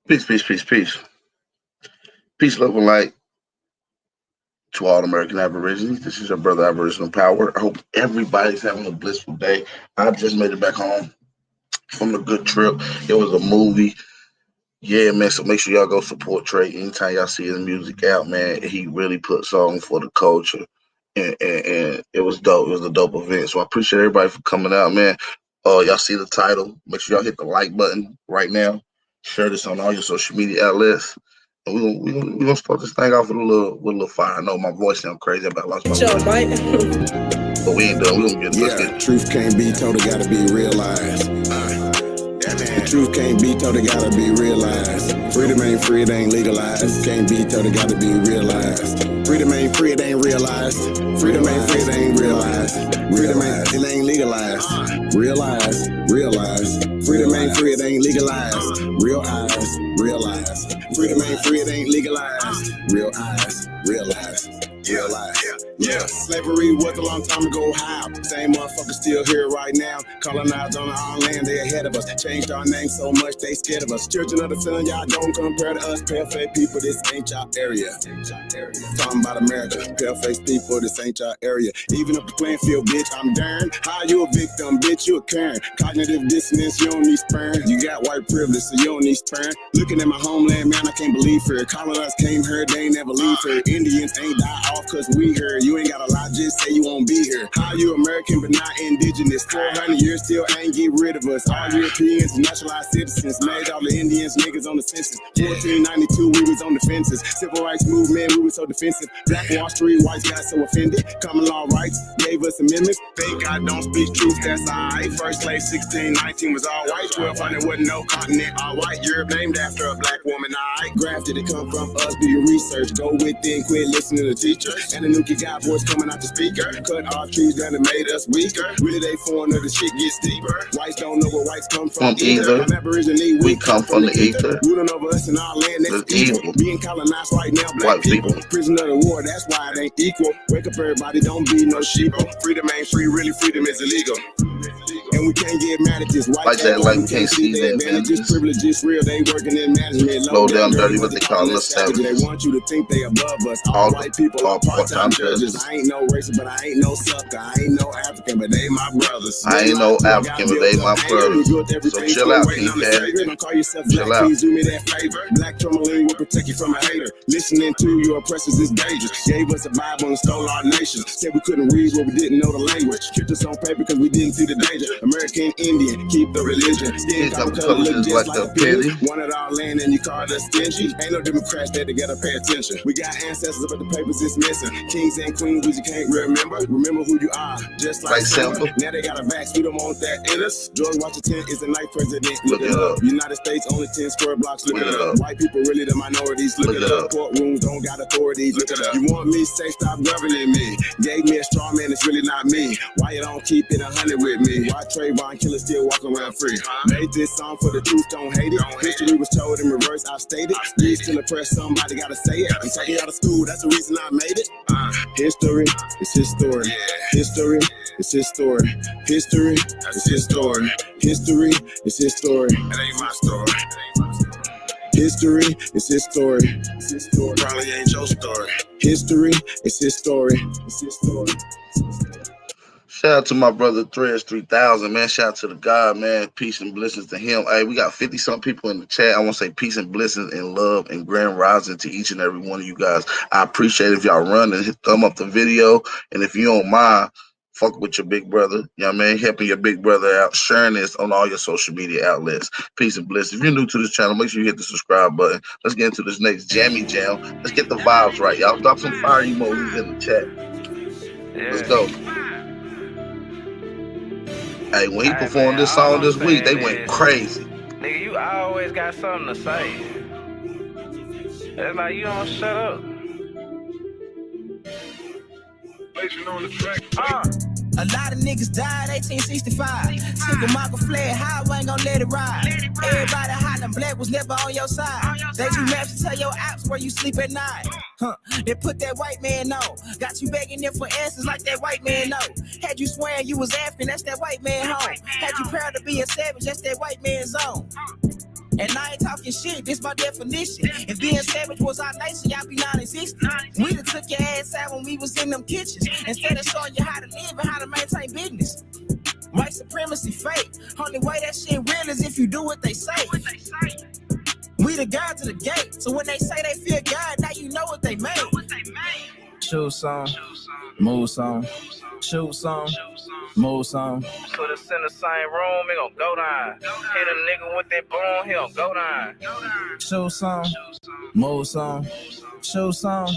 Peace, peace, peace, peace. Peace, love, and light to all American Aborigines. This is your brother Aboriginal Power. I hope everybody's having a blissful day. I just made it back home from a good trip. It was a movie. Yeah, man. So make sure y'all go support Trey. Anytime y'all see his music out, man, he really puts on for the culture. And it was dope. It was a dope event. So I appreciate everybody for coming out, man. Y'all see the title. Make sure y'all hit the like button right now. Share this on all your social media outlets. And we gonna start this thing off with a little fire. I know my voice sounds crazy, but I lost my voice. But we ain't done. We gonna get let's get it. Truth can't be told, it gotta be realized. The truth can't be told, it gotta be realized. Freedom ain't free, it ain't legalized. Can't be told, it gotta be realized. Freedom ain't free, it ain't realized. Freedom ain't free, it ain't realized. Freedom ain't, it ain't legalized. Realize, realize. Freedom ain't free, it ain't legalized. Real eyes, realize. Freedom ain't free, it ain't legalized. Real eyes, realize. Yeah. Slavery was a long time ago. How? Same motherfuckers still here right now. Colonized on our own land, they ahead of us. Changed our name so much, they scared of us. Children of the sun, y'all don't compare to us. Pale-faced people, this ain't y'all area. Talking about America, pale-faced people, this ain't y'all area. Even up the playing field, bitch, I'm darn. How you a victim, bitch, you a Karen. Cognitive dissonance, you don't need sperm. You got white privilege, so you don't need sperm. Looking at my homeland, man, I can't believe her. Colonized came here, they ain't never leave her. Indians ain't die off cause we here. You ain't gotta lie, just say you won't be here. How you American but not indigenous? 400 years still ain't get rid of us. All Europeans and naturalized citizens made all the Indians niggas on the census. 1492 we was on the fences. Civil rights movement, we was so defensive. Black Wall Street, whites got so offended. Common law rights gave us amendments. Thank God don't speak truth, that's alright. First slave 1619 was all white. 1200 wasn't no continent, all white. Europe named after a black woman, alright. Grafted, it come from us, do your research. Go within, quit listening to teachers. And the nuki got voice coming out the speaker. Cut our trees down and made us weaker. Really they foreigner, the shit gets deeper. Whites don't know where whites come from either. Aboriginal, we come from the ether. Ruling over us in our land, that's evil. Being colonized right now, black people. Prisoner of the war, that's why it ain't equal. Wake up everybody, don't be no sheeple. Freedom ain't free, really freedom is illegal. And we can't get mad at this white like that, like we can't see the advantages. Privileges real, they working in management. Low down dirty, what they call us savages. They want you to think they above us. All white people are part-time judges. I ain't no racist, but I ain't no sucker. I ain't no African, but they my brothers. I ain't no African, but they my brothers. So chill out, King Cat. Don't call yourself black, please do me that favor. Black tourmaline will protect you from a hater. Listening to your oppressors is dangerous. Gave us a Bible and stole our nation. Said we couldn't read what we didn't know the language. Kept us on paper because we didn't see the danger. American Indian, keep the religion. Skin color look just like a pity. Wanted our land and you called us stingy. Ain't no Democrats there together, pay attention. We got ancestors, but the papers is missing. Kings and queens, we just can't remember. Remember who you are, just like Simba. Now they got a vax, we don't want that in us. George Washington is the ninth president. Look it up. United States only 10 square blocks. Look it up. White people really the minorities. Look it up. Courtrooms don't got authorities. Look it up. You want me say stop governing me? Gave me a straw man, it's really not me. Why you don't keep it 100 with me? Why Trayvon Killah still walking around free? Made this song for the truth, don't hate it. History was told in reverse, I stated. Please still oppress, somebody gotta say it. I'm taking out of school, that's the reason I made it. History is his story. History is his story. History is his story. History is his story. It ain't my story. History is his story. It's his story. Probably ain't your story. History is his story. It's his story. Shout out to my brother Threads 3000, man. Shout out to the God, man. Peace and blessings to him. Hey, we got 50-some people in the chat. I want to say peace and blessings and love and grand rising to each and every one of you guys. I appreciate if y'all run and hit thumb up the video. And if you don't mind, fuck with your big brother. You know what I mean? Helping your big brother out. Sharing this on all your social media outlets. Peace and blessings. If you're new to this channel, make sure you hit the subscribe button. Let's get into this next jammy jam. Let's get the vibes right, y'all. Drop some fire emojis in the chat. Let's go. Hey, when he performed this song this week, they went crazy. Nigga, you always got something to say. It's like you don't shut up. On the track. A lot of niggas died 1865. Single Michael fled high, I ain't gon' let it ride. Everybody hot and black was never on your side. They do maps to tell your apps where you sleep at night. They put that white man on. Got you begging them for answers like that white man know. Had you swearing you was African, that's that white man home. Had you proud to be a savage, that's that white man's zone. And I ain't talking shit, this my definition. If being savage was our nature, y'all be non-existent. We done took your ass out when we was in them kitchens. Instead of showing you how to live and how to maintain business. White supremacy fake. Only way that shit real is if you do what they say. We the guys to the gate. So when they say they fear God, now you know what they made. Shoot some, move some, shoot some, move some. Put us in the same room, it gon' go down. Hit a nigga with that boom, he gon' go down. Shoot some, move some, shoot some,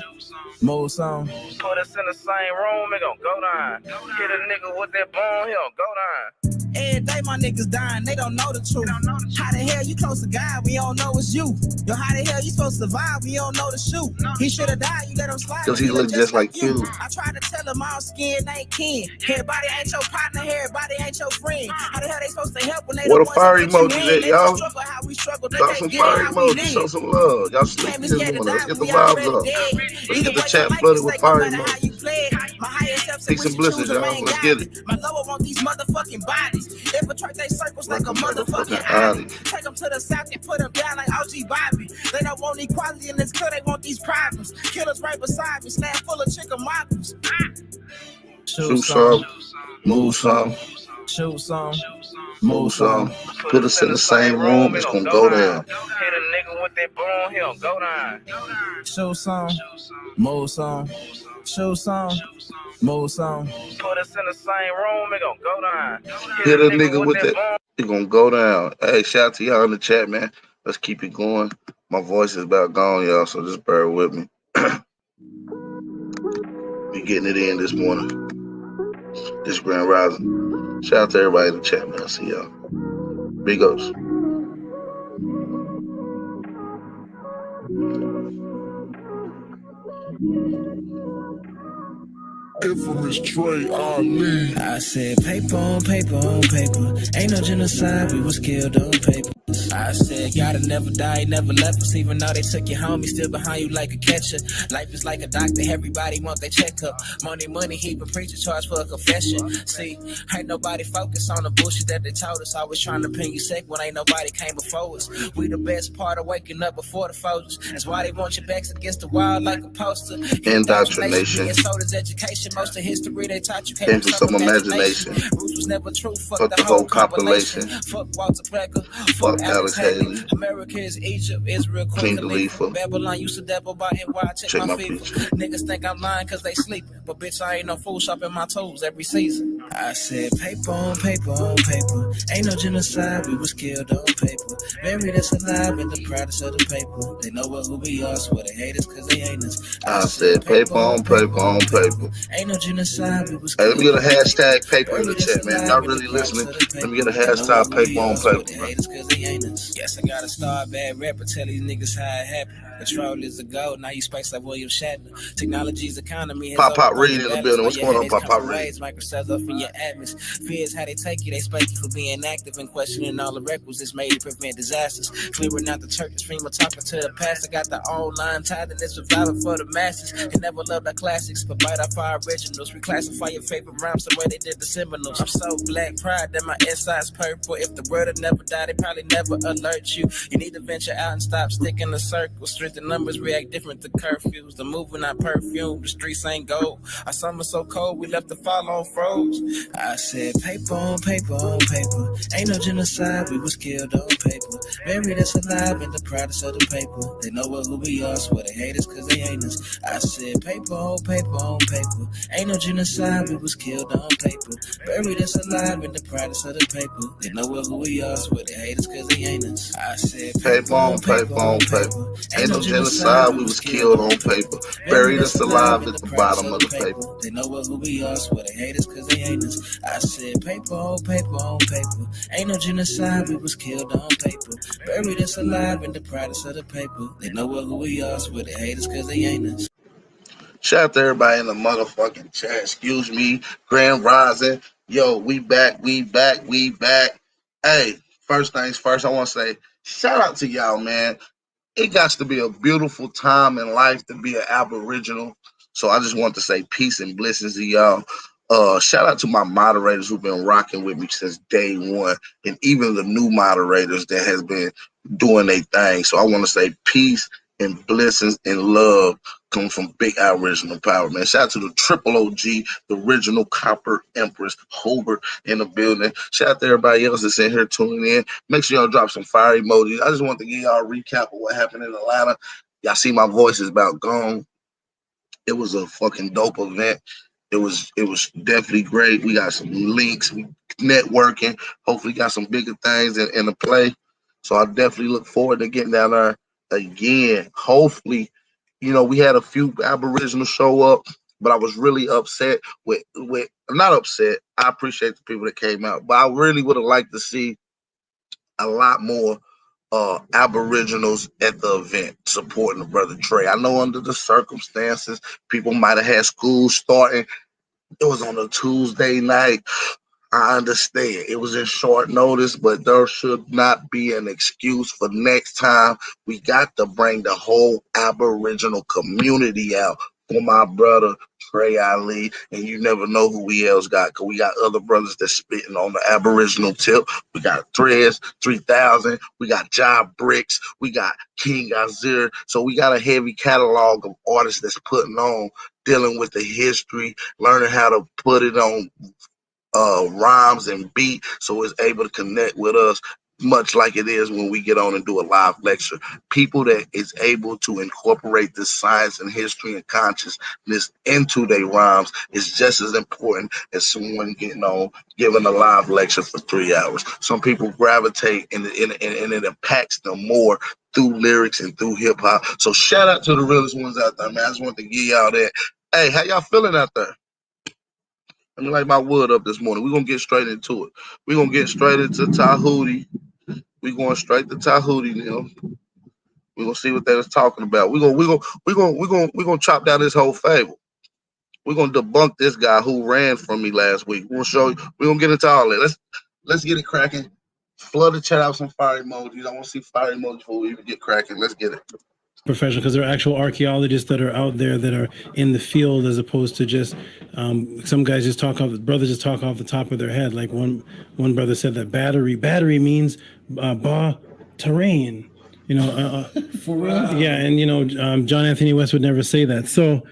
move some. Put us in the same room, it gon' go down. Hit a nigga with that boom, he gon' go down. Every day my niggas dying, they don't know the truth. How the hell you close to God, we don't know it's you. Yo, how the hell you supposed to survive, we don't know the shoot. He should've died, you let him slide. Cause he look just like you. I tried to tell him all skin ain't kin. Everybody ain't your partner, everybody ain't your friend. How the hell they supposed to help when they What the a fire ones that emoji you in? that, y'all. Struggle how we struggle, they Drop can't some get it fire how we emojis, show live. some love. Y'all sleep Can't be this scared to morning. Let's die, get the we vibes already up. dead. Let's Either get the way, chat your life flooded is with like no fire matter how emojis. you play it. My higher self said Peace we and should blessings, choose a y'all. main Let's get guide. it. My lower want these motherfucking bodies. Infiltrate they circles like a motherfucking Addy. alley. Take them to the south and put them down like OG Bobby. They don't want equality in this club, they want these problems. Killers right beside me, snap full of chicken mockers. Shoot some, move some, shoot some, move some. Put us in the same room, it's gonna go down. Hit a nigga with that boom, he gon' go down. Shoot some, move some, shoot some, move some. Put us in the same room, it gon' go down. Hit a nigga with that, it's gonna go down. Hey, shout out to y'all in the chat, man. Let's keep it going. My voice is about gone, y'all, so just bear with me. We getting it in this morning. This Grand Rising. Shout out to everybody in the chat, man. I see y'all. Big ups. Infamous Trey Ali. I said paper on paper on paper. Ain't no genocide, we was killed on paper. I said, gotta never die, never left us. Even though they took you home, he still behind you like a catcher. Life is like a doctor, everybody want their checkup. Money, heap and preacher charge for a confession. See, ain't nobody focused on the bullshit that they told us. Always trying to pin you sick when ain't nobody came before us. We the best part of waking up before the foes. That's why they want your backs against the wall like a poster. Indoctrination. Being sold as education. Most of history they taught you came from some imagination. Roots was never true. Fuck the whole compilation. Fuck Walter Becker. Fuck Alex Haley. America is Egypt, Israel, King Khalifa. Babylon used to dabble by NY, check my fever. Niggas think I'm lying cause they sleeping, but bitch, I ain't no fool shopping my toes every season. I said paper on paper on paper. Ain't no genocide, we was killed on paper. Buried us alive in the proudest of the paper. They know who we are, so they hate us cause they ain't us. I said paper on paper on paper. Ain't no genocide, we was killed. Hey, let me get a hashtag paper in the chat, man. Y'all really listening? Let me get a hashtag paper on paper, man. Yes, I gotta start bad rapper, tell these niggas how it happened. Control is the goal, now you space like William Shatner. Technology's economy has Pop Reed in the building. What's going on, Pop Reed? Microsoft up in your atmosphere is how they take you. They spike you for being active and questioning all the requisites made to prevent disasters. Clearing out the church stream of talking to the pastor. Got the online tithe and it's surviving for the masses. They never loved our classics, but bite off our originals. Reclassify your favorite rhymes the way they did the Seminoles. I'm so black pride that my inside's purple. If the word had never died, they probably never alert you. You need to venture out and stop sticking the circle. Strength and numbers react different to curfews. The movement not perfume, the streets ain't gold. Our summer so cold, we left the fall on froze. I said paper on paper on paper. Ain't no genocide, we was killed on paper. Buried us alive in the proudest of the paper. They know who we are, so they hate us cause they ain't us. I said paper on paper on paper. Ain't no genocide, we was killed on paper. Buried us alive in the proudest of the paper. They know who we are, so they hate us cause they ain't us. I said paper on paper on paper. Ain't no genocide, we was killed on paper. Buried us alive at the bottom of the paper. They know who we are, so they hate us cause they ain't us. I said paper on paper on paper. Ain't no genocide, we was killed on paper. Buried us alive in the proudest of the paper. They know who we are, so they hate us cause they ain't us. Shout out to everybody in the motherfucking chat. Excuse me, Grand Rising. Yo, we back. Hey, first things first, I want to say shout out to y'all, man. It got to be a beautiful time in life to be an Aboriginal. So I just want to say peace and blessings to y'all. Shout out to my moderators who've been rocking with me since day one, and even the new moderators that has been doing their thing. So I want to say peace and blessings and love come from Big Aboriginal Power, man. Shout out to the Triple OG, the original Copper Empress, Hobart in the building. Shout out to everybody else that's in here tuning in. Make sure y'all drop some fire emojis. I just want to give y'all a recap of what happened in Atlanta. Y'all see my voice is about gone. It was a fucking dope event. It was definitely great. We got some links, we networking. Hopefully, got some bigger things in the play. So I definitely look forward to getting down there again. Hopefully, we had a few Aboriginal show up, but I was really upset with not upset. I appreciate the people that came out, but I really would have liked to see a lot more Aboriginals at the event supporting the brother Trey. I know under the circumstances, people might have had school starting. It was on a Tuesday night. I understand it was in short notice, but there should not be an excuse for next time. We got to bring the whole Aboriginal community out for my brother Trey Ali, and you never know who we else got, because we got other brothers that's spitting on the Aboriginal tip. We got Threads 3000, we got Job Bricks, we got King Azir. So we got a heavy catalog of artists that's putting on, dealing with the history, learning how to put it on rhymes and beat, so it's able to connect with us, much like it is when we get on and do a live lecture. People that is able to incorporate this science and history and consciousness into their rhymes is just as important as someone getting on giving a live lecture for 3 hours. Some people gravitate and it impacts them more through lyrics and through hip hop. So shout out to the realest ones out there, man. I just want to give y'all that. Hey, how y'all feeling out there? Let me light my wood up this morning. We're gonna get straight into it. We're gonna get straight into Tehuti. We're going straight to Tehuti now. We're gonna see what they was talking about. We're gonna chop down this whole fable. We're gonna debunk this guy who ran from me last week. We're gonna show you, we're gonna get into all that. Let's get it cracking. Flood the chat out some fire emojis. I want to see fire emojis before we even get cracking. Let's get it. Professional, because there are actual archaeologists that are out there that are in the field, as opposed to just some guys just brothers just talk off the top of their head. Like one brother said that battery means terrain. For real? Yeah, and John Anthony West would never say that. So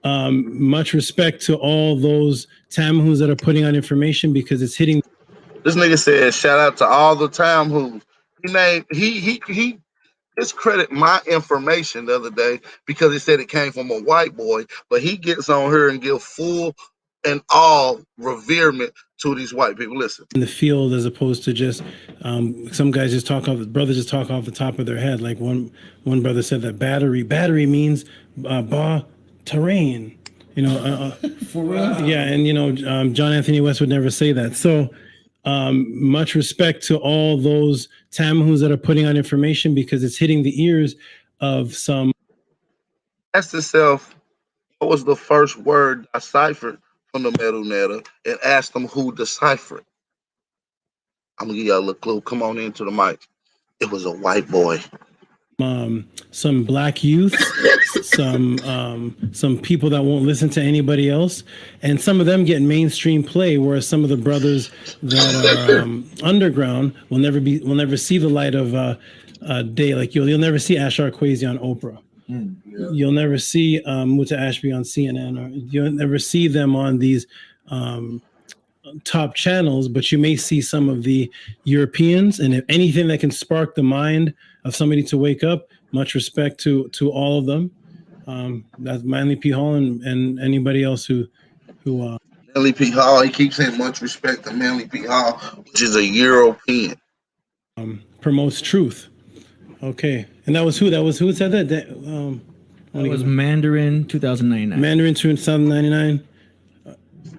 much respect to all those Tamhus that are putting out information, because it's hitting. This nigga said, shout out to all the Tamhus. He discredit my information the other day because he said it came from a white boy, but he gets on here and give full and all reverement to these white people. Listen. In the field, as opposed to just some guys just brothers just talk off the top of their head. Like one brother said that battery means terrain. For real? Yeah, and John Anthony West would never say that. So much respect to all those Tamhus that are putting out information, because it's hitting the ears of some. Ask yourself, what was the first word deciphered from the metal netter, and ask them who deciphered. I'm gonna give y'all a little clue. Come on into the mic. It was a white boy. Some black youth, some people that won't listen to anybody else, and some of them get mainstream play, whereas some of the brothers that are underground will never see the light of day. Like you'll never see Ashar Kwesi on Oprah. Yeah. You'll never see Muta Ashby on CNN, or you'll never see them on these top channels, but you may see some of the Europeans, and if anything that can spark the mind of somebody to wake up, much respect to all of them. That's Manly P. Hall and anybody else who Manly P. Hall, he keeps saying much respect to Manly P. Hall, which is a European. Promotes truth. Okay. And that was who said that? That was Mandarin 2099. Mandarin 2099.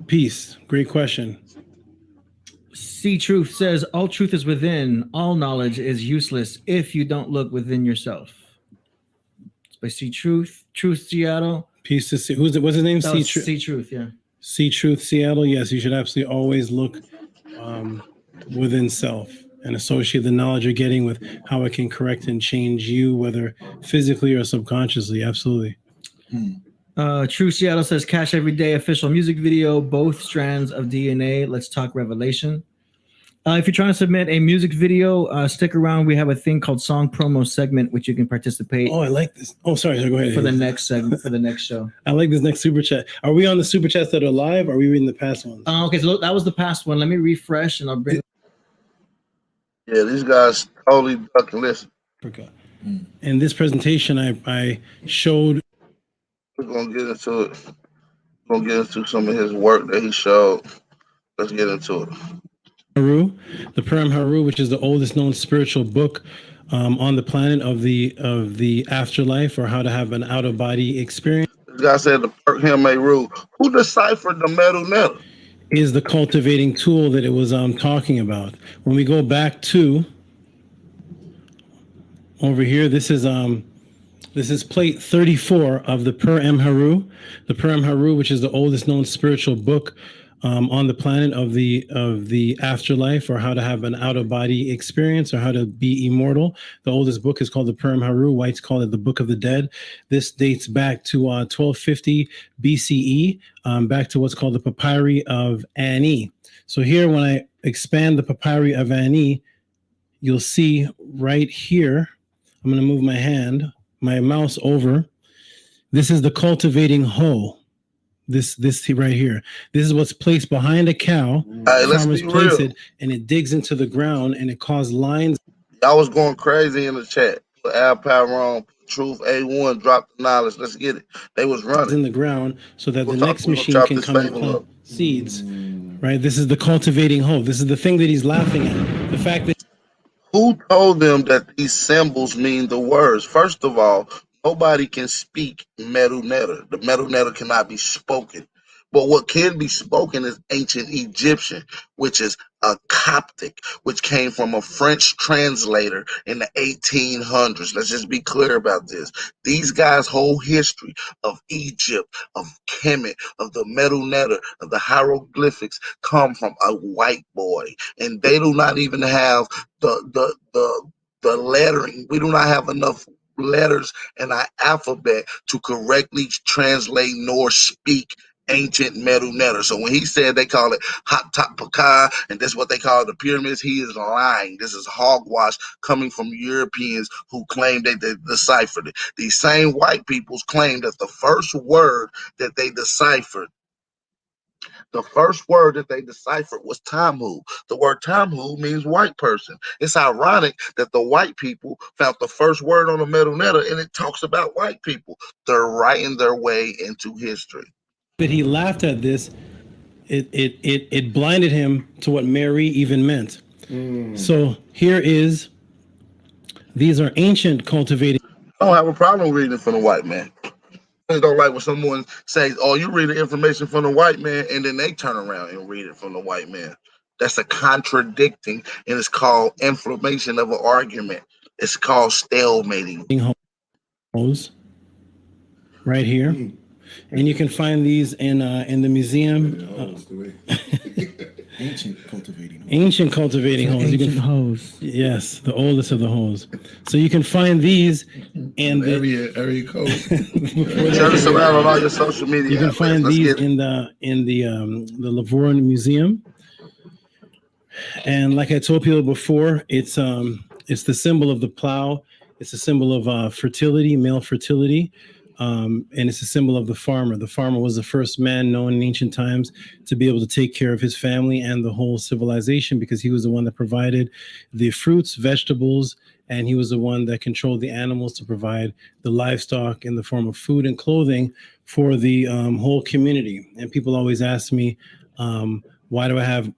Peace. Great question. See Truth says, all truth is within. All knowledge is useless if you don't look within yourself. It's by See Truth. Truth Seattle. Peace to see. What's his name? See Truth. See Truth, yeah. See Truth Seattle. Yes, you should absolutely always look within self and associate the knowledge you're getting with how it can correct and change you, whether physically or subconsciously. Absolutely. True Seattle says Cash Every Day official music video, both strands of DNA. Let's talk Revelation. If you're trying to submit a music video, stick around. We have a thing called Song Promo Segment, which you can participate. Oh, I like this. Oh, sorry. Go ahead. For the next segment, for the next show. I like this next super chat. Are we on the super chats that are live? Or are we reading the past ones? Okay, so that was the past one. Let me refresh, and I'll bring. Yeah, these guys totally duck and listen. In this presentation, I showed. We're gonna get into it. We're gonna get into some of his work that he showed. Let's get into it. Haru, the Purim Haru, which is the oldest known spiritual book on the planet of the afterlife, or how to have an out of body experience. This guy said the Purim Haru. Who deciphered the metal netter? Is the cultivating tool that it was talking about. When we go back to over here, this is plate 34 of the Purim Haru. The Purim Haru, which is the oldest known spiritual book on the planet of the afterlife, or how to have an out of body experience, or how to be immortal. The oldest book is called the Purim Haru. Whites call it the Book of the Dead. This dates back to 1250 BCE, back to what's called the Papyri of Ani. So here, when I expand the Papyri of Ani, you'll see right here. I'm going to move my mouse over. This is the cultivating hoe. This right here. This is what's placed behind a cow. Farmers place it, and it digs into the ground, and it causes lines. Y'all was going crazy in the chat. Al Pyron, Truth A1, drop the knowledge. Let's get it. They was running in the ground so that the next machine can come and plant seeds. Right. This is the cultivating hoe. This is the thing that he's laughing at. The fact that. Who told them that these symbols mean the words? First of all, nobody can speak metal netter. The metal netter cannot be spoken. But what can be spoken is ancient Egyptian, which is a Coptic, which came from a French translator in the 1800s. Let's just be clear about this. These guys' whole history of Egypt, of Kemet, of the metal netter, of the hieroglyphics come from a white boy. And they do not even have the lettering. We do not have enough letters in our alphabet to correctly translate nor speak ancient metal netter. So when he said they call it hot top paka and that's what they call the pyramids, he is lying. This is hogwash coming from Europeans who claim they deciphered it. These same white peoples claim that the first word that they deciphered was Tamu. The word Tamu means white person. It's ironic that the white people found the first word on the metal netter and it talks about white people. They're writing their way into history. But he laughed at this. It blinded him to what Mary even meant. So these are ancient cultivating. I don't have a problem reading from the white man. I don't like when someone says, "Oh, you read the information from the white man," and then they turn around and read it from the white man. That's a contradicting, and it's called inflammation of an argument. It's called stalemating. Right here. And you can find these in the museum. Ancient cultivating hoes. Ancient cultivating hoes. Ancient hoes. Yes, the oldest of the hoes. So you can find these and area code. Turn us around on all your social media. You can find these in the Lavorne Museum. And like I told people before, it's the symbol of the plow. It's a symbol of fertility, male fertility. And it's a symbol of the farmer. The farmer was the first man known in ancient times to be able to take care of his family and the whole civilization because he was the one that provided the fruits, vegetables, and he was the one that controlled the animals to provide the livestock in the form of food and clothing for the whole community. And people always ask me, why do I have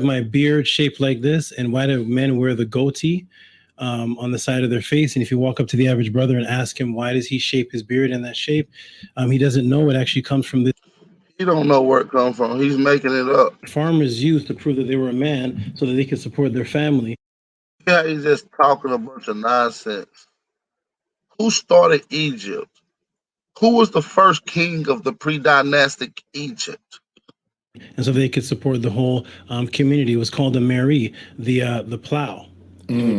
my beard shaped like this? And why do men wear the goatee? On the side of their face. And if you walk up to the average brother and ask him why does he shape his beard in that shape, he doesn't know it actually comes from this. He don't know where it comes from. He's making it up. Farmers used to prove that they were a man so that they could support their family. Yeah, he's just talking a bunch of nonsense. Who started Egypt? Who was the first king of the pre-dynastic Egypt? And so they could support the whole community. It was called a Mary, the plow.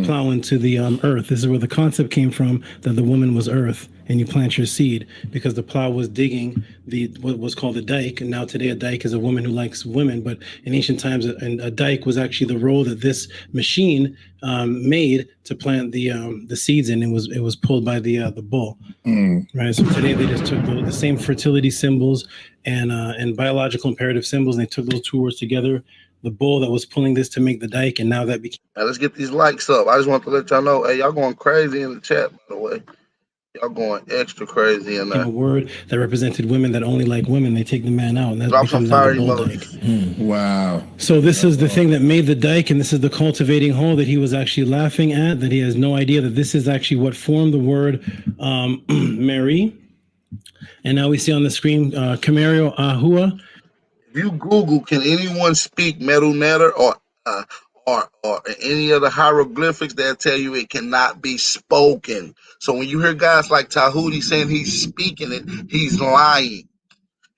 Plow into the earth. This is where the concept came from that the woman was earth. and you plant your seed, because the plow was digging the what was called a dike, and now today a dike is a woman who likes women. But in ancient times, a dike was actually the role that this machine made to plant the seeds in. It was pulled by the bull. Right. So today they just took the same fertility symbols and biological imperative symbols, and they took those two words together. The bull that was pulling this to make the dike, and now that became. Now let's get these likes up. I just want to let y'all know, hey, y'all going crazy in the chat, by the way. Y'all going extra crazy in there. A word that represented women that only like women. They take the man out, and that Drop becomes some fire the bull emojis. dike. Wow. So this is the thing that made the dike, and this is the cultivating hole that he was actually laughing at. That he has no idea that this is actually what formed the word Mary. And now we see on the screen Camario Ahua. If you Google, can anyone speak Medu Neter or any of the hieroglyphics, they'll tell you it cannot be spoken. So when you hear guys like Tehuti saying he's speaking it, he's lying.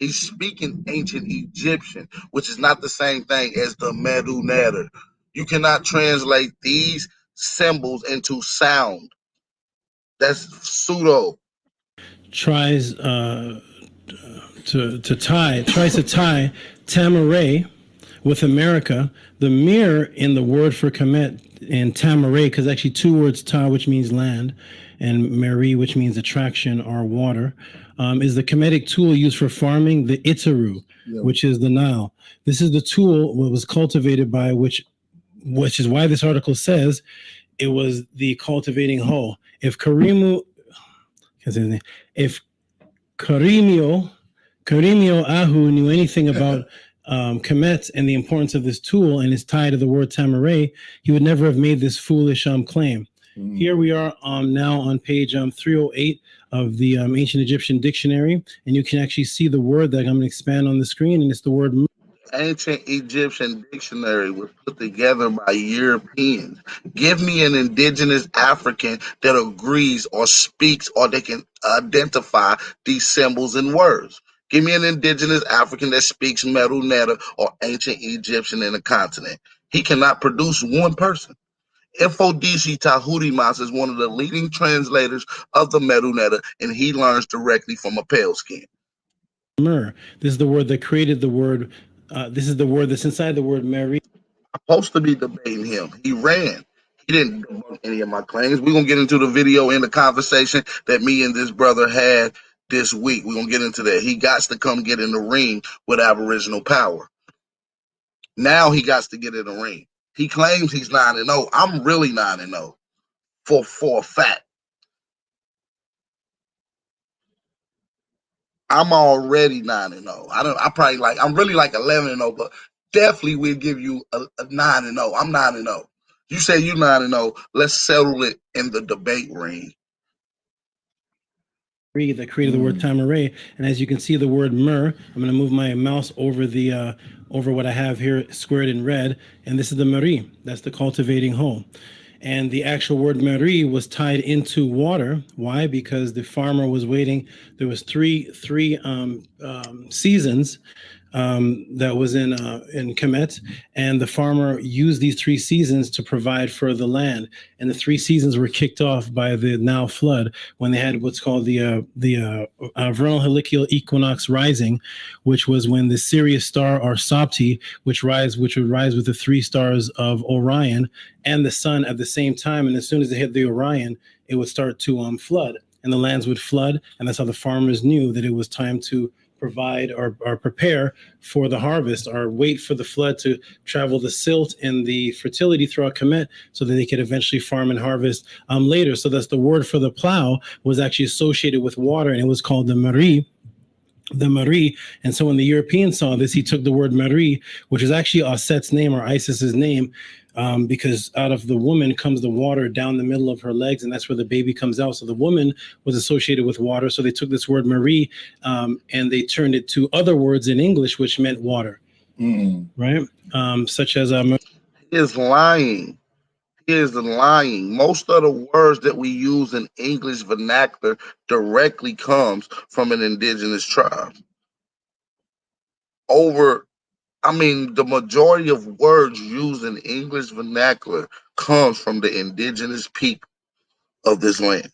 He's speaking ancient Egyptian, which is not the same thing as the Medu Neter. You cannot translate these symbols into sound. That's pseudo. Tries to tie Tamaray with America. The mirror in the word for Kemet and Tamaray, because actually two words, Ta, which means land, and Mary, which means attraction or water, is the Kemetic tool used for farming the Itaru, which is the Nile. This is the tool that was cultivated by which is why this article says it was the cultivating hoe. If Karimio Ahu knew anything about Kemet and the importance of this tool and is tied to the word Tamaray, he would never have made this foolish claim. Here we are now on page 308 of the Ancient Egyptian Dictionary, and you can actually see the word that I'm going to expand on the screen, and it's the word. Ancient Egyptian dictionary was put together by Europeans. Give me an indigenous African that agrees or speaks or they can identify these symbols and words. Give me an indigenous African that speaks Medu Neter or ancient Egyptian in the continent. He cannot produce one person. Infodisi Tahuti Mas is one of the leading translators of the Medu Neter, and he learns directly from a pale skin. This is the word that created the word. This is the word that's inside the word Mary. I'm supposed to be debating him. He ran. He didn't debunk any of my claims. We're going to get into the video and the conversation that me and this brother had this week. We're going to get into that. He got to come get in the ring with Aboriginal power. Now he got to get in the ring. He claims he's 9-0. I'm really 9-0 for a fact. I'm already 9-0. I'm really like 11-0, but definitely we'll give you a 9-0. I'm 9-0. You say you 9-0. Let's settle it in the debate ring. That created the word Tamaray, and as you can see, the word Mer. I'm going to move my mouse over the over what I have here squared in red, and this is the Meri. That's the cultivating hoe. And the actual word Meri was tied into water. Why? Because the farmer was waiting. There was three seasons that was in Kemet, and the farmer used these 3 seasons to provide for the land. And the 3 seasons were kicked off by the Nile flood when they had what's called the vernal heliacal equinox rising, which was when the Sirius star or Sopti, which would rise with the 3 stars of Orion and the sun at the same time. And as soon as it hit the Orion, it would start to flood, and the lands would flood. And that's how the farmers knew that it was time to provide or prepare for the harvest, or wait for the flood to travel the silt and the fertility throughout Kemet so that they could eventually farm and harvest later. So that's the word for the plow was actually associated with water, and it was called the Mari. And so when the Europeans saw this, he took the word Mari, which is actually Aset's name or Isis's name, because out of the woman comes the water down the middle of her legs, and that's where the baby comes out. So the woman was associated with water. So they took this word Marie and they turned it to other words in English, which meant water, right? Such as He is lying. He is lying. Most of the words that we use in English vernacular directly comes from an indigenous tribe. The majority of words used in English vernacular comes from the indigenous people of this land.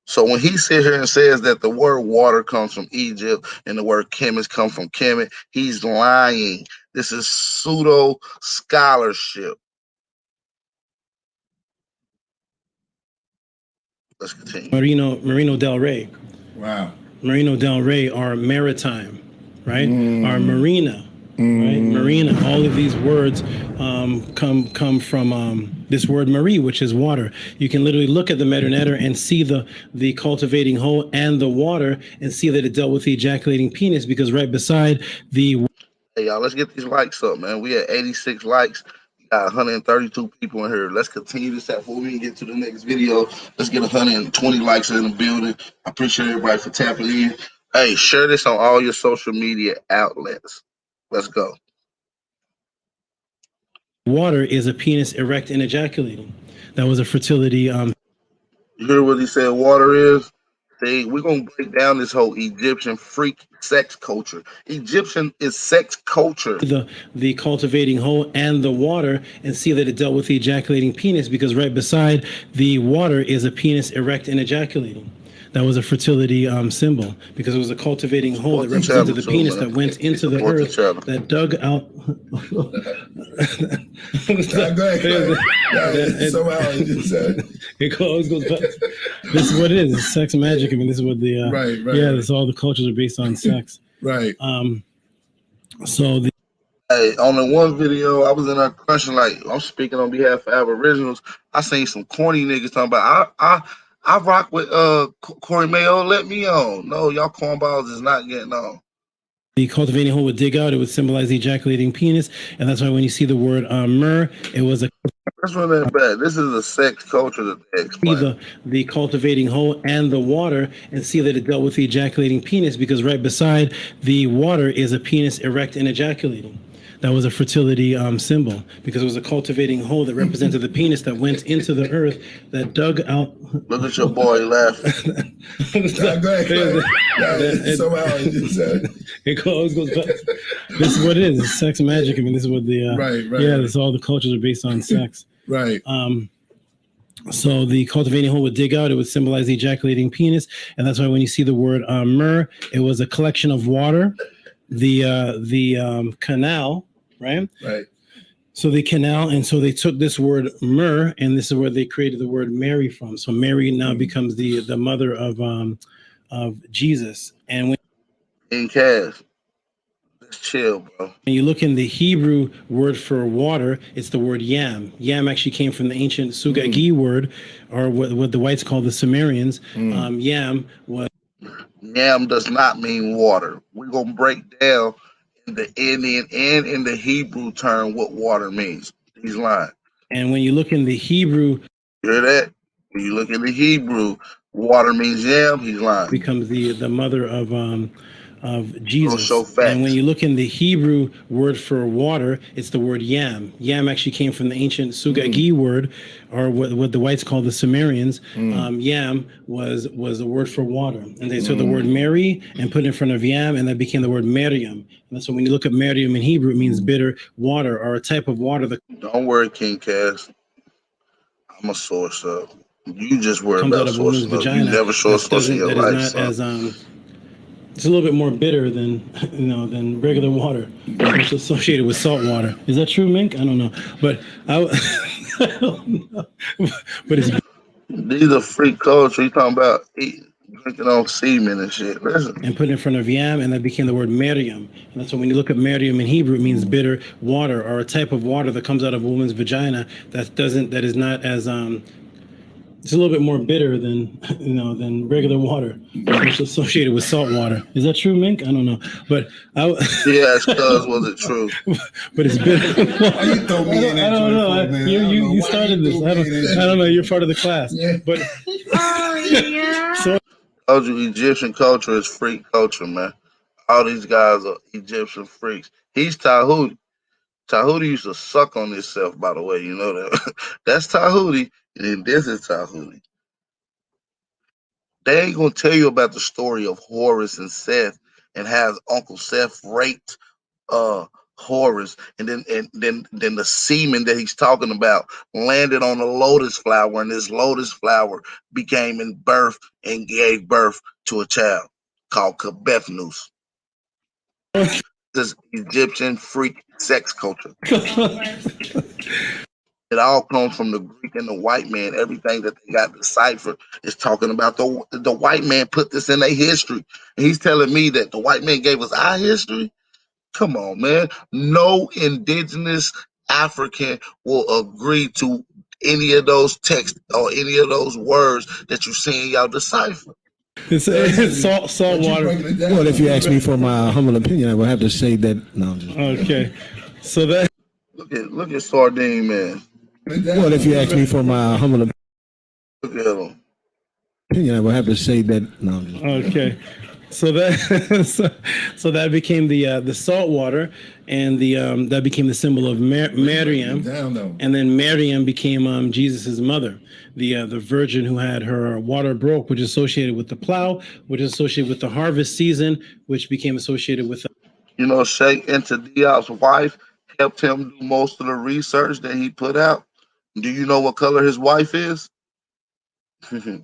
So when he sits here and says that the word water comes from Egypt and the word Kemet comes from Kemet, he's lying. This is pseudo scholarship. Let's continue. Marino Del Rey. Wow. Marino Del Rey are maritime, right? Are marina, right? Marina. All of these words come from this word Marie, which is water. You can literally look at the Medunetter and see the cultivating hole and the water, and see that it dealt with the ejaculating penis, because right beside the Hey, y'all, let's get these likes up, man. We at 86 likes. We got 132 people in here. Let's continue this out before we can get to the next video. Let's get 120 likes in the building. I appreciate everybody for tapping in. Hey, share this on all your social media outlets. Let's go. water is a penis erect and ejaculating. That was a fertility. You hear what he said water is? See, we're going to break down this whole Egyptian freak sex culture. Egyptian is sex culture. The cultivating hole and the water, and see that it dealt with the ejaculating penis, because right beside the water is a penis erect and ejaculating. That was a fertility symbol, because it was a cultivating hole that represented the penis that went into the earth, that dug out. Somehow it just said. It always goes back. This is what it is. It's sex magic. I mean, this is what the Right. Yeah, this all the cultures are based on sex. Right. So the Hey, on the one video, I was in there crushing, like, I'm speaking on behalf of Aboriginals. I seen some corny niggas talking about, I rock with Corey Mayo, let me on. No, y'all cornballs is not getting on. The cultivating hole would dig out. It would symbolize the ejaculating penis, and that's why when you see the word myrrh, it was a. Let's run that back. This is a sex culture that they explain. The cultivating hole and the water, and see that it dealt with the ejaculating penis, because right beside the water is a penis erect and ejaculating. That was a fertility symbol, because it was a cultivating hole that represented the penis that went into the earth, that dug out. Look at your boy laughing. Go ahead. Somehow it just said. It always goes back. This is what it is. It's sex magic. I mean, this is what the Right. Yeah, this all the cultures are based on sex. Right. So the cultivating hole would dig out. It would symbolize the ejaculating penis, and that's why when you see the word myrrh, it was a collection of water. The canal, right? Right. So the canal, and so they took this word myrrh, and this is where they created the word Mary from. So Mary now becomes the mother of Jesus. And when In Cash, let's chill, bro. you look in the Hebrew word for water, it's the word yam. Yam actually came from the ancient Sugagi word, or what the whites call the Sumerians. Yam was. Yam does not mean water. We're going to break down in the Indian and in the Hebrew term what water means. He's lying. And when you look in the Hebrew, you hear that? When you look in the Hebrew, water means yam. He's lying. Becomes the mother of Jesus. Show facts. And when you look in the Hebrew word for water, it's the word yam. Yam actually came from the ancient Sugagi word, or what the whites call the Sumerians. Yam was the word for water, and they took the word Mary and put it in front of yam, and that became the word Miriam. And so when you look at Miriam in Hebrew, it means bitter water, or a type of water that. Don't worry, King Cass. I'm a source up. You just worry comes about out of a woman's sourcing up. vagina. You never show source in your that life. is not as it's a little bit more bitter than regular water. It's associated with salt water. Is that true, Mink? I don't know, but I don't know. But it's. These are freak culture. You talking about drinking on semen and shit. Listen. And put it in front of yam, and that became the word Miriam. And that's why when you look at Miriam in Hebrew, it means bitter water, or a type of water that comes out of a woman's vagina that is not as it's a little bit more bitter than regular water. It's associated with salt water. Is that true, Mink? I don't know, but yes, cuz was it true? But it's bitter. I don't know. You started this. I don't know. You're part of the class. Yeah. But so I told you, Egyptian culture is freak culture, man. All these guys are Egyptian freaks. He's Tehuti. Tehuti used to suck on himself, by the way. You know that. That's Tehuti, and then this is Tehuti. They ain't gonna tell you about the story of Horus and Seth, and has Uncle Seth raped Horus, and then the semen that he's talking about landed on a lotus flower, and this lotus flower became in birth and gave birth to a child called Kabethnus. This Egyptian freak sex culture. It all comes from the Greek and the white man. Everything that they got deciphered is talking about the white man put this in their history. And he's telling me that the white man gave us our history. Come on, man. No indigenous African will agree to any of those texts or any of those words that you see in y'all decipher. It's salt water. Well, if you ask me for my humble opinion, I would have to say that. No. Okay, so that look at Sardine Man. Well, if you ask me for my humble Look at him. opinion, I would have to say that. No. okay. So that so that became the salt water, and that became the symbol of Miriam, and then Miriam became Jesus's mother, the virgin who had her water broke, which is associated with the plow, which is associated with the harvest season, which became associated with. You know, Sheikh Enta Diop's wife helped him do most of the research that he put out. Do you know what color his wife is?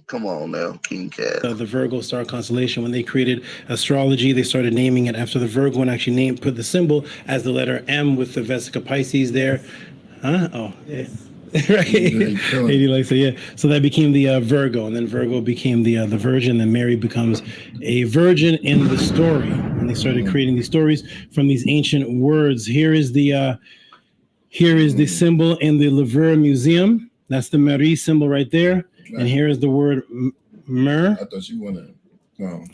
Come on now, King Cat. The Virgo star constellation. When they created astrology, they started naming it after the Virgo and actually put the symbol as the letter M with the Vesica Pisces there. Huh? Oh, yeah. Right. He likes it, yeah. So that became the Virgo, and then Virgo became the Virgin, and Mary becomes a virgin in the story. And they started creating these stories from these ancient words. Here is the symbol in the Louvre Museum. That's the Marie symbol right there. And here is the word myrrh. I thought you wanted. No.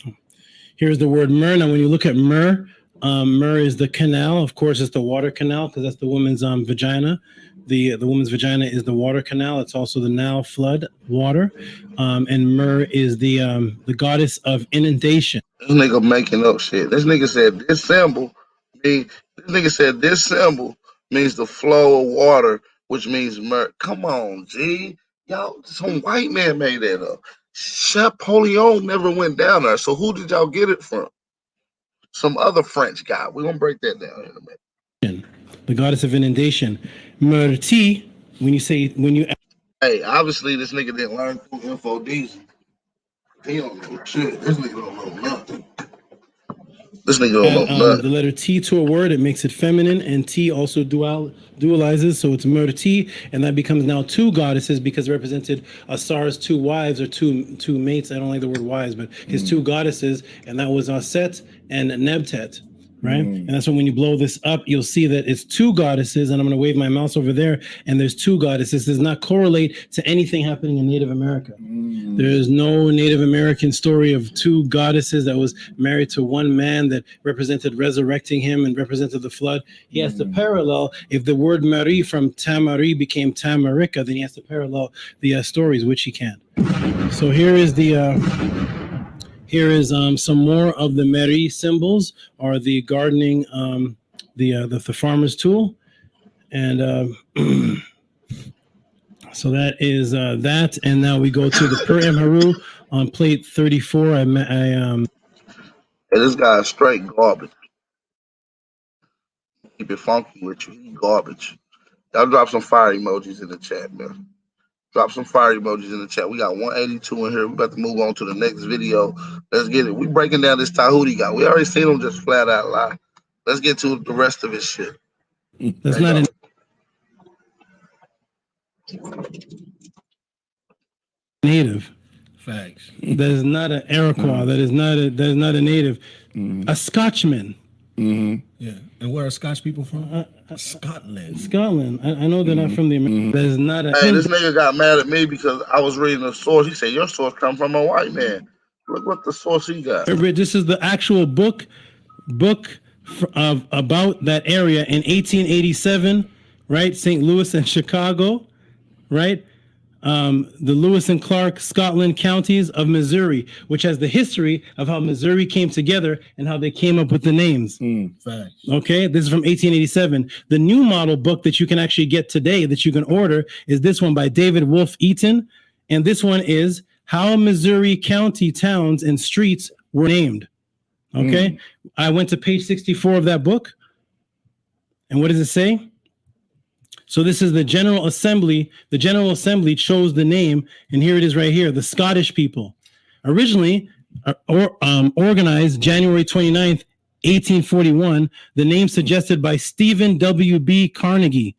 Here's the word myrrh. Now, when you look at myrrh, myrrh is the canal. Of course, it's the water canal because that's the woman's vagina. The woman's vagina is the water canal. It's also the Nile flood water. And myrrh is the goddess of inundation. This nigga making up shit. This nigga said this symbol means the flow of water, which means myrrh. Come on, G. Y'all, some white man made that up. Champollion never went down there. So who did y'all get it from? Some other French guy. We're gonna break that down in a minute. The goddess of inundation. Myrti, Hey, obviously this nigga didn't learn through Info Diesel. He don't know shit. This nigga don't know nothing. The letter T to a word, it makes it feminine, and T also dualizes, so it's Myrti, and that becomes now two goddesses because it represented Asar's two wives or two mates. I don't like the word wives, but his two goddesses, and that was Aset and Nebtet. Right. And that's when you blow this up, you'll see that it's two goddesses, and I'm going to wave my mouse over there, and there's two goddesses. This does not correlate to anything happening in Native America. There is no Native American story of two goddesses that was married to one man that represented resurrecting him and represented the flood. He has to parallel, if the word Mari from Tamari became Tamarika, then he has to parallel the stories, which he can't. So here is some more of the Meri symbols, or the gardening, the farmer's tool, and so that is that. And now we go to the Per Emharu on plate 34. Hey, this guy is straight garbage. Keep it funky with you. He garbage. Y'all drop some fire emojis in the chat, man. Drop some fire emojis in the chat. We got 182 in here. We about to move on to the next video. Let's get it. We breaking down this Tehuti guy. We already seen him just flat out lie. Let's get to the rest of his shit. That's not native. Facts. That is not an Iroquois. That is not a native. A Scotchman. Yeah. And where are Scotch people from? Scotland. Scotland. I know they're not from the America. That is not a. Hey, this nigga got mad at me because I was reading a source. He said, your source come from a white man. Look what the source he got. This is the actual book of about that area in 1887, right? St. Louis and Chicago, right? The Lewis and Clark, Scotland counties of Missouri, which has the history of how Missouri came together and how they came up with the names. Facts. Okay, this is from 1887. The new model book that you can actually get today that you can order is this one by David Wolf Eaton. And this one is How Missouri County Towns and Streets Were Named. Okay, I went to page 64 of that book. And what does it say? So this is the General Assembly. The General Assembly chose the name, and here it is right here, the Scottish people. Originally organized January 29th, 1841, the name suggested by Stephen W.B. Carnegie.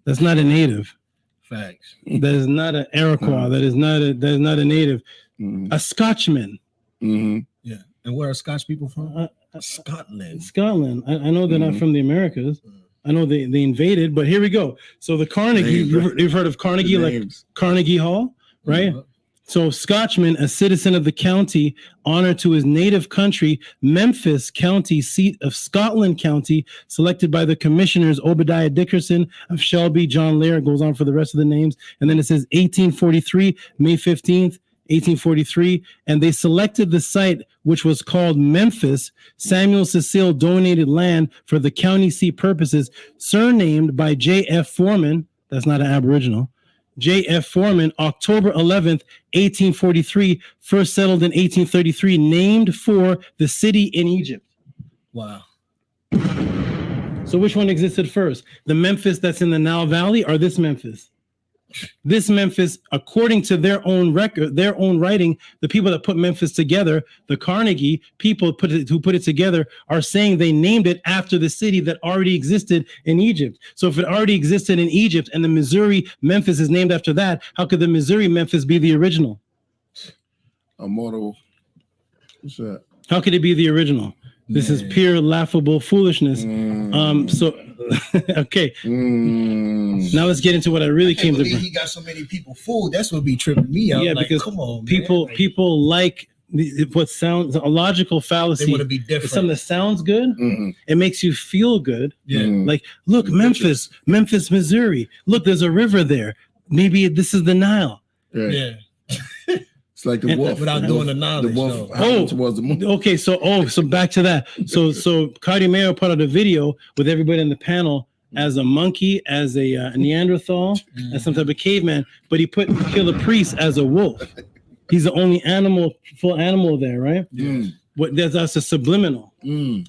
That's not a native. Facts. That is not an Iroquois. That is not a native. Mhm. A Scotchman. Mhm. Yeah. And where are Scotch people from? Scotland. Scotland. I know they're not from the Americas. I know they invaded, but here we go. So the Carnegie, you've heard of Carnegie, like Carnegie Hall, right? So Scotchman, a citizen of the county, honored to his native country, Memphis County, seat of Scotland County, selected by the commissioners Obadiah Dickerson of Shelby, John Lair, goes on for the rest of the names. And then it says 1843, May 15th, 1843, and they selected the site, which was called Memphis. Samuel Cecil donated land for the county seat purposes, surnamed by J.F. Foreman. That's not an Aboriginal. J.F. Foreman, October 11th, 1843, first settled in 1833, named for the city in Egypt. Wow. So which one existed first? The Memphis that's in the Nile Valley, or this Memphis? This Memphis, according to their own record, their own writing, the people that put Memphis together, the Carnegie people who put it together, are saying they named it after the city that already existed in Egypt. So if it already existed in Egypt and the Missouri Memphis is named after that, how could the Missouri Memphis be the original? Immortal. What's that? How could it be the original? This is pure laughable foolishness. So, okay. Now let's get into what I really came to bring. He got so many people fooled. That's what be tripping me out. Yeah, like, because come on, people like what sounds a logical fallacy. They want to be different. It's something that sounds good. It makes you feel good. Yeah. Like, look, Memphis, Missouri. Look, there's a river there. Maybe this is the Nile. Right. Yeah. It's like the wolf. Without doing the knowledge. The wolf towards the moon. Okay, so back to that. So Cardi Mayo put out a video with everybody in the panel as a monkey, as a Neanderthal, as some type of caveman, but he put Killah Priest as a wolf. He's the only full animal there, right? What that's a subliminal.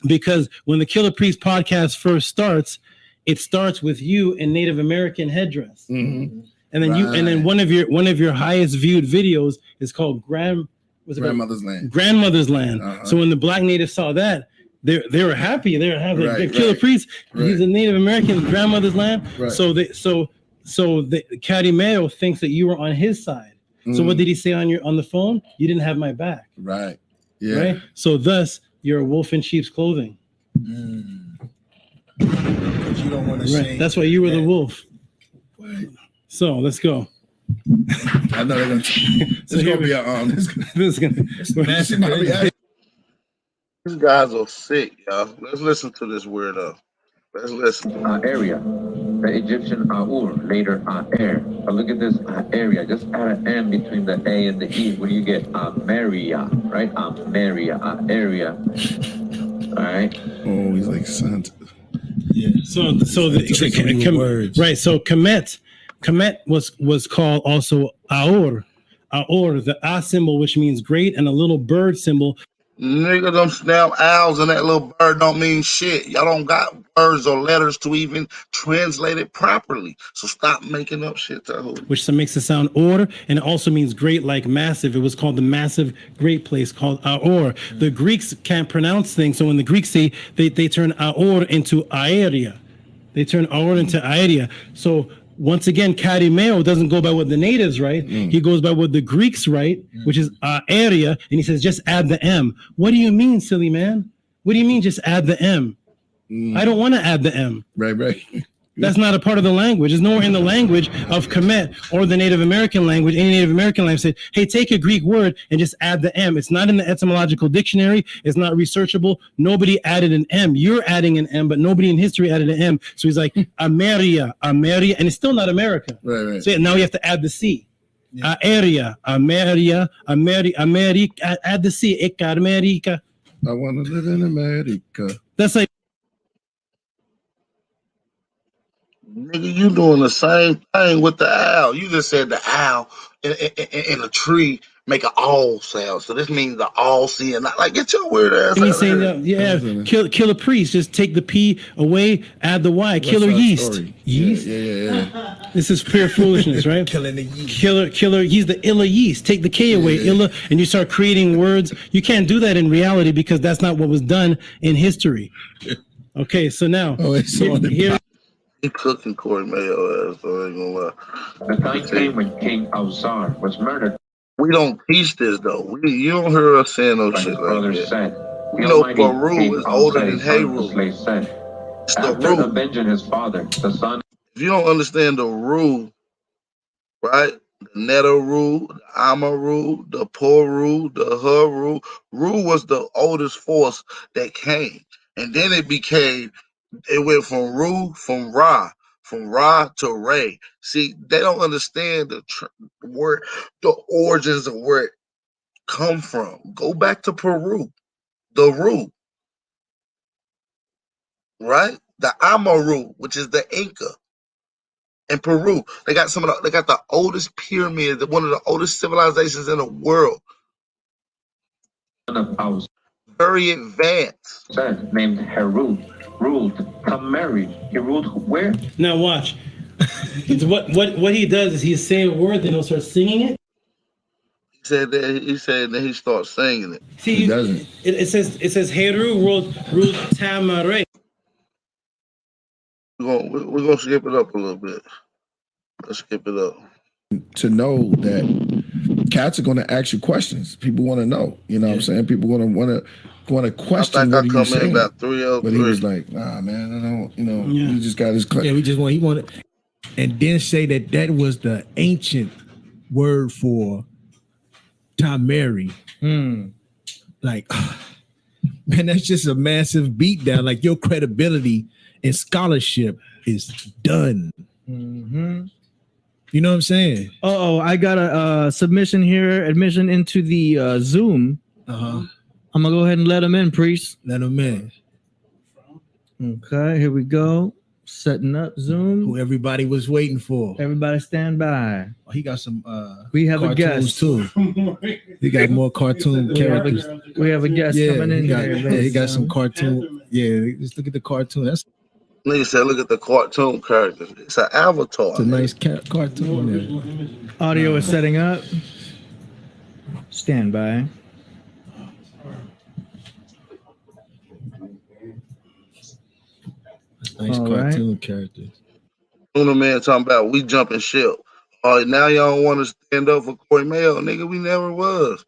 Because when the Killah Priest podcast first starts, it starts with you in Native American headdress. And then and then one of your highest viewed videos is called Grandmother's Land. Grandmother's Land. So when the Black natives saw that, they were happy. They were happy. Killah Priest, he's a Native American, Grandmother's Land. So the Caddy Mayo thinks that you were on his side. So what did he say on the phone? You didn't have my back. Right. Yeah. Right. So thus you're a wolf in sheep's clothing. Because you don't want to say. That's why you were the wolf. Right. So let's go. I know they're gonna. This gonna be a This is gonna. These guys are sick, y'all. Let's listen to this weirdo. Let's listen. Area. The Egyptian Aur, later Air. But look at this area. Just add an M between the A and the E. What do you get? Ameria, right? Ameria, area. All right. Oh, he's like Santa. Yeah. So right. So Kemet was called also Aur, the A symbol, which means great, and a little bird symbol. Nigga, them damn owls and that little bird don't mean shit. Y'all don't got words or letters to even translate it properly. So stop making up shit, Tehuti. Which makes it sound or, and it also means great, like massive. It was called the massive great place called Aor. The Greeks can't pronounce things, so when the Greeks say they turn Aor into Aeria. They turn Aor into Aeria. So once again, Caddy Mayo doesn't go by what the natives write. He goes by what the Greeks write, which is area, and he says, just add the M. What do you mean, silly man? What do you mean, just add the M? I don't want to add the M. Right. That's not a part of the language. It's nowhere in the language of Kemet or the Native American language. Any Native American language said, hey, take a Greek word and just add the M. It's not in the etymological dictionary. It's not researchable. Nobody added an M. You're adding an M, but nobody in history added an M. So he's like, Ameria, and it's still not America. Right. So now you have to add the C. Area, America, add the C. America. I want to live in America. That's like, Nigga, you doing the same thing with the owl. You just said the owl in a tree make an all sound. So this means the all seeing. Like, get your weird ass. And he's out saying of here. that, kill a priest. Just take the P away, add the Y. Killer yeast. Yeast. Yeah. This is pure foolishness, right? Killing the yeast. Killer. He's the illa yeast. Take the K away, illa, and you start creating words. You can't do that in reality because that's not what was done in history. Okay, so now here. He cooking Corey Mayo ass. So I ain't gonna lie. The time came when King Ausar was murdered. We don't teach this though. You don't hear us saying no But shit his like brother that. said, You know, Peru is older than Heru. Said, It's the after rule. avenging his father, the son. If you don't understand the rule, right? The Neta rule, the Ama rule, the Poor rule, the Her rule. Rule was the oldest force that came, and then it went from Ra to Ray. See, they don't understand where the origins of where it come from. Go back to Peru, the Ru, right? The Amaru, which is the Inca. In Peru, they got the oldest pyramids, one of the oldest civilizations in the world. Son of Aus Very advanced. said, named Heru, ruled Tamari. He ruled where? Now watch. what he does is he say a word, then he'll start singing it. He said that he starts singing it. See, He doesn't. It says Heru ruled Tamare. We're gonna skip it up a little bit. Let's skip it up. To know that cats are going to ask you questions. People want to know. You know what I'm saying? People want to question I what come are you in saying. about 303. But he was like, nah, man, I don't, you know, he just got his Yeah, he wanted, and then say that was the ancient word for Tamari. Like, man, that's just a massive beatdown. Like, your credibility and scholarship is done. You know what I'm saying? Oh, I got a submission here, admission into the Zoom. I'm gonna go ahead and let him in, priest. Let him in. Okay, here we go. Setting up Zoom. Who everybody was waiting for. Everybody stand by. Oh, he got some We have a cartoons guest. too. He got more cartoon characters. We have a guest coming in here. He got some cartoon. Yeah, just look at the cartoon. That's Nigga said, look at the cartoon characters. It's an avatar. a nice cartoon. Audio is setting up. Stand by. Nice All cartoon characters. Tuna man talking about we jumping ship. All right, now y'all don't want to stand up for Corey Mayo. Nigga, we never was.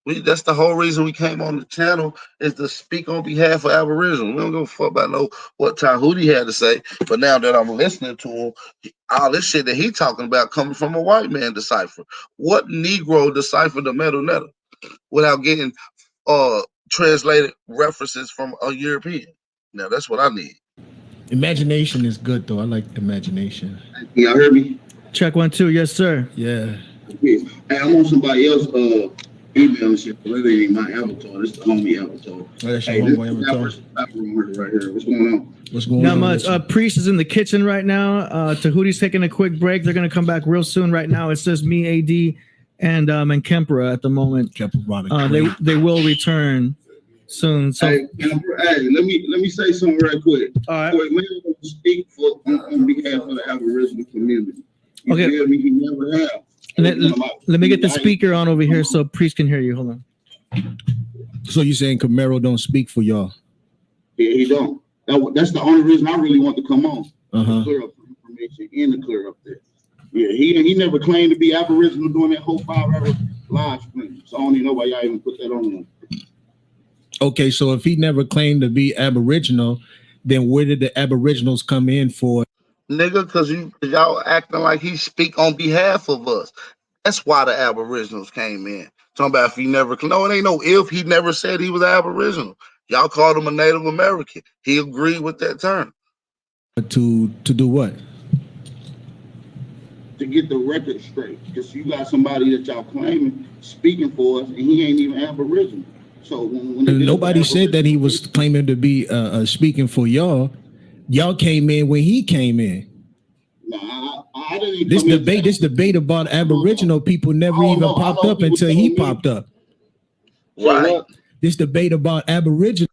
That's the whole reason we came on the channel is to speak on behalf of Aboriginal. We don't give a fuck about what Tehuti had to say. But now that I'm listening to him, all this shit that he talking about coming from a white man decipher. What Negro deciphered the metal netta without getting translated references from a European? Now that's what I need. Imagination is good though. I like imagination. Y'all hear me? Check 1 2. Yes, sir. Yeah. Hey, I'm on somebody else email and shit. But it ain't my avatar. This is the homie avatar. Oh, that's your Hey, this homeboy is avatar. right here. What's going on? What's going Not on? much. Priest is in the kitchen right now. Tahuti's taking a quick break. They're gonna come back real soon. Right now, it's just me, AD, and Kempera at the moment. They will return soon. So Hey, let me say something right quick. all right. Corey Mayo don't speak on behalf of the Aboriginal community. You Okay. feel me? He never have. Let me get the speaker on over here so Priest can hear you. Hold on. So you saying Camaro don't speak for y'all? Yeah, he don't. That's the only reason I really want to come on. Uh-huh. Clear up the information and to clear up there. Yeah, he never claimed to be Aboriginal doing that whole 5-hour live stream. So I don't even know why y'all even put that on. Okay, so if he never claimed to be Aboriginal, then where did the Aboriginals come in for? Nigga, cause y'all acting like he speak on behalf of us. That's why the Aboriginals came in. Talking about if he never, no, it ain't no if. He never said he was Aboriginal. Y'all called him a Native American. He agreed with that term. To do what? To get the record straight, because you got somebody that y'all claiming speaking for us, and he ain't even Aboriginal. So when Nobody said that he was claiming to be speaking for y'all. Y'all came in when he came in. Nah, I This debate about Aboriginal people never even popped up until he popped up. Right. This debate about Aboriginal.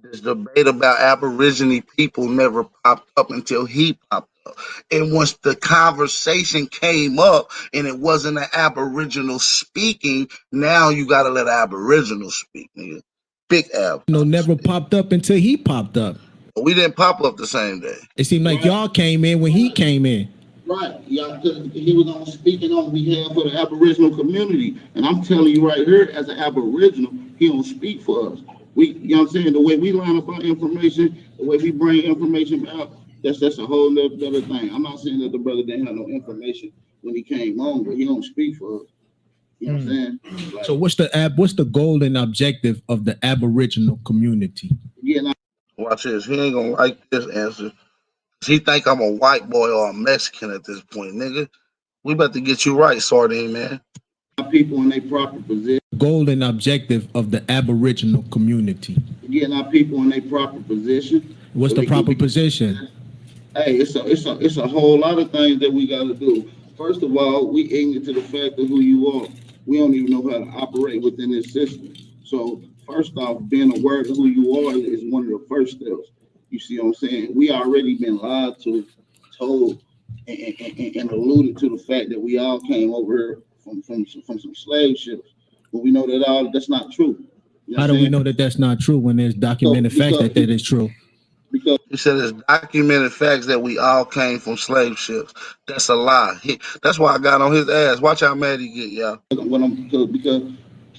This debate about Aborigine people never popped up until he popped up. And once the conversation came up and it wasn't an Aboriginal speaking, now you got to let Aboriginal speak, nigga. Big Ab. Never popped up until he popped up. We didn't pop up the same day. It seemed like y'all came in when he came in. Right, yeah, because he was on speaking on behalf of the Aboriginal community. And I'm telling you right here, as an Aboriginal, he don't speak for us. You know what I'm saying? The way we line up our information, the way we bring information out, that's a whole other thing. I'm not saying that the brother didn't have no information when he came on, but he don't speak for us. You know what I'm saying? Like, so what's the goal and objective of the Aboriginal community? Yeah, watch this. He ain't gonna like this answer. He think I'm a white boy or a Mexican at this point, nigga. We about to get you right, Sardine, man. People in their proper position. Goal and objective of the Aboriginal community. Getting our people in their proper position. What's the proper position? Hey, it's a whole lot of things that we got to do. First of all, we ignorant to the fact of who you are. We don't even know how to operate within this system. So first off, being aware of who you are is one of the first steps. You see what I'm saying? We already been lied to, told, and alluded to the fact that we all came over here from some slave ships. But we know that that's not true. You know how do we know that that's not true when there's documented facts that is true? Because he said there's documented facts that we all came from slave ships. That's a lie. That's why I got on his ass. Watch how mad he get, y'all. Because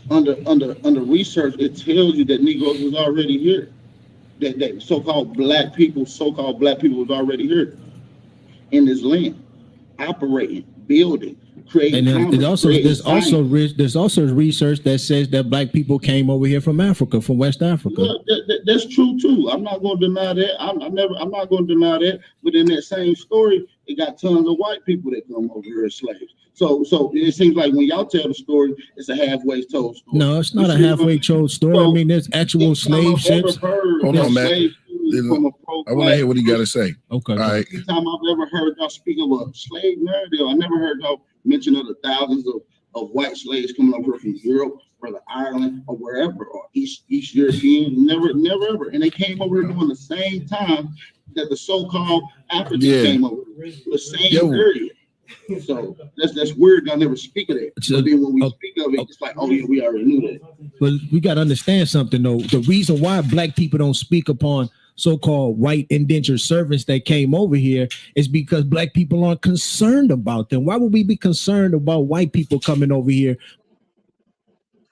under research, it tells you that Negroes was already here. That so-called black people was already here in this land, operating, building, creating. And there's also research that says that black people came over here from Africa, from West Africa. Yeah, that's true too. I'm not going to deny that. I'm not going to deny that. But in that same story, it got tons of white people that come over here as slaves. So it seems like when y'all tell the story, it's a halfway told story. No, it's not a halfway told story. I mean, there's actual slave ships. Hold on, man. I want to hear what he got to say. Okay. All right. Every time I've ever heard y'all speak of a slave narrative, I never heard y'all mention of the thousands of white slaves coming over from Europe, or Ireland, or wherever, or East European. Never ever. And they came over here during the same time that the so-called Africans came over, the same period. So that's weird. I never speak of that. But then when we speak of it, it's like, oh yeah, we already knew that. But we got to understand something though. The reason why black people don't speak upon so-called white indentured servants that came over here is because black people aren't concerned about them. Why would we be concerned about white people coming over here?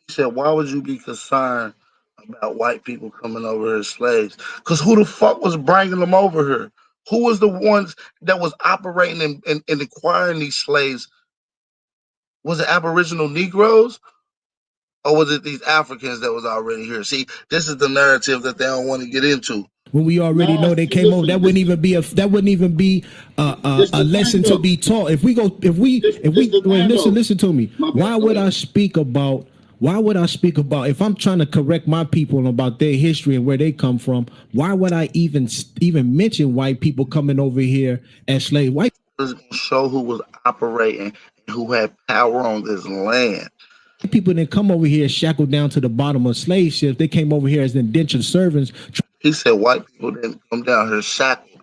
He said, why would you be concerned about white people coming over here as slaves? Because who the fuck was bringing them over here? Who was the ones that was operating and acquiring these slaves? Was it Aboriginal Negroes? Or was it these Africans that was already here? See, this is the narrative that they don't want to get into. When we already know they came over, that wouldn't even be a lesson to be taught. Listen to me. Why would I speak about if I'm trying to correct my people about their history and where they come from? Why would I even mention white people coming over here as slaves? White was going to show who was operating and who had power on this land. People didn't come over here shackled down to the bottom of slave ships. They came over here as indentured servants. He said white people didn't come down here shackled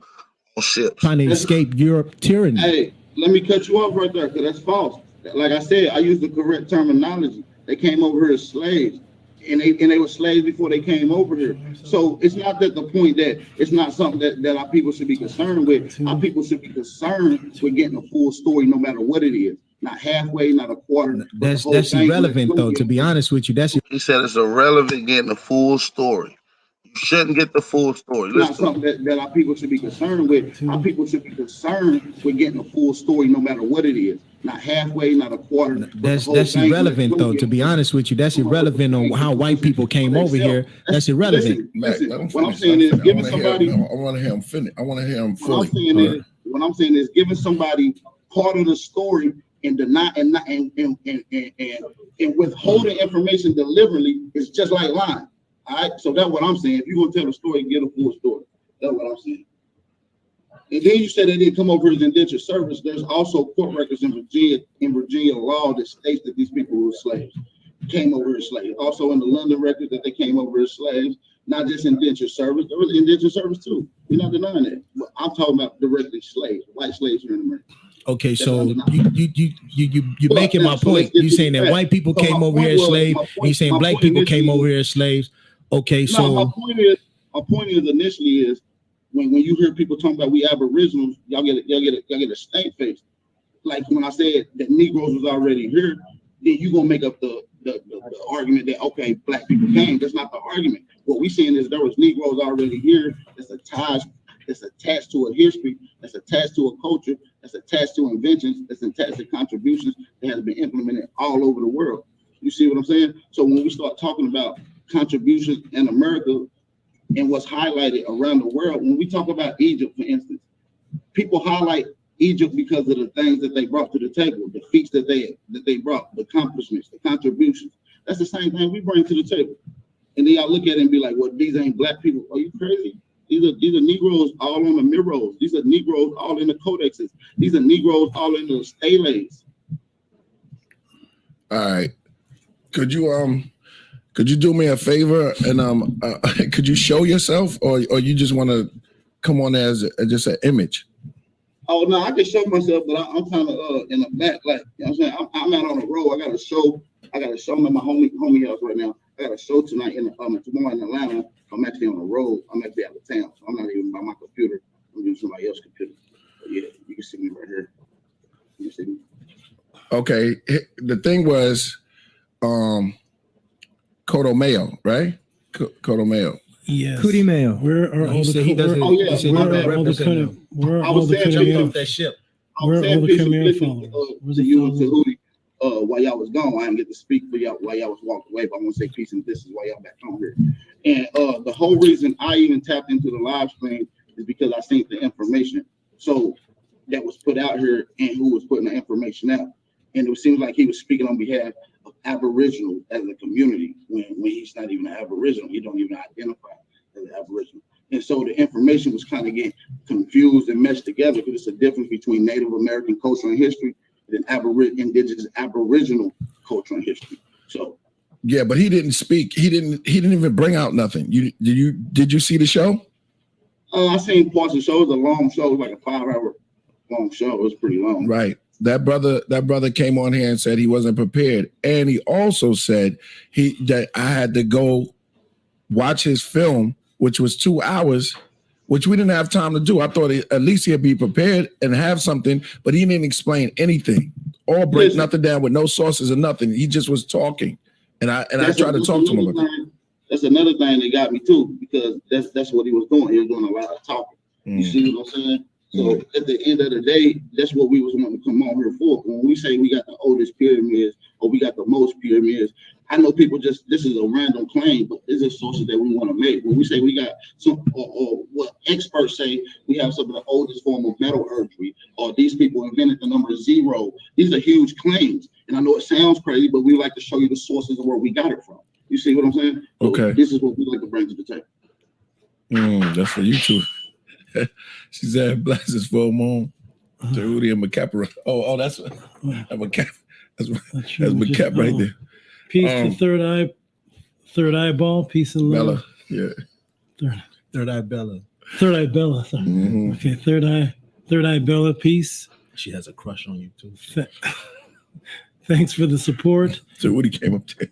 on ships, trying to escape Europe tyranny. Hey, let me cut you off right there, because that's false. Like I said, I used the correct terminology. They came over here as slaves, and they were slaves before they came over here. So it's not that the point that it's not something that our people should be concerned with. Our people should be concerned with getting a full story, no matter what it is. Not halfway, not a quarter. That's irrelevant, though. To be honest with you, he said it's irrelevant getting the full story. You shouldn't get the full story. It's not something that our people should be concerned with. Our people should be concerned with getting a full story, no matter what it is. Not halfway, not a quarter. That's irrelevant, though. To be honest with you, that's irrelevant on how white people came over here. That's irrelevant. Listen, what I'm saying is giving somebody. I want to hear him finish. I want to hear him fully. What I'm saying is giving somebody part of the story and withholding information deliberately is just like lying. All right, so that's what I'm saying. If you're gonna tell a story, get a full story. That's what I'm saying. And then you said they didn't come over as indentured service. There's also court records in Virginia law that states that these people were slaves, came over as slaves. Also in the London records that they came over as slaves, not just indentured service. There was indentured service too. We're not denying that. But I'm talking about directly slaves, white slaves here in America. Okay, so you making my point. You saying that white people came over here as slaves, and you saying black people came over here as slaves. Okay, so my point is initially is when you hear people talking about we Aboriginals, y'all get a stank face. Like when I said that Negroes was already here, then you gonna make up the argument that okay, black people came. That's not the argument. What we saying is there was Negroes already here. That's attached to a history. That's attached to a culture. That's attached to inventions. That's attached to contributions that has been implemented all over the world. You see what I'm saying? So when we start talking about contributions in America and what's highlighted around the world, when we talk about Egypt, for instance, people highlight Egypt because of the things that they brought to the table, the feats that they brought, the accomplishments, the contributions. That's the same thing we bring to the table. And then y'all look at it and be like, well, these ain't black people. Are you crazy? These are Negroes all on the mirrors. These are Negroes all in the codexes. These are Negroes all in the steles. All right. Could you do me a favor and could you show yourself or you just want to come on as just an image? Oh no, I can show myself, but I'm kind of in the back, like you know what I'm saying. I'm out on the road. I got a show. I'm at my homie house right now. I got a show tonight tomorrow in Atlanta. I'm actually on the road. I'm actually out of town, so I'm not even by my computer. I'm using somebody else's computer. But yeah, you can see me right here. You see me? Okay. The thing was, Kodo Mayo, right? Kodo Mayo. Yes. Cootie Mayo. Where are all the ship. Where are all the Khmer followers? Tehuti. While y'all was gone, I didn't get to speak for y'all while y'all was walking away, but I want to say peace and distance while y'all back home here. And the whole reason I even tapped into the live stream is because I seen the information. So that was put out here and who was putting the information out. And it seems like he was speaking on behalf of Aboriginal as a community when he's not even an Aboriginal. He don't even identify as an Aboriginal. And so the information was kind of getting confused and meshed together because it's a difference between Native American culture and history than indigenous Aboriginal culture and history. So yeah, but he didn't speak. He didn't even bring out nothing. Did you see the show? I seen parts of the show. It was a long show. It was like a 5-hour long show. It was pretty long. Right. That brother came on here and said he wasn't prepared. And he also said that I had to go watch his film, which was 2 hours, which we didn't have time to do. I thought at least he'd be prepared and have something, but he didn't explain anything or break nothing down with no sources or nothing. He just was talking. And I tried to talk to him about that. That's another thing that got me too, because that's what he was doing. He was doing a lot of talking. You see what I'm saying? So at the end of the day, that's what we was wanting to come on here for. When we say we got the oldest pyramids or we got the most pyramids, I know people this is a random claim, but this is sources that we want to make. When we say we got some, or what experts say, we have some of the oldest form of metallurgy, or these people invented the number 0. These are huge claims. And I know it sounds crazy, but we like to show you the sources of where we got it from. You see what I'm saying? Okay. So this is what we like to bring to the table. That's for you too. She said, "Blessings full moon." Tehuti and Macapra. Oh, that's Macap. That's Macap right there. Peace to third eyeball. Peace and love. Bella, yeah. Third eye Bella. Third eye Bella. Mm-hmm. Okay, third eye Bella. Peace. She has a crush on you too. Thanks for the support. Tehuti came up there.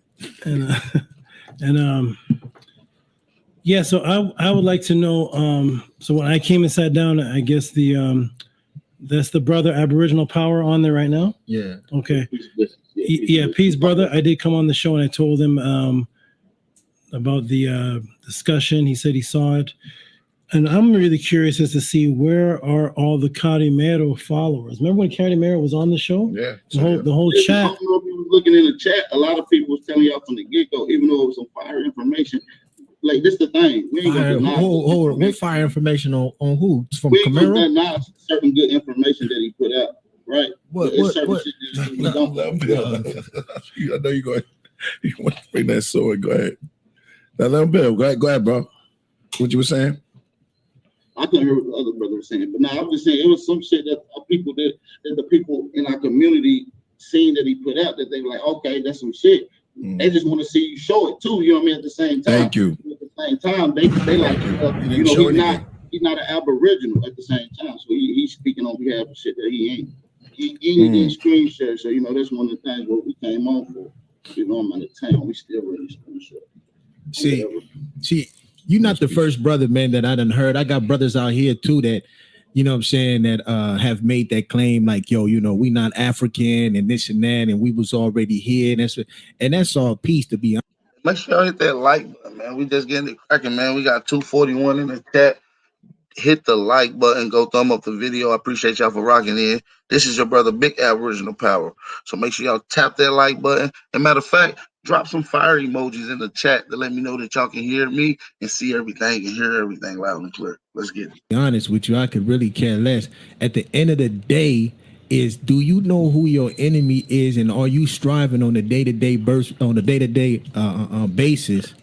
Yeah, so I would like to know. So when I came and sat down, I guess that's the brother Aboriginal Power on there right now. Yeah. Okay. Yeah, peace, brother. I did come on the show and I told him about the discussion. He said he saw it, and I'm really curious as to see where are all the Carimero followers. Remember when Carimero was on the show? Yeah. The whole chat. I don't know if you was looking in the chat. A lot of people was telling y'all from the get-go, even though it was some fire information. Like this, the thing. We ain't gonna deny. Hold on. What fire information on who? It's from we ain't Camaro? gonna deny certain good information that he put out, right? What? Shit that we don't. I know you want to bring that sword. Go ahead. Now let him build. Go ahead, bro. What you were saying? I couldn't hear what the other brother was saying, but now I'm just saying it was some shit that the people in our community seen that he put out that they were like, okay, that's some shit. They just want to see you show it too. You know what I mean? At the same time, Thank you. At the same time, they like, you know, he's not an Aboriginal at the same time, so he's speaking on behalf of shit that he ain't. He didn't screen share, so you know that's one of the things what we came on for. You know, I'm out of town. We still ready screen share. See, you're not the first brother, man, that I done heard. I got brothers out here too that, you know what I'm saying, that have made that claim like, yo, you know, we not African and this and that, and we was already here. And that's all peace, to be honest. Make sure y'all hit that like button, man. We just getting it cracking, man. We got 241 in the chat. Hit the like button. Go thumb up the video. I appreciate y'all for rocking in. This is your brother, Big Aboriginal Power. So make sure y'all tap that like button. And matter of fact, drop some fire emojis in the chat to let me know that y'all can hear me and see everything and hear everything loud and clear. Let's get it. To be honest with you, I could really care less. At the end of the day, is do you know who your enemy is, and are you striving on a day-to-day basis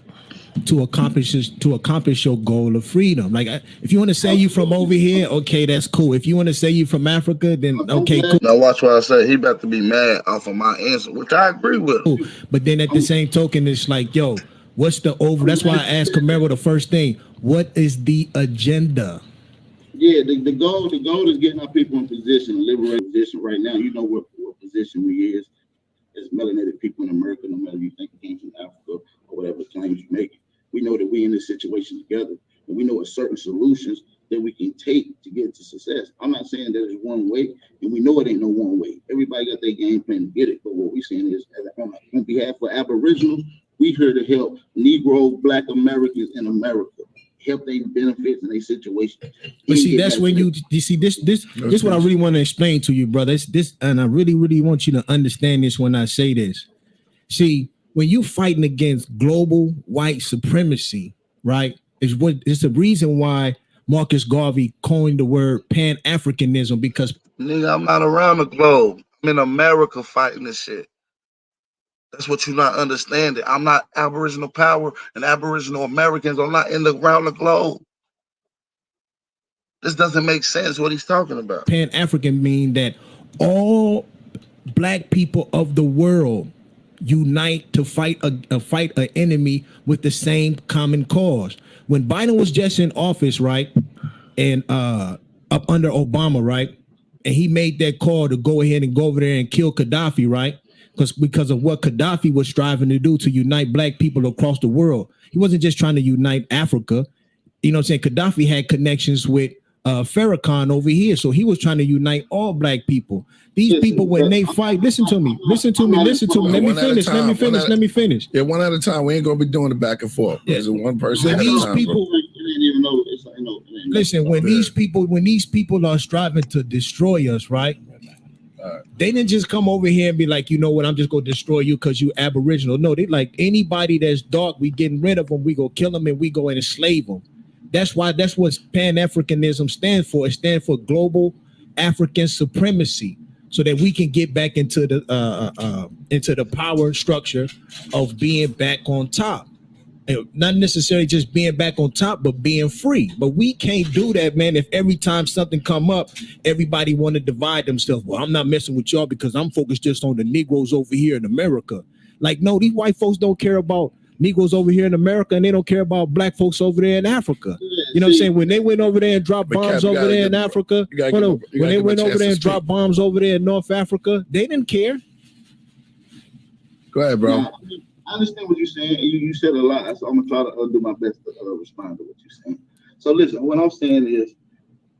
to accomplish your goal of freedom? Like, if you want to say you from over here, okay, that's cool. If you want to say you from Africa, then okay, cool. Now watch what I say. He about to be mad off of my answer, which I agree with. Cool. But then at the same token, it's like, yo, what's the over? That's why I asked Camaro the first thing. What is the agenda? Yeah, the goal is getting our people in position, liberating position right now. You know what position we is as melanated people in America, no matter if you think you came from Africa or whatever claims you make. We know that we in this situation together, and we know what certain solutions that we can take to get to success. I'm not saying that there's one way, and we know it ain't no one way. Everybody got their game plan to get it, but what we're saying is, on behalf of Aboriginals, we here to help Negro, Black Americans in America. Help their benefits and their situation. But see, that's when you see this what I really want to explain to you, brother. This, and I really, really want you to understand this when I say this. See, when you fighting against global white supremacy, right? It's the reason why Marcus Garvey coined the word Pan-Africanism, because nigga, I'm not around the globe. I'm in America fighting this shit. That's what you're not understanding. I'm not Aboriginal Power and Aboriginal Americans. I'm not around the globe. This doesn't make sense what he's talking about. Pan-African mean that all black people of the world unite to fight an enemy with the same common cause. When Biden was just in office, right, and up under Obama, right, and he made that call to go ahead and go over there and kill Gaddafi, right? Because of what Gaddafi was striving to do to unite black people across the world. He wasn't just trying to unite Africa. You know what I'm saying? Gaddafi had connections with Farrakhan over here. So he was trying to unite all black people. These people, when they fight, listen to me. Let me finish. Yeah, one at a time. We ain't gonna be doing it back and forth. Yeah. There's one person. When these people, listen, when these people are striving to destroy us, right? They didn't just come over here and be like, you know what, I'm just gonna destroy you because you Aboriginal. No, they like anybody that's dark, we getting rid of them, we go kill them and we go and enslave them. That's what Pan-Africanism stands for. It stands for global African supremacy, so that we can get back into the power structure of being back on top. Not necessarily just being back on top, but being free. But we can't do that, man. If every time something come up, everybody want to divide themselves. Well, I'm not messing with y'all because I'm focused just on the Negroes over here in America. Like, no, these white folks don't care about Negroes over here in America, and they don't care about black folks over there in Africa. You know what I'm saying? When they went over there and dropped bombs over there in Africa, when they went over there and dropped bombs over there in North Africa, they didn't care. Go ahead, bro. Yeah, I understand what you're saying. You said a lot, so I'm gonna try to do my best to respond to what you're saying. So listen, what I'm saying is,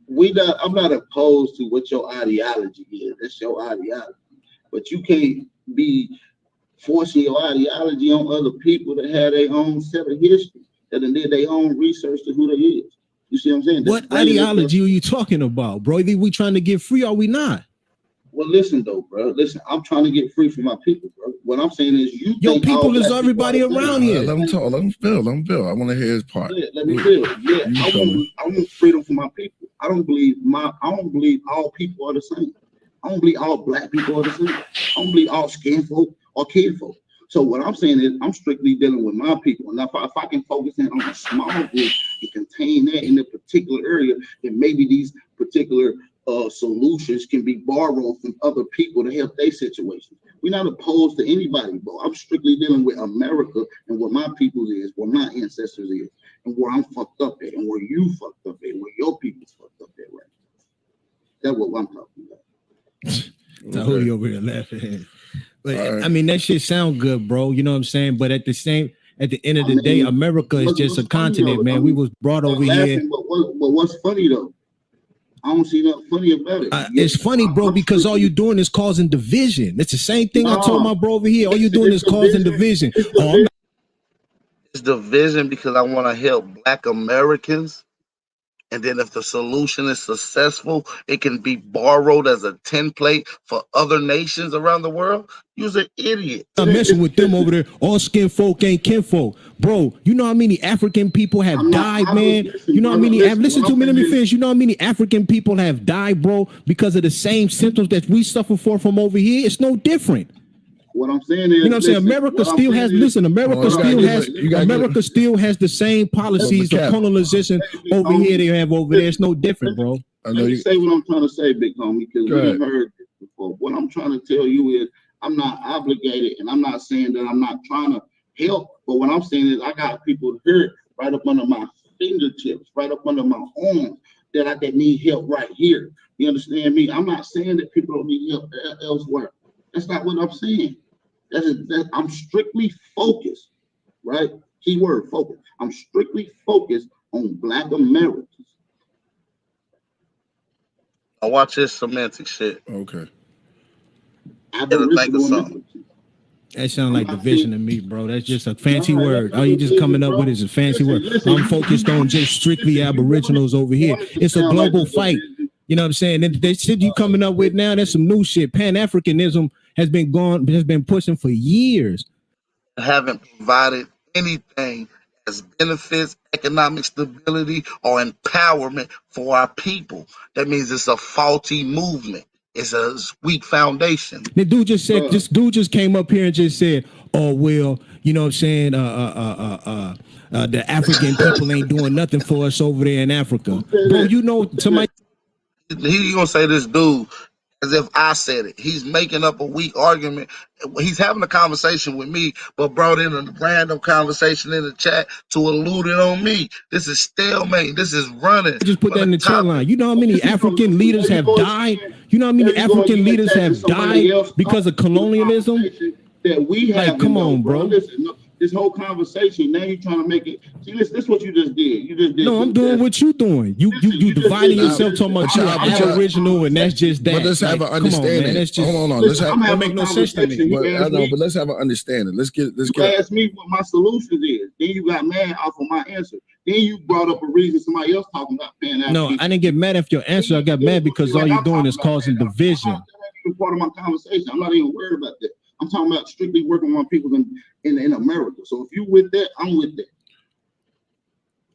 I'm not opposed to what your ideology is. That's your ideology, but you can't be forcing your ideology on other people that have their own set of history, that did their own research to who they is. You see what I'm saying? What ideology are you talking about, bro? Are we trying to get free or are we not? Well, listen though, bro. Listen, I'm trying to get free from my people, bro. What I'm saying is, your people is everybody around here. Let him talk. Let him feel. I want to hear his part. Yeah, let me feel. Yeah, I want freedom for my people. I don't believe all people are the same. I don't believe all black people are the same. I don't believe all skin folk or kid folk. So what I'm saying is I'm strictly dealing with my people. And if I can focus in on a small group and contain that in a particular area, then maybe these particular solutions can be borrowed from other people to help their situation. We're not opposed to anybody, but I'm strictly dealing with America and what my people is, where my ancestors is, and where I'm fucked up at, and where you fucked up at, where your people's fucked up at, right? That's what I'm talking about. Tehuti over here laughing. But I mean, that shit sound good, bro. You know what I'm saying? But at the end of the day, America is just a continent, man. We was brought over here. But what's funny though? I don't see nothing funny about it. It's funny, bro, because all you're doing is causing division. It's the same thing I told my bro over here. All you're doing is causing division. It's division because I want to help Black Americans. And then if the solution is successful, it can be borrowed as a template for other nations around the world. You're an idiot. I'm messing with them over there. All skin folk ain't kinfolk. Bro, you know how many African people have died, man? You know how many, listen to me, let me finish. You know how many African people have died, bro, because of the same symptoms that we suffer from over here? It's no different. What I'm saying is, you know what I'm saying? America still has, America still has the same policies of colonization over here they have over there. It's no different, bro. Let me say what I'm trying to say, big homie, because we heard this before. What I'm trying to tell you is I'm not obligated, and I'm not saying that I'm not trying to help, but what I'm saying is I got people hurt right up under my fingertips, right up under my arm, that need help right here. You understand me? I'm not saying that people don't need help elsewhere. That's not what I'm saying. I'm strictly focused, right? Keyword focus. I'm strictly focused on Black Americans. I watch this semantic shit. Okay. That sounds like division to me, bro. That's just a fancy word. All you just coming up with is a fancy word. I'm focused on just strictly Aboriginals over here. It's a global fight. You know what I'm saying? And the shit you coming up with now, that's some new shit. Pan-Africanism has been pushing for years. Haven't provided anything as benefits, economic stability, or empowerment for our people. That means it's a faulty movement. It's a weak foundation. The dude just said, this dude just came up here and just said, oh, well, you know what I'm saying? The African people ain't doing nothing for us over there in Africa. Bro, you know, somebody. He gonna say this dude as if I said it. He's making up a weak argument. He's having a conversation with me, but brought in a random conversation in the chat to allude it on me. This is stalemate. This is running. Just put that in the chat line. You know how many African leaders have died? You know how many African leaders have died because of colonialism? That we have. Like, come on, bro. Listen, this whole conversation, now you're trying to make it. See, this is what you just did. You just did. No, I'm doing what you doing. You dividing yourself, talking about you're Aboriginal, and that's just that. But let's have an understanding. That's just, hold on. That make no sense to me. But let's have an understanding. Let's get. Ask me what my solution is. Then you got mad off of my answer. Then you brought up a reason somebody else talking about paying out. No, I didn't get mad after your answer. I got mad because all you're doing is causing division. That's part of my conversation. I'm not even worried about that. I'm talking about strictly working on people in America. So if you with that, I'm with that.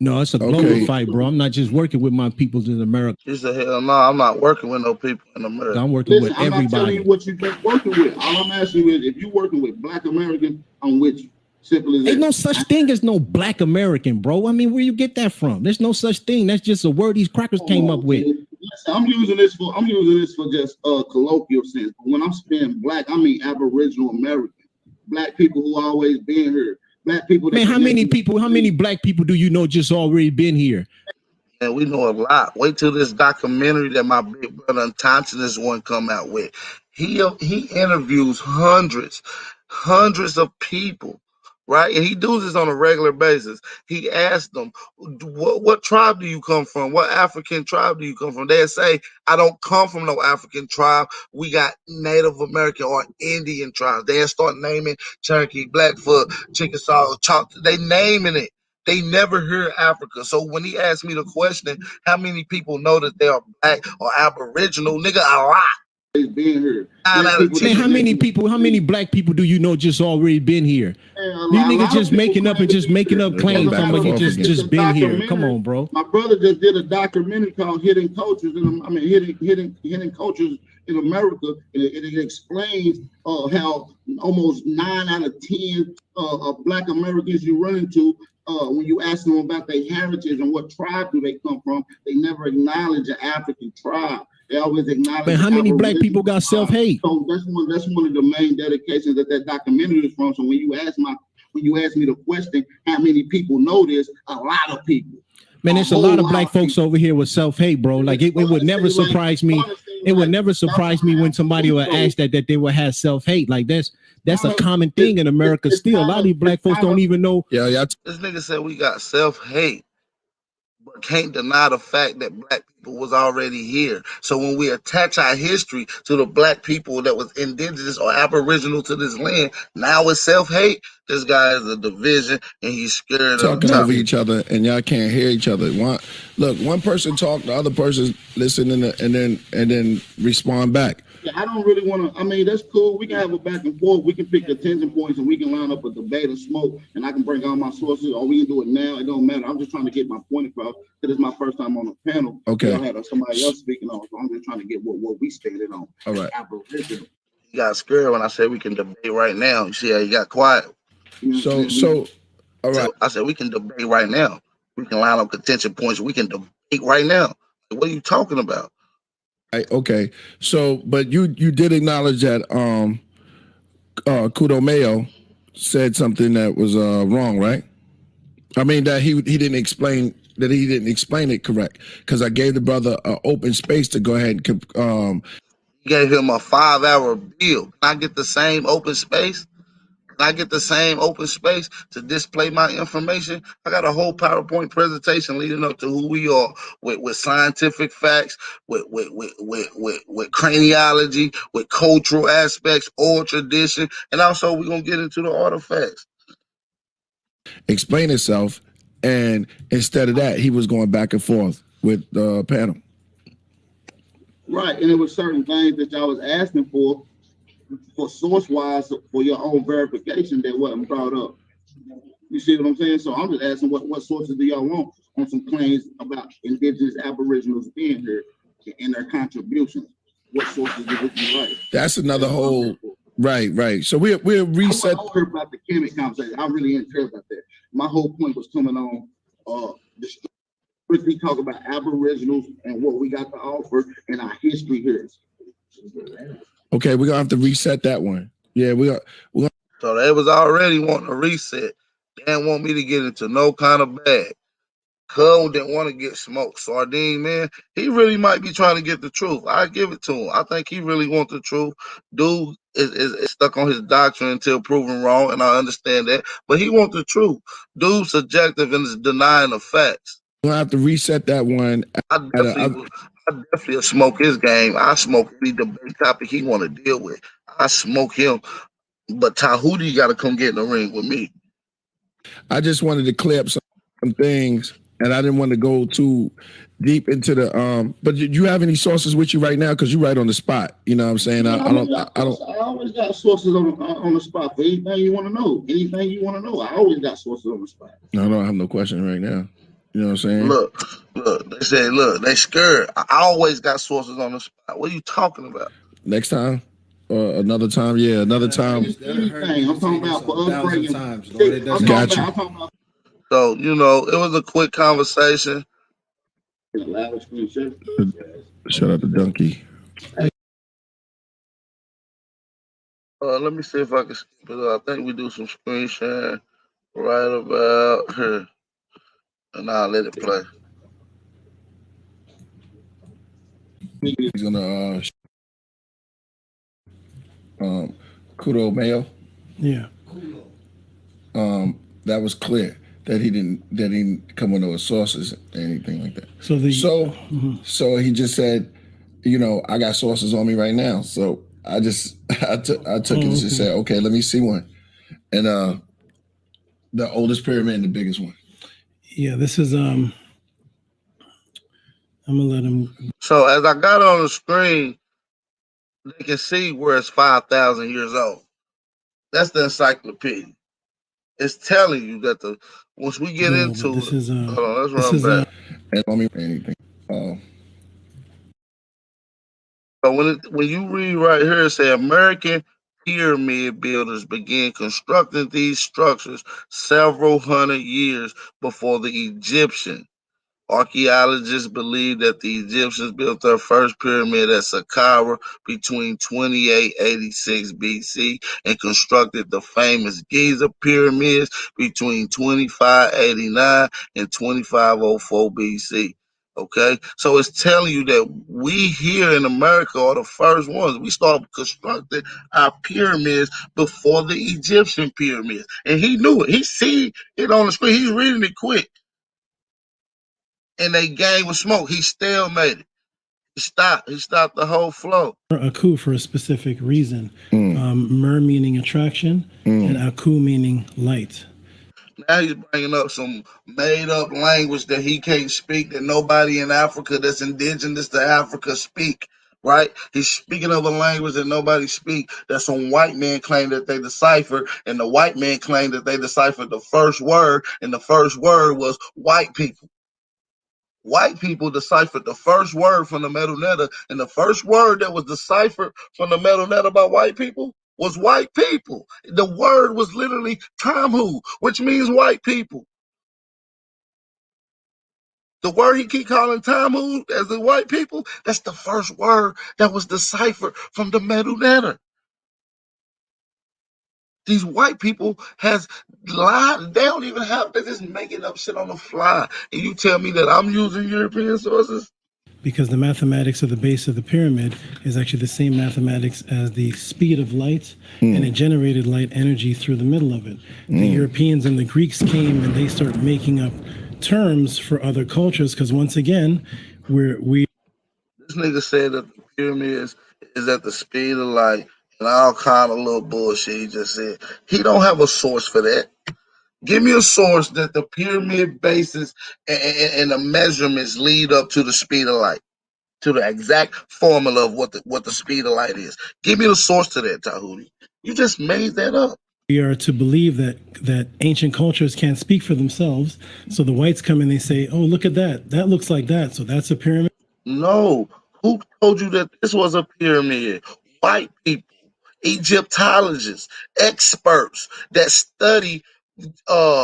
No, it's a global fight, bro. I'm not just working with my peoples in America. He said, hell no, I'm not working with no people in America. I'm working with everybody. I'm not telling you what you've been working with. All I'm asking you is if you're working with Black Americans, I'm with you. Simple as that. There's no such thing as no Black American, bro. I mean, where you get that from? There's no such thing. That's just a word these crackers came up with. Listen, I'm using this for just colloquial sense. But when I'm saying Black, I mean Aboriginal American. Black people who always been here. Black people. Man, how many Black people do you know just already been here? And we know a lot. Wait till this documentary that my big brother Thompson is one come out with. He interviews hundreds of people. Right, and he does this on a regular basis. He asked them, what tribe do you come from? What African tribe do you come from? They'll say, I don't come from no African tribe. We got Native American or Indian tribes. They'll start naming Cherokee, Blackfoot, Chickasaw, Choctaw. They naming it. They never hear Africa. So when he asked me the question, how many people know that they are Black or Aboriginal, nigga, a lot. Being here. Man, how many Black people do you know just already been here? You niggas just making up claims. Somebody just been here. Come on, bro. My brother just did a documentary called Hidden Cultures, and Hidden Cultures in America, and it explains how almost 9 out of 10 Black Americans you run into, when you ask them about their heritage and what tribe do they come from, they never acknowledge an African tribe. They always acknowledge. Man, how many Black people got self-hate? So that's one of the main dedications that documentary is from. So when you ask me the question, how many people know this? A lot of people. Man, there's a lot of Black folks over here with self-hate, bro. Like it would never surprise me. It would never surprise me when somebody would ask that they would have self-hate. Like that's a common thing in America still. A lot of these Black folks don't even know. Yeah. This nigga said we got self-hate, but can't deny the fact that Black people was already here. So when we attach our history to the Black people that was indigenous or aboriginal to this land, now it's self-hate. This guy is a division, and he's scared talking of over each other, and y'all can't hear each other. One person talk, the other person listen, and then respond back. Yeah, I don't really want to. I mean, that's cool. We can have a back and forth. We can pick attention points, and we can line up a debate or smoke, and I can bring all my sources, or we can do it now. It don't matter. I'm just trying to get my point across because it's my first time on a panel. Okay. I had somebody else speaking on, so I'm just trying to get what we stated on. All right. Aboriginal. You got scared when I said we can debate right now. You see how you got quiet? So, all right. So I said we can debate right now. We can line up contention points. We can debate right now. Like, what are you talking about? Okay. So, but you did acknowledge that Kudo Mayo said something that was wrong, right? I mean that he didn't explain it correct, because I gave the brother an open space to go ahead and Gave him a 5-hour bill. Can I get the same open space? Can I get the same open space to display my information? I got a whole PowerPoint presentation leading up to who we are, with scientific facts, with craniology, with cultural aspects, oral tradition, and also we're gonna get into the artifacts. explain itself, and instead of that, he was going back and forth with the panel. Right, and it was certain things that y'all was asking for source-wise, for your own verification that wasn't brought up. You see what I'm saying? So I'm just asking, what sources do y'all want on some claims about indigenous aboriginals being here and their contributions? What sources would you like? That's another whole. Right. So we'll reset. I heard about the Kemet conversation. I really didn't care about that. My whole point was coming on strictly talk about aboriginals and what we got to offer and our history here. Okay, we're gonna have to reset that one. Yeah, we are. So they was already wanting to reset. They didn't want me to get into no kind of bag. Cub didn't want to get smoked. Sardine, man, he really might be trying to get the truth. I give it to him. I think he really wants the truth. Dude is stuck on his doctrine until proven wrong, and I understand that. But he wants the truth. Dude's subjective and is denying the facts. We'll have to reset that one. I definitely smoke his game. I smoke any debate topic he want to deal with. I smoke him. But Tehuti got to come get in the ring with me. I just wanted to clear up some things, and I didn't want to go too deep into the but do you have any sources with you right now? Because you're right on the spot. You know what I'm saying? I always got sources on the spot for anything you want to know. Anything you want to know, I always got sources on the spot. No, I don't have no question right now. You know what I'm saying? Look, they say, they scared. I always got sources on the spot. What are you talking about? Next time? Another time? Yeah, another time. Anything. I'm talking about for us breaking. Got you. So, it was a quick conversation. Shout out to Donkey. Let me see if I can skip it up. I think we do some screen sharing right about here. And I'll let it play. He's gonna Kudo Mayo. Yeah. That was clear that he didn't come with no sources or anything like that. So he just said, I got sources on me right now. So I took it and just said, okay, let me see one. And the oldest pyramid and the biggest one. Yeah, this is I'm gonna let him. So as I got on the screen, they can see where it's 5,000 years old. That's the encyclopedia. It's telling you that once we get into this is hold on, let's run back. And let me anything. But when you read right here, it say American pyramid builders began constructing these structures several hundred years before the Egyptians. Archaeologists believe that the Egyptians built their first pyramid at Saqqara between 2886 BC and constructed the famous Giza pyramids between 2589 and 2504 BC. Okay, so it's telling you that we here in America are the first ones. We started constructing our pyramids before the Egyptian pyramids, and he knew it. He see it on the screen. He's reading it quick, and they gang with smoke. He stalemated. He stopped. He stopped the whole flow. Aku for a specific reason. Mer meaning attraction, and Aku meaning light. Now he's bringing up some made up language that he can't speak, that nobody in Africa that's indigenous to Africa speak. Right? He's speaking of a language that nobody speak. That some white man claim that they decipher, and the white man claimed that they deciphered the first word, and the first word was white people. White people deciphered the first word from the Medu Neter, and the first word that was deciphered from the Medu Neter by white people was white people. The word was literally Tamhu, which means white people. The word he keep calling Tamhu as the white people, that's the first word that was deciphered from the Medu Neter. These white people has lied. They don't even have, they're just making up shit on the fly. And you tell me that I'm using European sources? Because the mathematics of the base of the pyramid is actually the same mathematics as the speed of light, and it generated light energy through the middle of it. The Europeans and the Greeks came and they start making up terms for other cultures, because once again, we This nigga said that the pyramids is at the speed of light and all kind of little bullshit he just said. He don't have a source for that. Give me a source that the pyramid bases and the measurements lead up to the speed of light, to the exact formula of what the speed of light is. Give me the source to that, Tehuti. You just made that up. we are to believe that ancient cultures can't speak for themselves. So the whites come and they say, "Oh, look at that. That looks like that. So that's a pyramid." No. Who told you that this was a pyramid? White people, Egyptologists, experts that study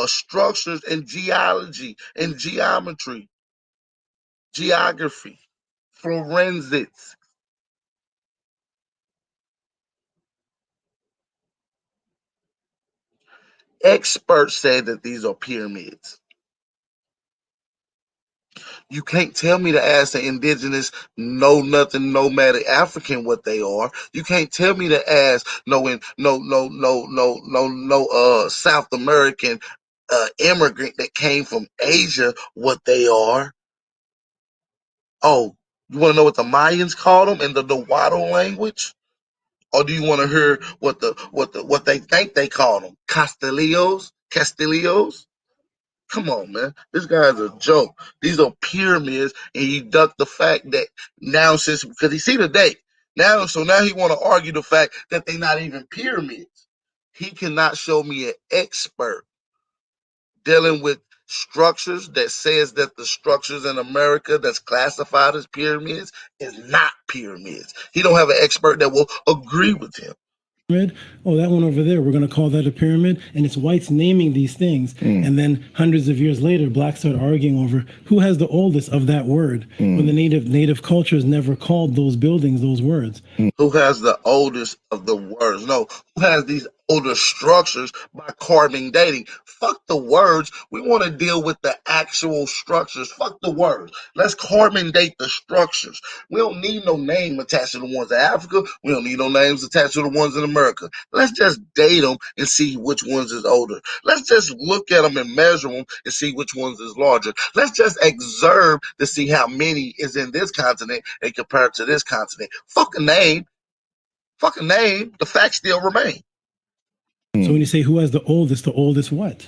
structures and geology and geometry, geography, forensics. Experts say that these are pyramids. You can't tell me to ask the indigenous, know nothing, nomadic African what they are. You can't tell me to ask no South American immigrant that came from Asia what they are. Oh, you want to know what the Mayans called them in the Nahuatl language? Or do you want to hear what they think they call them? Castillos? Come on, man. This guy's a joke. These are pyramids, and he ducked the fact that now since because he see the date. Now he want to argue the fact that they're not even pyramids. He cannot show me an expert dealing with structures that says that the structures in America that's classified as pyramids is not pyramids. He don't have an expert that will agree with him. Oh, that one over there, we're going to call that a pyramid, and it's whites naming these things. And then hundreds of years later, blacks start arguing over who has the oldest of that word, when the native cultures never called those buildings those words. Who has the oldest of the words? No, who has these older structures by carbon dating? Fuck the words. We want to deal with the actual structures. Fuck the words. Let's carbon date the structures. We don't need no name attached to the ones in Africa. We don't need no names attached to the ones in America. Let's just date them and see which ones is older. Let's just look at them and measure them and see which ones is larger. Let's just observe to see how many is in this continent and compare it to this continent. Fuck a name. The facts still remain. So when you say who has the oldest what?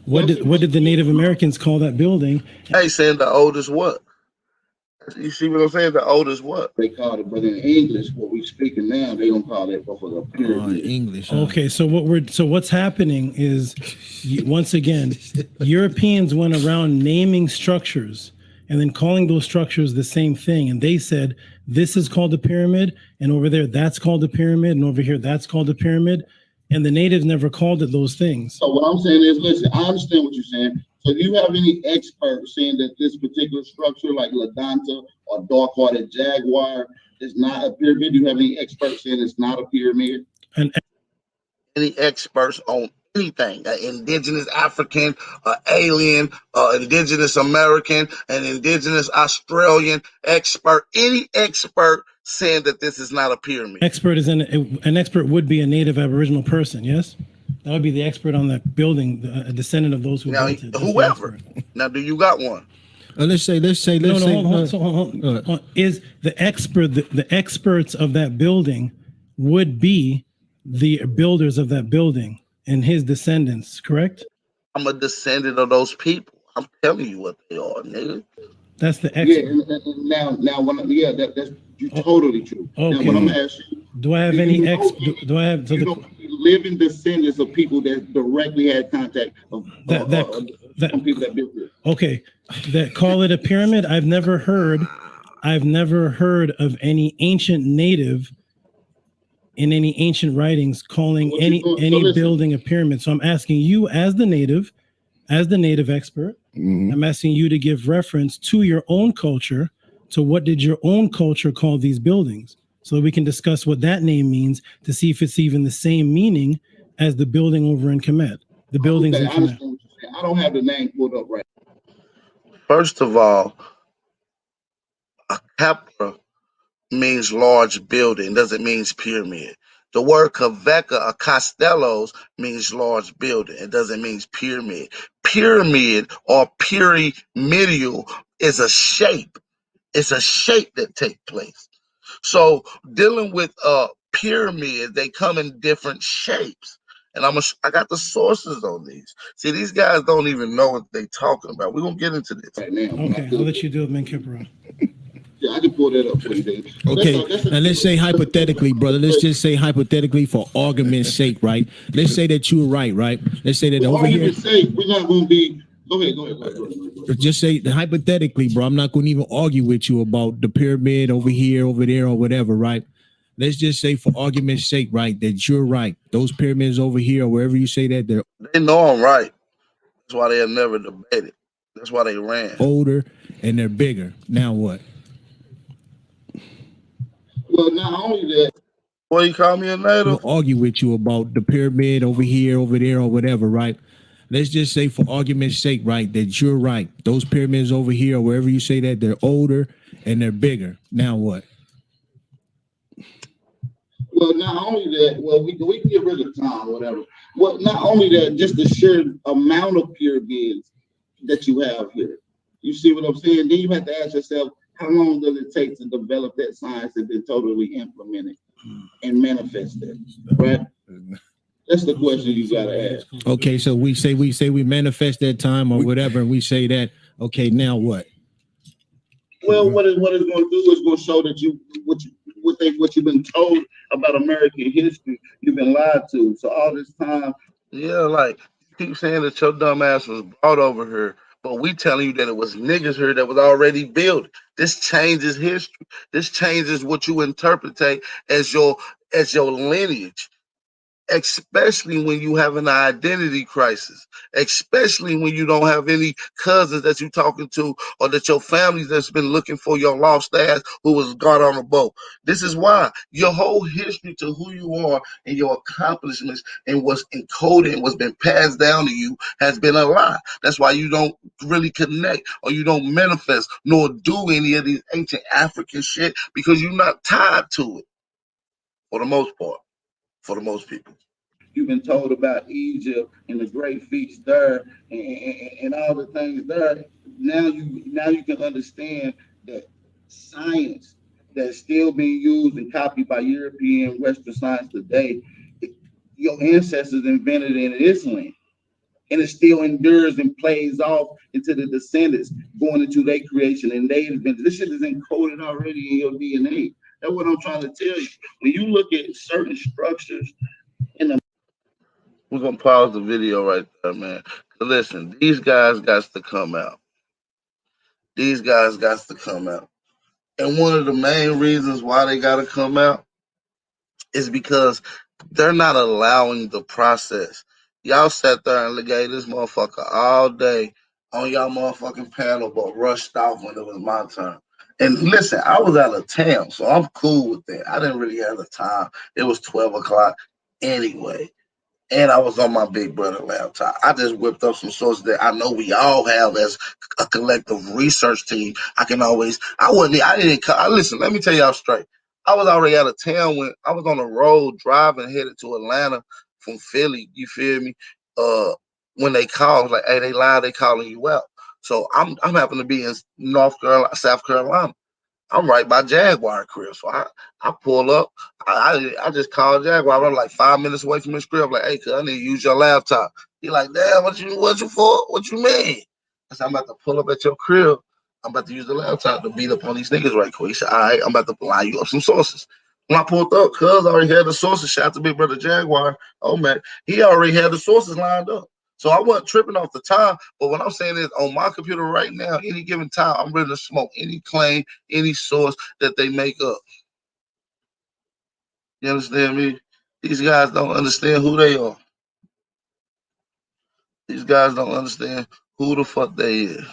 What did the Native Americans call that building? Hey, saying the oldest what? You see what I'm saying? The oldest what? They call it, but in English, what we speaking now, they don't call that for the pyramid. English. Okay, so what's happening is once again, Europeans went around naming structures, and then calling those structures the same thing. And they said, this is called a pyramid, and over there, that's called a pyramid, and over here, that's called a pyramid. And the natives never called it those things. So what I'm saying is, listen, I understand what you're saying. So do you have any experts saying that this particular structure, like Ladanta or Dark-Hearted Jaguar, is not a pyramid? Do you have any experts saying it's not a pyramid? And any experts on anything, an indigenous African, an alien, indigenous American, an indigenous Australian expert, any expert saying that this is not a pyramid. Expert is an expert would be a native Aboriginal person, yes? That would be the expert on that building, a descendant of those who Now, built it. whoever. Now, do you got one? Let's say. Hold on. Is the expert, the experts of that building would be the builders of that building and his descendants, correct? I'm a descendant of those people. I'm telling you what they are, nigga. That's the expert. Yeah, and now when that's totally true. Okay. Now, when I'm asking you, do I have any do I have living descendants of people that directly had contact of people that built this? Okay, that call it a pyramid. I've never heard of any ancient native in any ancient writings calling any building a pyramid. So I'm asking you as the native expert, I'm asking you to give reference to your own culture, to what did your own culture call these buildings, so that we can discuss what that name means to see if it's even the same meaning as the building over in Kemet. The buildings in Kemet. I don't have the name pulled up right. First of all, a capra means large building, doesn't mean pyramid. The word Kaveka or Costellos means large building. It doesn't mean pyramid. Pyramid or pyramidal is a shape. It's a shape that takes place. So dealing with pyramid, they come in different shapes. And I got the sources on these. See, these guys don't even know what they're talking about. We're going to get into this. Right now. Okay, I'll let you do it, Menkipra. Yeah, I can pull that up for you, Dave. Okay, now let's say hypothetically, brother. Let's just say hypothetically, for argument's sake, right? Let's say that you're right? Let's say that over here. We're not going to be. Go ahead. Just say hypothetically, bro. I'm not going to even argue with you about the pyramid over here, over there, or whatever, right? Let's just say, for argument's sake, right, that you're right. Those pyramids over here, or wherever you say that, they know I'm right. That's why they'll never debate it. That's why they ran. Older and they're bigger. Now what? Well, not only that. Well, you call me a native? We'll argue with you about the pyramid over here, over there, or whatever, right? Let's just say, for argument's sake, right, that you're right. Those pyramids over here, or wherever you say that, they're older and they're bigger. Now what? Well, not only that, we can get rid of time, whatever. Well, not only that, just the sheer amount of pyramids that you have here. You see what I'm saying? Then you have to ask yourself, how long does it take to develop that science and then totally implement it and manifest it, right? That's the question you gotta ask. Okay, so we say we manifest that time or whatever, and we say that. Okay, now what? Well, what it's going to do is going to show that what you've been told about American history, you've been lied to. So all this time, yeah, like you keep saying that your dumb ass was brought over here, but we telling you that it was niggas here that was already built. This changes history. This changes what you interpret as your lineage. Especially when you have an identity crisis, especially when you don't have any cousins that you're talking to or that your family that's been looking for your lost ass who was got on a boat. This is why your whole history to who you are and your accomplishments and what's encoded and what's been passed down to you has been a lie. That's why you don't really connect or you don't manifest nor do any of these ancient African shit because you're not tied to it for the most part. For the most people, you've been told about Egypt and the great feats there, and all the things there. Now you can understand that science that's still being used and copied by European Western science today. Your ancestors invented it in this land, and it still endures and plays off into the descendants going into their creation, and they invented this shit is encoded already in your DNA. That's what I'm trying to tell you. When you look at certain structures we're gonna pause the video right there, man. Listen, these guys got to come out. These guys got to come out. And one of the main reasons why they got to come out is because they're not allowing the process. Y'all sat there and gave this motherfucker all day on y'all motherfucking panel, but rushed off when it was my turn. And listen, I was out of town, so I'm cool with that. I didn't really have the time. It was 12 o'clock anyway. And I was on my big brother laptop. I just whipped up some sources that I know we all have as a collective research team. I didn't, listen, let me tell y'all straight. I was already out of town when I was on the road driving headed to Atlanta from Philly. You feel me? When they called, like, hey, they lied, they calling you out. So I'm happen to be in North Carolina, South Carolina. I'm right by Jaguar crib. So I pull up. I just called Jaguar. I'm like 5 minutes away from his crib. I'm like, hey, cuz I need to use your laptop. He like, damn, what you for? What you mean? I said, I'm about to pull up at your crib. I'm about to use the laptop to beat up on these niggas right quick. He said, all right, I'm about to line you up some sources. When I pulled up, cuz already had the sources. Shout out to Big Brother Jaguar. Oh man, he already had the sources lined up. So I wasn't tripping off the time. But what I'm saying is on my computer right now, any given time, I'm ready to smoke any claim, any source that they make up. You understand me? These guys don't understand who they are. These guys don't understand who the fuck they is.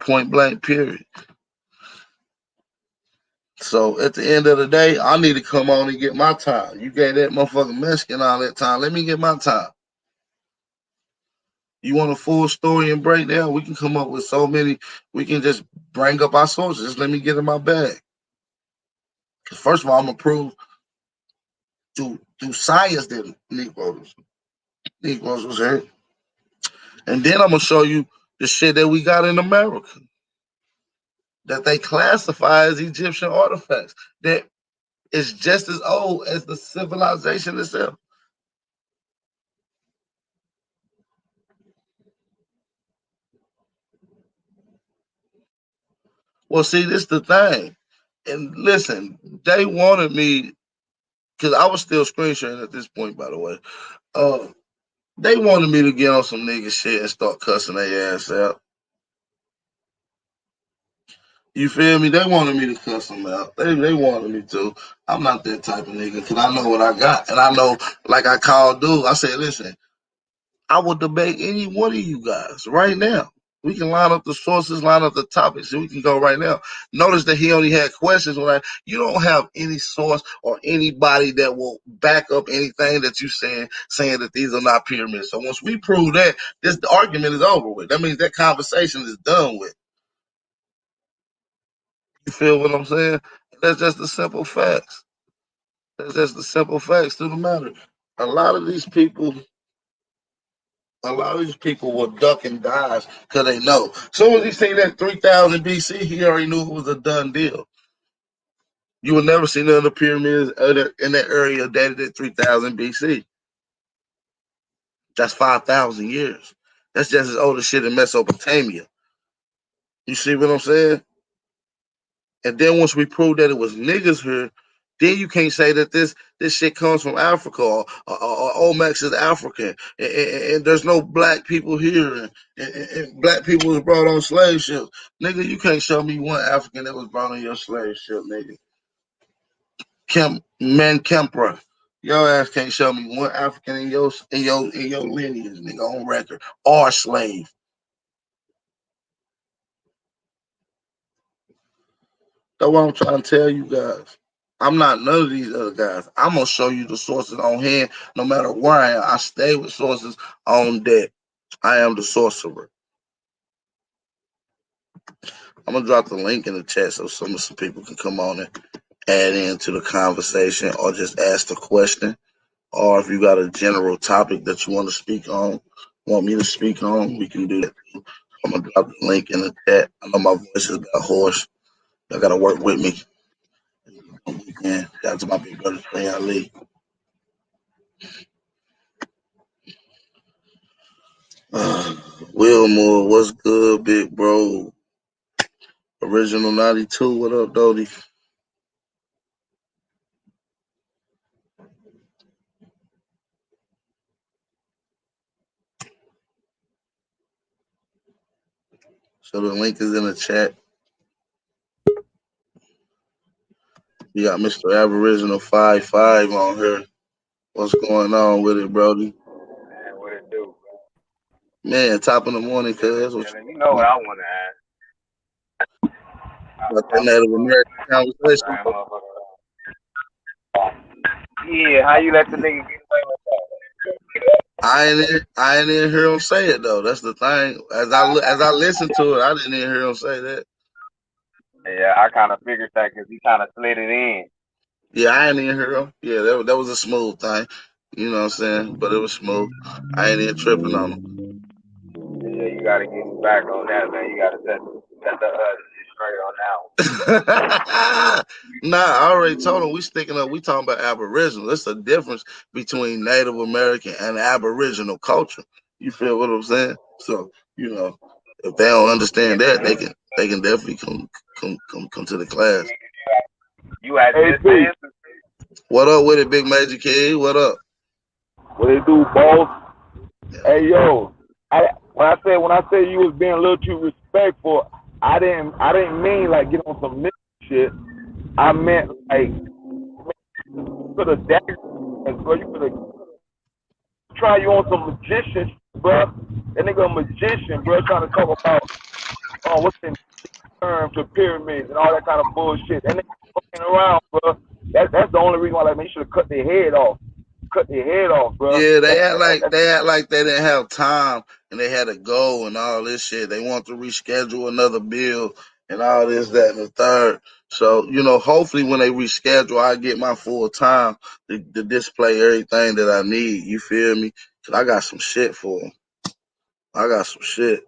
Point blank, period. So at the end of the day, I need to come on and get my time. You gave that motherfucking Mexican all that time. Let me get my time. You want a full story and breakdown? We can come up with so many. We can just bring up our sources. Just let me get in my bag. Because first of all, I'm gonna prove through science that Negroes was hurt. And then I'm gonna show you the shit that we got in America that they classify as Egyptian artifacts that is just as old as the civilization itself. Well, see, this is the thing. And listen, they wanted me because I was still screen sharing at this point, by the way. Uh, they wanted me to get on some nigga shit and start cussing their ass out. You feel me? They wanted me to cuss them out. They wanted me to. I'm not that type of nigga because I know what I got. And I know, like I called dude, I said, listen, I will debate any one of you guys right now. We can line up the sources, line up the topics, and we can go right now. Notice that he only had questions. Like, you don't have any source or anybody that will back up anything that you saying that these are not pyramids. So once we prove that, the argument is over with. That means that conversation is done with. You feel what I'm saying? That's just the simple facts. That's just the simple facts to the matter. A lot of these people will duck and dive because they know. Soon as he seen that 3000 BC, he already knew it was a done deal. You will never see none of the pyramids in that area dated at 3000 BC. That's 5,000 years. That's just as old as shit in Mesopotamia. You see what I'm saying? And then once we prove that it was niggas here, then you can't say that this shit comes from Africa or Olmecs is African and there's no black people here and black people was brought on slave ships. Nigga, you can't show me one African that was brought on your slave ship, nigga. Kempra. Your ass can't show me one African in your lineage, nigga, on record, or slave. That's what I'm trying to tell you guys. I'm not none of these other guys. I'm gonna show you the sources on hand, no matter where I am. I stay with sources on deck. I am the sorcerer. I'm gonna drop the link in the chat so some people can come on and add into the conversation or just ask the question. Or if you got a general topic that you want to speak on, want me to speak on, we can do that. I'm gonna drop the link in the chat. I know my voice has got hoarse. Y'all gotta work with me. Shout out to my big brother Trey Ali. Wilmore, what's good, big bro? Original 92, what up, Dodie? So the link is in the chat. You got Mr. Aboriginal 55 on here. What's going on with it, Brody? Man, what it do? Man, top of the morning, cuz. You know what I want to ask. About that Native American conversation. Yeah, how you let the nigga get away with that? I ain't even hear him say it though. That's the thing. As I listened to it, I didn't even hear him say that. Yeah, I kind of figured that because he kind of slid it in. Yeah, I ain't even hear him. Yeah, that was a smooth thing. You know what I'm saying? But it was smooth. I ain't even tripping on him. Yeah, you got to get him back on that, man. You got to set the shit straight on that one. Nah, I already told him we talking about Aboriginal. There's a difference between Native American and Aboriginal culture. You feel what I'm saying? So, you know, if they don't understand that, they can definitely come to the class. You had this. What up with it, Big Major Kid? What up? What they do, boss? Hey, yo, when I say you was being a little too respectful, I didn't mean like get on some shit. I meant like could have dagger, bro. You could have try you on some magician, bro. That nigga a magician, bro, trying to talk about what's the term to pyramids and all that kind of bullshit. That nigga fucking around, bro. That's the only reason why like, they should have cut their head off. Cut their head off, bro. Yeah, they act like they didn't have time and they had to go and all this shit. They want to reschedule another bill and all this, that, and the third. So, you know, hopefully when they reschedule, I get my full time to display everything that I need. You feel me? Cause I got some shit for them. I got some shit.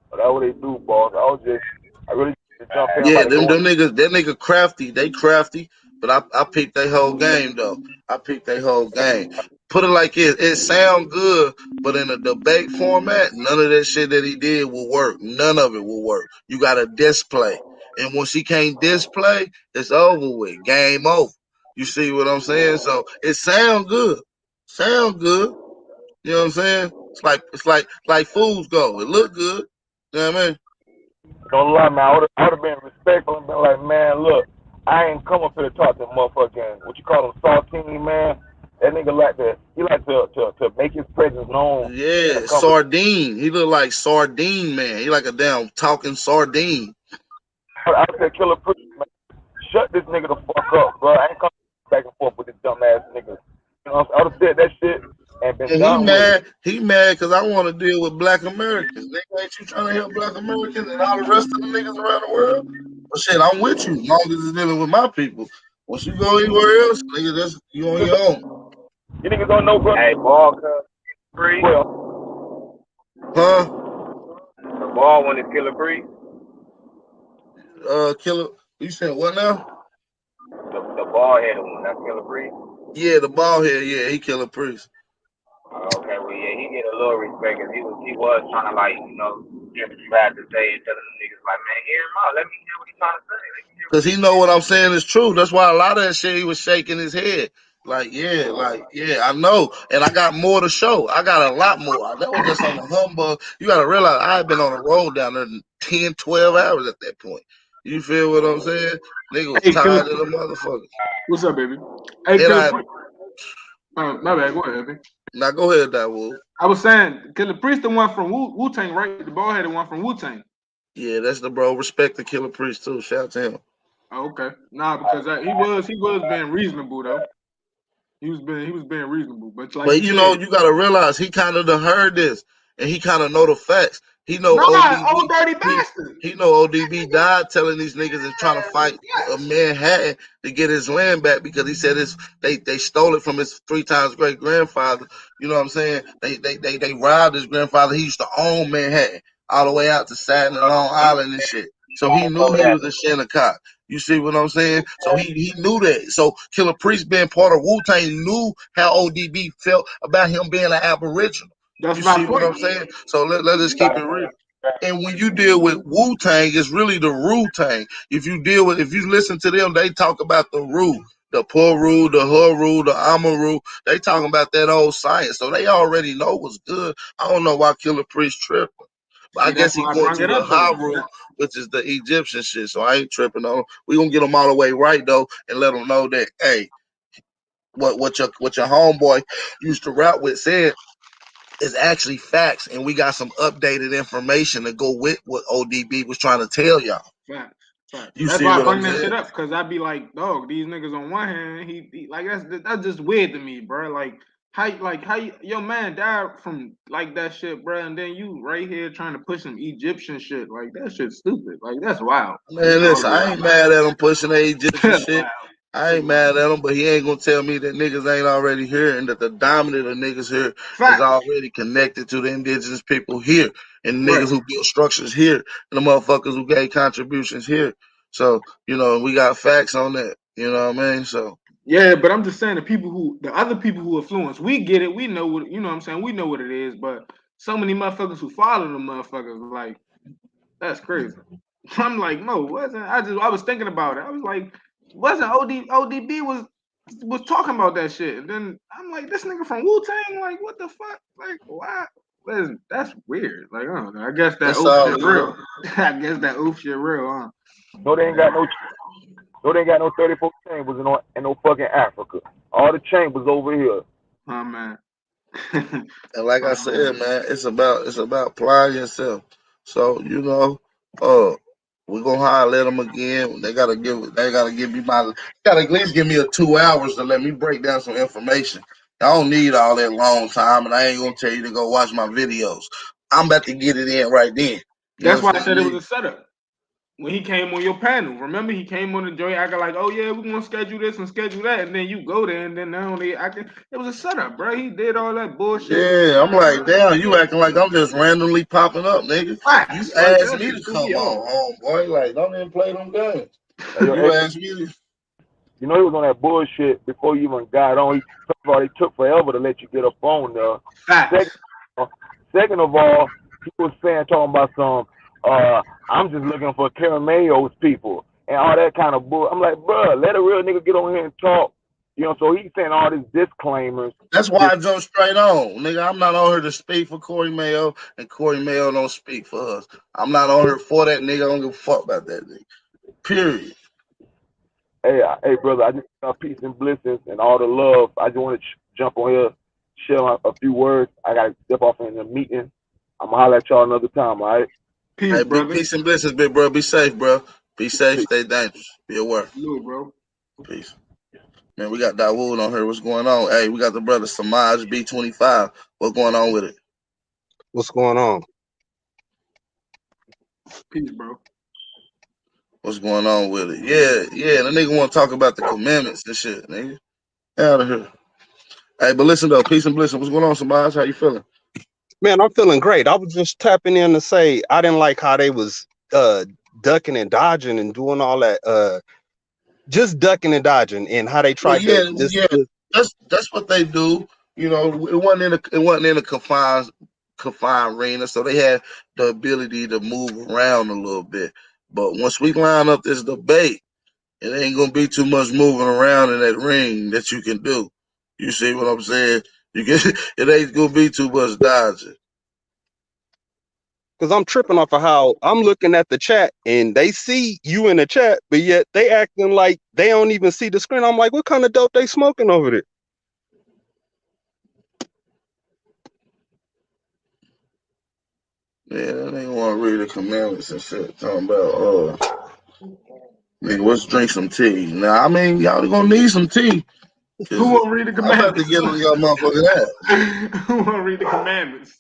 But that's what they do, boss. I really jump in. Yeah, them niggas, that nigga crafty. They crafty, but I picked their whole game though. I picked their whole game. Put it like it sound good, but in a debate format, none of that shit that he did will work. None of it will work. You got to display, and once he can't display, it's over with. Game over. You see what I'm saying? So it sound good. Sound good. You know what I'm saying? It's like foods go. It look good. You know what I mean? Don't lie, man. I would have been respectful and been like, man, look, I ain't come up here to talk to motherfucking what you call him, saltine, man. That nigga like to make his presence known. Yeah, sardine. He look like sardine, man. He like a damn talking sardine. I said, Killah Priest, man, shut this nigga the fuck up, bro. I ain't coming back and forth with this dumb ass nigga. You know, I would have said that shit and been done with it. He mad because I want to deal with Black Americans. Nigga, ain't you trying to help Black Americans and all the rest of the niggas around the world? Well, shit, I'm with you as long as it's dealing with my people. Once you go anywhere else, nigga, that's you on your own. You niggas don't know, bro. Hey, ball cut free. Huh? The ball one is Killah Priest. Killah. You said what now? The ball headed one. That's Killah Priest. Yeah, the ball head. Yeah, he Killah Priest. Okay, well, yeah, he get a little respect because he was trying to, like, you know, get what you had to say and telling the niggas, like, man, hear him out. Let me hear what he's trying to say. Because he know what I'm saying is true. That's why a lot of that shit he was shaking his head. Like, yeah, I know. And I got more to show. I got a lot more. That was just on the humbug. You got to realize I had been on the road down there 10, 12 hours at that point. You feel what I'm saying? Nigga was tired of the motherfuckers. What's up, baby? Hey, my bad. Go ahead, baby. Now go ahead, Dawood. I was saying, Killah Priest, the one from Wu-Tang, right? The ball headed one from Wu-Tang. Yeah, that's the bro. Respect the Killah Priest too. Shout out to him. Oh, okay. Nah, because he was being reasonable though. He was being reasonable, but like but you know, you gotta realize he kind of done heard this, and he kind of know the facts. He know old dirty bastard. He know ODB died telling these niggas and trying to fight Manhattan to get his land back because he said they stole it from his 3 times great grandfather. You know what I'm saying? They robbed his grandfather. He used to own Manhattan all the way out to Staten and Long Island and shit. So he knew he was a Shinnecock. You see what I'm saying? So he knew that. So Killah Priest being part of Wu-Tang knew how ODB felt about him being an Aboriginal. That's you my see point. What I'm saying? So let us keep it real. And when you deal with Wu-Tang, it's really the Wu-Tang. If you listen to them, they talk about the Wu. the Puru, the Huru, the Amaru. They talking about that old science, so they already know what's good. I don't know why Killer Priest tripping. But I See, guess that's he why I going brought to it the up though. Haru, which is the Egyptian shit. So I ain't tripping on him. We gonna get them all the way right though, and let them know that hey, what your homeboy used to rap with said is actually facts, and we got some updated information to go with what ODB was trying to tell y'all. Facts. You That's see why I what I'm bring that saying? shit up, because I'd be like, dog, these niggas on one hand, he like that's just weird to me, bro. How your man died from like that shit, bro, and then you right here trying to push some Egyptian shit, like that shit's stupid, like that's wild. Man, listen, I ain't mad at him pushing the Egyptian That's shit. wild. I ain't mad at him, but he ain't gonna tell me that niggas ain't already here and that the dominant of niggas here is Facts. already connected to the indigenous people here and Right. niggas who built structures here and the motherfuckers who gave contributions here. So, we got facts on that. You know what I mean? So Yeah, but I'm just saying the other people who influence, we get it, we know what you know what I'm saying, we know what it is, but so many motherfuckers who follow the motherfuckers, like, that's crazy. I'm like, Mo, wasn't I was thinking about it. I was like, wasn't ODB was talking about that shit. And then I'm like, this nigga from Wu-Tang, like, what the fuck? Like, why? That's weird. Like, I don't know. I guess that it's oof all shit good. real. I guess that oof shit real, huh? No, they ain't got no 34 chambers in no fucking Africa. All the chambers over here. Oh man. And like I said, man, it's about applying yourself. So we're gonna holler at them again. They gotta give me gotta at least give me 2 hours to let me break down some information. I don't need all that long time, and I ain't gonna tell you to go watch my videos. I'm about to get it in right then. You That's why I understand said it was me? a setup. When he came on your panel, remember he came on the joint acting like, oh yeah, we're gonna schedule this and schedule that, and then you go there and then now they acting. It was a setup, bro. He did all that bullshit. Yeah, I'm like, damn, you acting like I'm just randomly popping up, nigga. You Facts. Like asked that me shit to threw come me off. on, homeboy. Like, don't even play them games. Hey, yo, You asked me to. you know he was on that bullshit before you even got on. First of all, they took forever to let you get up on there. Facts. Second of all, he was talking about some, I'm just looking for Carameo's people and all that kind of bull. I'm like, bro, let a real nigga get on here and talk. So he's saying all these disclaimers. That's why I jump straight on, nigga. I'm not on here to speak for Corey Mayo, and Corey Mayo don't speak for us. I'm not on here for that nigga. I don't give a fuck about that nigga. Period. Hey, brother, I just peace and blessings and all the love. I just want to jump on here, share a few words. I got to step off in a meeting. I'm going to holler at y'all another time, all right? Peace, Hey, brother. peace and blessings, big bro. Be safe, bro. Be safe. Peace. Stay dangerous. Be aware. No, bro. Peace. Man, we got Dawood on here. What's going on? Hey, we got the brother Samaj B25. What's going on with it? What's going on? Peace, bro. What's going on with it? Yeah. The nigga want to talk about the commandments and shit, nigga. Out of here. Hey, but listen though, peace and blessings. What's going on, Samaj? How you feeling? Man, I'm feeling great. I was just tapping in to say I didn't like how they was ducking and dodging and doing all that just ducking and dodging and how they tried to That's what they do. It wasn't in a confined arena, so they had the ability to move around a little bit. But once we line up this debate, it ain't gonna be too much moving around in that ring that you can do. You see what I'm saying? It ain't gonna be too much dodging. because I'm tripping off of how I'm looking at the chat and they see you in the chat, but yet they acting like they don't even see the screen. I'm like, what kind of dope they smoking over there? Yeah, they want to read the commandments and shit. Talking about, nigga, let's drink some tea. Now, I mean, y'all gonna need some tea. Who won't read the I'm about to commandments? get on y'all motherfucking ass. Who won't read the commandments?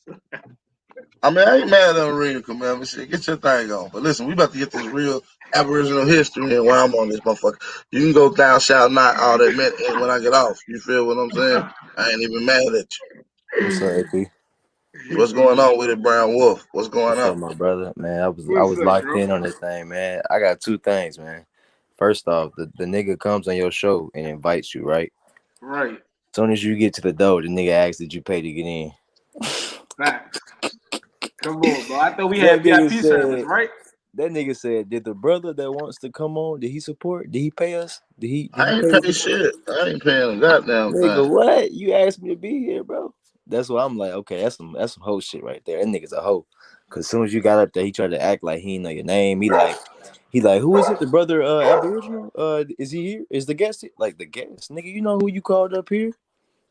I mean, I ain't mad at them reading commandments. Shit, get your thing on. But listen, we about to get this real Aboriginal history in while I'm on this motherfucker. You can go down, shout, not all that meant when I get off. You feel what I'm saying? I ain't even mad at you. What's up, AP? What's going on with it, Brown Wolf? What's going What's on? up, my brother? Man, I What's was up, locked bro? in on this thing, man. I got two things, man. First off, the nigga comes on your show and invites you, right? Right. As soon as you get to the door, the nigga asks, did you pay to get in? Facts. Come on, bro. I thought we That had nigga VIP service, said, right? That nigga said, "Did the brother that wants to come on? Did he support? Did he pay us? Did he I ain't pay pay us?" shit. I ain't paying a goddamn Nigga, thing. what? You asked me to be here, bro. That's why I'm like, okay, that's some hoe shit right there. That nigga's a hoe. Cause as soon as you got up there, he tried to act like he didn't know your name. He like, who is it? The brother Aboriginal? Is he here? Is the guest here? Like the guest? Nigga, you know who you called up here?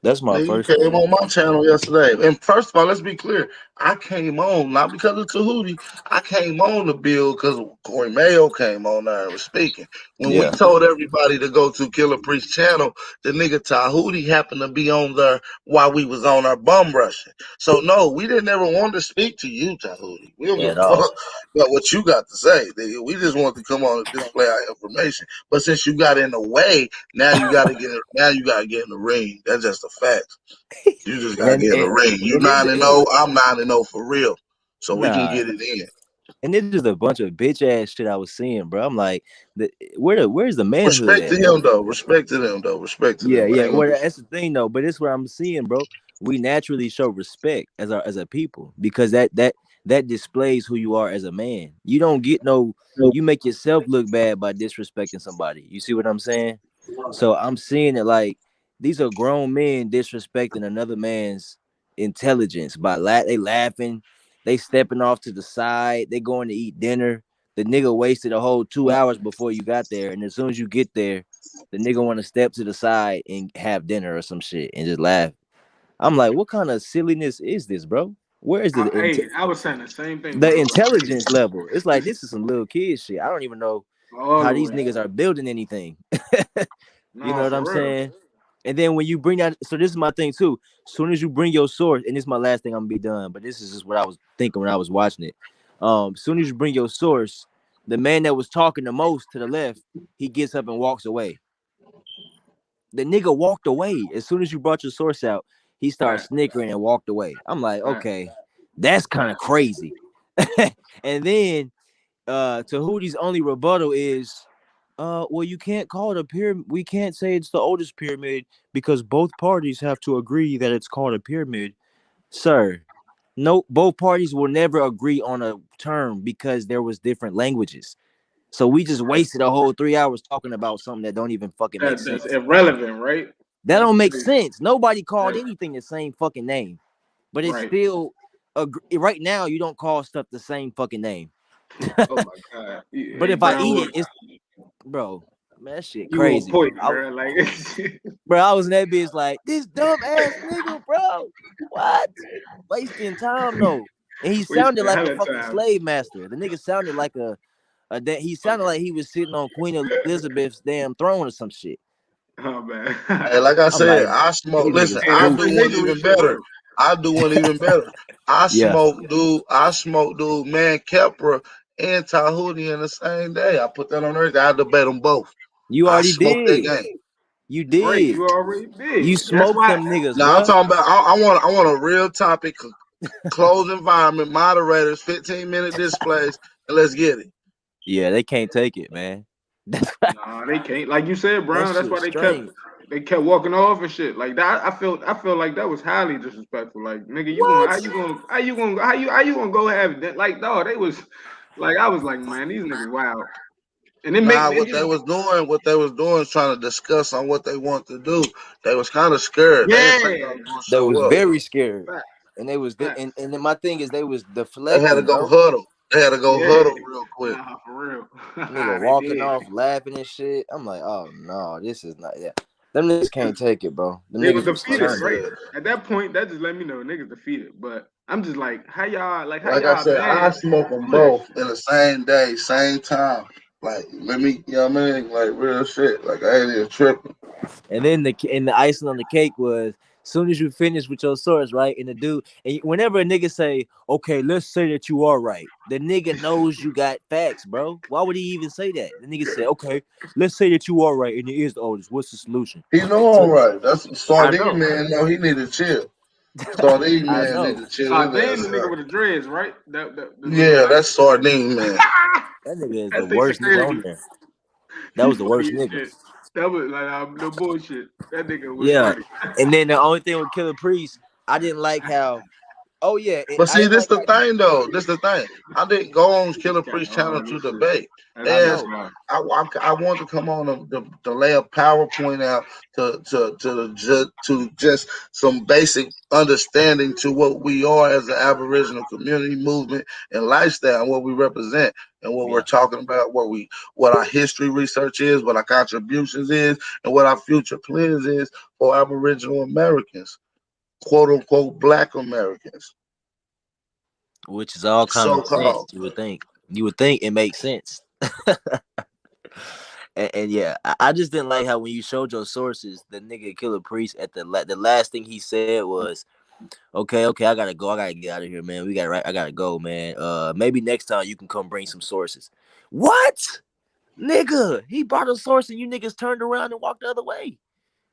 That's my Nigga, you first came thing. on my channel yesterday. And first of all, let's be clear. I came on not because of Tehuti. I came on the bill because Corey Mayo came on there and was speaking. When we Yeah. told everybody to go to Killer Priest channel, the nigga Tahuti happened to be on there while we was on our bum rushing. So no, we didn't ever want to speak to you, Tahuti. We don't give a At all. fuck about what you got to say. Nigga. We just want to come on and display our information. But since you got in the way, now you gotta get in, now you gotta get in the ring. That's just a fact. You just gotta And get in the and, ring. You and it's 9-0, I'm 9-0 for real. So we can nah. get it in. And it's just a bunch of bitch ass shit I was seeing, bro. I'm like, where's the manhood Respect to at, bro? him though. Respect to them though. Respect to Yeah, them. I yeah. ain't gonna Well, be that's the thing though. But it's what I'm seeing, bro. We naturally show respect as a people because that displays who you are as a man. You don't get no. You make yourself look bad by disrespecting somebody. You see what I'm saying? So I'm seeing it like these are grown men disrespecting another man's intelligence by they laughing, they stepping off to the side, they going to eat dinner. The nigga wasted a whole 2 hours before you got there, and as soon as you get there, the nigga want to step to the side and have dinner or some shit and just laugh. I'm like, what kind of silliness is this, bro? Where is I was saying the same thing, the bro. Like, intelligence level? It's like this is some little kid shit. I don't even know all how the these way. niggas are building anything. You know No, what I'm for real. saying? And then when you bring that, so this is my thing too. Soon as you bring your source, and this is my last thing, I'm gonna be done. But this is just what I was thinking when I was watching it. Soon as you bring your source, the man that was talking the most to the left, he gets up and walks away. The nigga walked away as soon as you brought your source out. He started Fact, snickering and walked away. I'm like, fact, okay, that's kind of fact. crazy. And then Tahuti's only rebuttal is, well, you can't call it a pyramid. We can't say it's the oldest pyramid because both parties have to agree that it's called a pyramid. Sir, no, both parties will never agree on a term because there was different languages. So we just wasted a whole 3 hours talking about something that don't even fucking make That's sense. irrelevant, right? That That's don't make crazy. sense. Nobody called That, anything the same fucking name, but it's right. still right now. You don't call stuff the same fucking name. Oh my god. But Hey, if I bro, eat look, it, it's bro, man, that shit you on crazy, bro. point, bro. Like, Bro, I was in that bitch like this dumb ass nigga, bro. What? Wasting time though. And he sounded wasting like a hella fucking time. slave master. The nigga sounded like he sounded like he was sitting on Queen Elizabeth's damn throne or some shit. Oh man. Hey, like I I'm said, like, I smoke. these Listen, niggas Hey, I that do stupid. one Freemasonry even shit better. work. I do one even better. Yeah. I smoke dude, man, Kepra and Tahuti in the same day. I put that on Earth. I debate them both. You I already smoke that did. game. You Right, did. you already You did. That's smoked why. them niggas, Now I'm bruh. talking about. I want a real topic, closed environment, moderators, 15-minute displays, and let's get it. Yeah, they can't take it, man. That's Nah, they can't. Like you said, that Brown. That's why shit's strange. they kept walking off and shit. Like that, I feel like that was highly disrespectful. Like nigga, you gonna What? how you gonna go have that? Like dog, they was like I was like, man, these niggas wild. And it make Nah, it just what they was doing is trying to discuss on what they want to do. They was kind of scared. They didn't think I yeah, was gonna They was show up. very scared. fact, And they was fact. and then my thing is they was They had to deflecting, go bro. huddle. They had to go Yeah, huddle real quick. nah, for real. Nigga They walking did. off, laughing and shit. I'm like, oh no, this is not yeah. Them niggas can't take it, bro. Them They was niggas was Like I defeated, turning. right? said, At that point, that just let me know niggas defeated. But I'm just like, how y'all I mad smoke them do that both shit? in the same day, same time. Like let me, you know what I mean? Like real shit. Like I ain't even tripping. And then the icing on the cake was soon as you finish with your source, right? And the dude, and whenever a nigga say, okay, let's say that you are right, the nigga knows you got facts, bro. Why would he even say that? The nigga say, okay, let's say that you are right and it is the oldest. What's the solution? He know all So right. That's I Sardine know. man. No, he need to chill. Sardine I man need know. to chill his Sardine, ass the nigga out. with the dreads, right? The little Yeah, light. that's Sardine man. That nigga is the That nigga worst nigga on crazy. there. That He was the funny worst as nigga. shit. That was like no bullshit. That nigga was Yeah. funny. And then the only thing with Killer Priest, I didn't like how Oh yeah, But I see, didn't this like the how you. thing though. This the thing. I didn't go on Killer Priest channel to debate. I They asked, know. I want to come on to lay a PowerPoint out to just some basic understanding to what we are as an Aboriginal community movement and lifestyle, and what we represent, and what we're Yeah. talking about, what our history research is, what our contributions is, and what our future plans is for Aboriginal Americans, quote unquote Black Americans, Which is all so common sense. called. You would think. You would think it makes sense. And yeah, I just didn't like how when you showed your sources, the nigga Killer Priest at the last thing he said was, okay, I gotta go, I gotta get out of here, man. I gotta go, man. Maybe next time you can come bring some sources. What, nigga? He brought a source and you niggas turned around and walked the other way.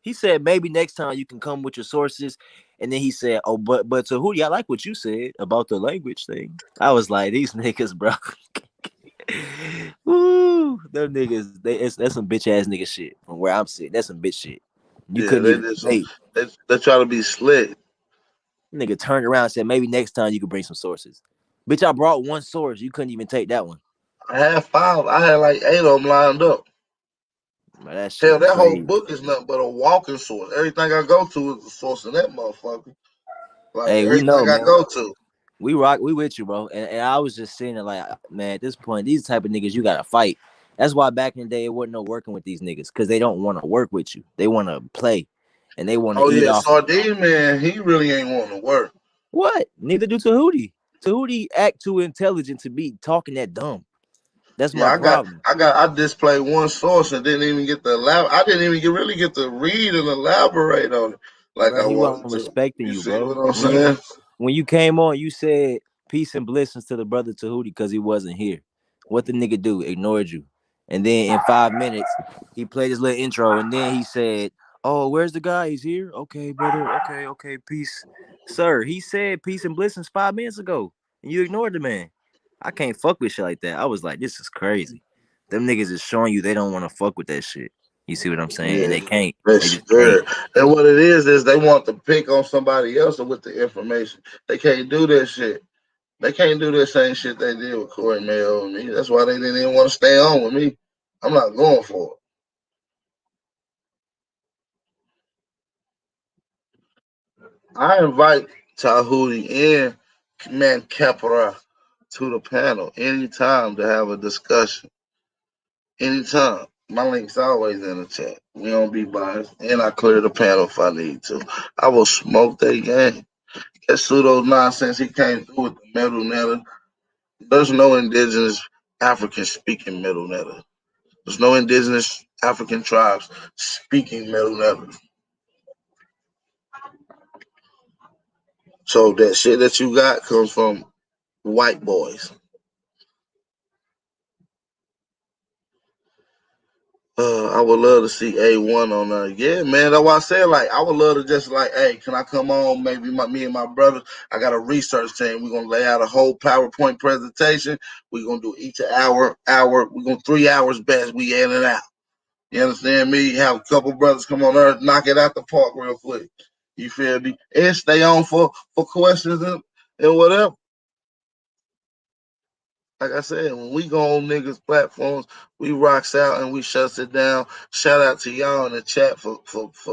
He said maybe next time you can come with your sources, and then he said, "Oh, but Tehuti, I like what you said about the language thing." I was like, these niggas, bro. Woo, them niggas, that's some bitch ass nigga shit from where I'm sitting. That's some bitch shit. You Yeah, couldn't they even did some. debate. They try to be slick. Nigga turned around and said maybe next time you could bring some sources. Bitch, I brought one source. You couldn't even take that one. I had 5. I had like 8 of them lined up. Bro, that Hell, shit that whole crazy. book is nothing but a walking source. Everything I go to is a source of that motherfucker. Like Hey, we know, everything I man. go to. We rock, we with you, bro. And I was just saying it like, man, at this point, these type of niggas you gotta fight. That's why back in the day it wasn't no working with these niggas, because they don't want to work with you. They want to play, and they want to Oh eat yeah, off. Sardine man, he really ain't wanting to work. What? Neither do Tehuti. Tehuti act too intelligent to be talking that dumb. That's my Yeah, problem. I displayed one source and didn't even get to I didn't even really get to read and elaborate on it like Bro, I he wanted wasn't to. respecting You you, see bro. what I'm saying? When you came on, you said peace and blessings to the brother Tahuti because he wasn't here. What the nigga do? Ignored you. And then in 5 minutes, he played his little intro, and then he said, "Oh, where's the guy? He's here. Okay, brother. Okay, peace, sir." He said peace and blessings 5 minutes ago, and you ignored the man. I can't fuck with shit like that. I was like, this is crazy. Them niggas is showing you they don't want to fuck with that shit. You see what I'm saying? And Yeah, they can't. they're They just can't. scared. And what it is they want to pick on somebody else with the information. They can't do that shit. They can't do the same shit they did with Corey Mayo and me. That's why they didn't even want to stay on with me. I'm not going for it. I invite Tahuti and Man Capra to the panel anytime to have a discussion. Anytime. My link's always in the chat. We don't be biased. And I clear the panel if I need to. I will smoke that game. That pseudo nonsense he came through with the middle netter. There's no indigenous African speaking middle netter. There's no indigenous African tribes speaking middle netter. So that shit that you got comes from white boys. I would love to see A1 on there. Yeah, man. That's why I said, like, I would love to just, like, hey, can I come on? Maybe me and my brother, I got a research team. We're going to lay out a whole PowerPoint presentation. We're going to do each an hour. We're going to 3 hours best. We in and out. You understand me? Have a couple brothers come on there, knock it out the park real quick. You feel me? And stay on for questions and whatever. Like I said, when we go on niggas' platforms, we rocks out and we shuts it down. Shout out to y'all in the chat for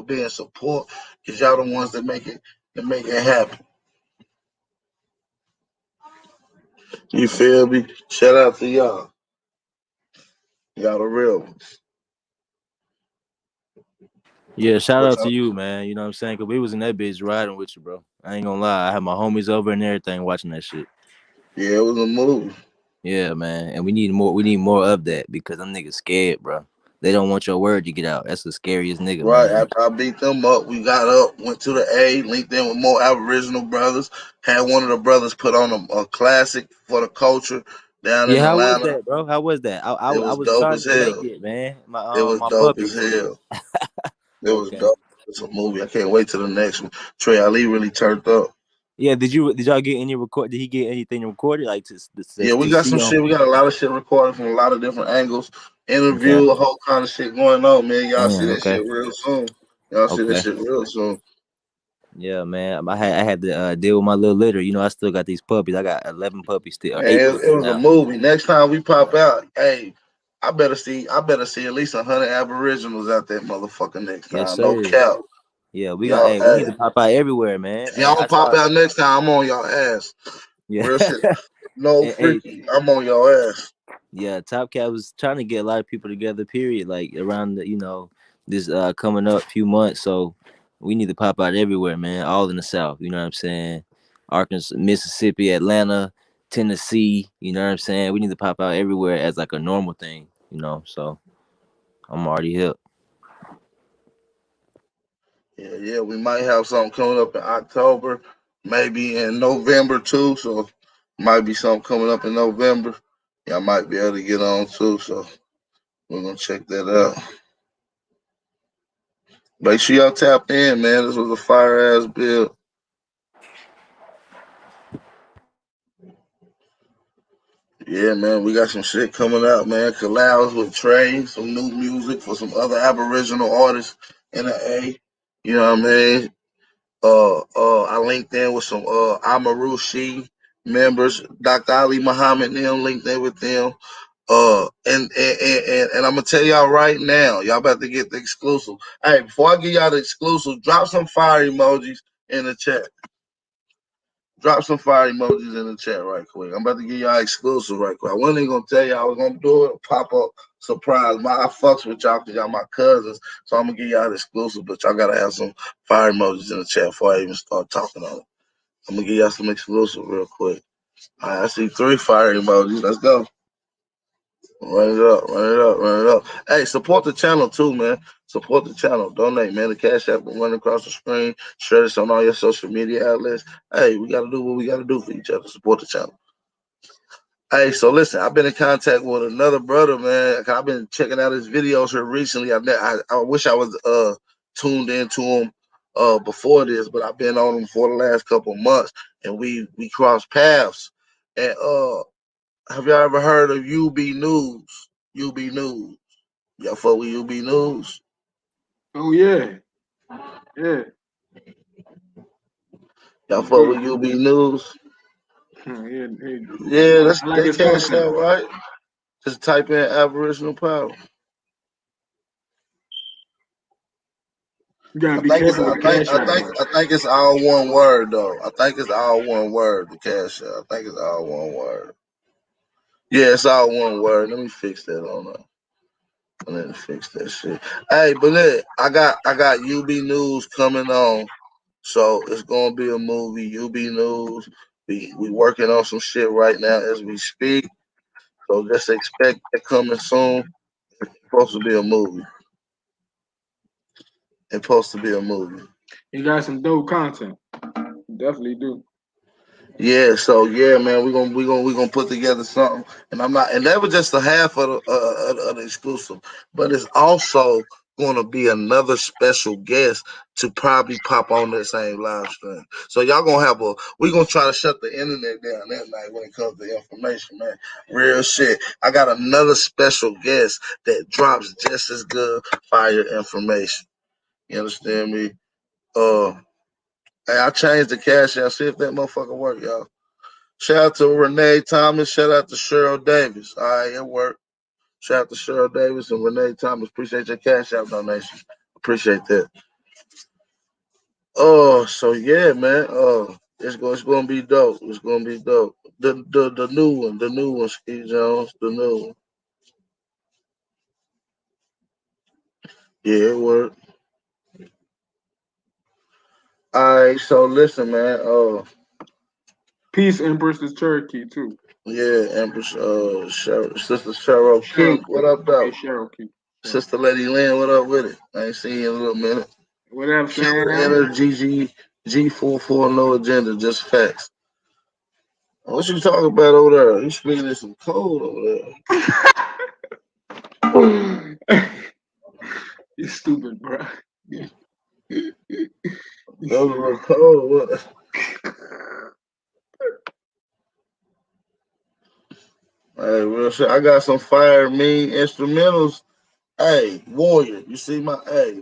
being support, cause y'all the ones that make it happen. You feel me? Shout out to y'all. Y'all the real ones. Yeah, shout What's out to up? you, man. You know what I'm saying? Cause we was in that bitch riding with you, bro. I ain't gonna lie. I had my homies over and everything watching that shit. Yeah, it was a movie. Yeah, man. And we need more. We need more of that because them niggas scared, bro. They don't want your word to get out. That's the scariest nigga, Right man. after I beat them up, we got up, went to the A, linked in with more Aboriginal brothers. Had one of the brothers put on a classic for the culture down in Yeah, how was Atlanta. that, bro? How was that? I It I was was dope trying as to make hell. it, man. It was My dope as puppets. hell. It was Okay. dope. It's a movie. I can't wait till the next one. Trey Ali really turned up. Yeah. Did y'all get any record? Did he get anything recorded like Yeah, we to got see some on? shit. We got a lot of shit recorded from a lot of different angles. Okay. Interview, a whole kind of shit going on, man. Y'all see Damn. that Okay. shit real soon. Y'all see that Okay. shit real soon. Yeah, man. I had to deal with my little litter. You know, I still got these puppies. I got 11 puppies still, or Man, 8 it puppies was a now. movie. Next time we pop out, hey, I better see at least 100 Aboriginals out there, motherfucker. Next Yes, time, no sir. cap. Yeah, Y'all, we hey, need to pop out everywhere, man. if Hey, y'all I don't pop saw out next time, I'm on y'all ass. yeah. Real shit. No Hey, freaky. I'm on your ass. yeah, Top Cat was trying to get a lot of people together, period, like around the, this coming up few months. So we need to pop out everywhere, man. All in the South, you know what I'm saying? Arkansas, Mississippi, Atlanta, Tennessee, you know what I'm saying? We need to pop out everywhere as like a normal thing, so I'm already hip. Yeah, we might have something coming up in October, maybe in November too. So might be something coming up in November. Y'all might be able to get on too. So we're gonna check that out. Make sure y'all tap in, man. This was a fire ass build. Yeah, man, we got some shit coming out, man. Collabs with Trey, some new music for some other Aboriginal artists in the A. You know what I mean? I linked in with some Amarushi members, Dr. Ali Muhammad and them linked in with them. And I'm gonna tell y'all right now, y'all about to get the exclusive. Hey, before I give y'all the exclusive, drop some fire emojis in the chat. Drop some fire emojis in the chat right quick. I'm about to give y'all exclusive right quick. I wasn't even gonna tell y'all I was gonna do it. Pop up surprise. I fucks with y'all because y'all my cousins. So I'm gonna give y'all the exclusive, but y'all gotta have some fire emojis in the chat before I even start talking on it. I'm gonna give y'all some exclusive real quick. All right, I see 3 fire emojis. Let's go. Run it up, run it up, run it up. Hey, support the channel too, man. Support the channel. Donate, man. The Cash App will run across the screen. Share this on all your social media outlets. Hey, we gotta do what we gotta do for each other. Support the channel. Hey, so listen, I've been in contact with another brother, man. I've been checking out his videos here recently. I wish I was tuned into him before this, but I've been on him for the last couple of months, and we crossed paths. And have y'all ever heard of UB News? UB News. Y'all fuck with UB News? Oh yeah, yeah. Y'all fuck with UB News? Yeah, Yeah, I that's like they his cash content. out, right? Just type in Aboriginal Power. You gotta I be think it's careful I with the think cash I out, think bro. I think it's all one word though. I think it's all one word, the cash out. I think it's all one word. Yeah, it's all one word. Let me fix that on up. Let me fix that shit. Hey, but look, I got UB News coming on. So it's gonna be a movie, UB News. We working on some shit right now as we speak. So just expect it coming soon. It's supposed to be a movie. It's supposed to be a movie. You got some dope content. You definitely do. Yeah, so yeah, man, we're gonna put together something, and that was just a half of the exclusive, but it's also gonna be another special guest to probably pop on that same live stream. So y'all gonna we're gonna try to shut the internet down that night when it comes to information, man. Real shit. I got another special guest that drops just as good fire information. You understand me? Hey, I changed the cash out. See if that motherfucker work, y'all. Shout out to Renee Thomas. Shout out to Cheryl Davis. All right, it worked. Shout out to Cheryl Davis and Renee Thomas. Appreciate your cash out donation. Appreciate that. Oh, so yeah, man. It's gonna be dope. It's gonna be dope. The new one, Ski Jones, the new one. Yeah, it worked. All right, so listen, man. Peace, Empress is Cherokee too. Yeah, Empress, Sister Cheryl Keek, what Cherokee. up, Okay, though? Cherokee. Sister Lady Lynn, what up with it? I ain't seen you in a little minute. What up, Killer fam? Energy G44 no agenda, just facts. What you talking about over there? You speaking in some code over You stupid, bro. there. That was a little cold. What? Hey, real shit. I got some fire mean instrumentals. Hey, Warrior, you see my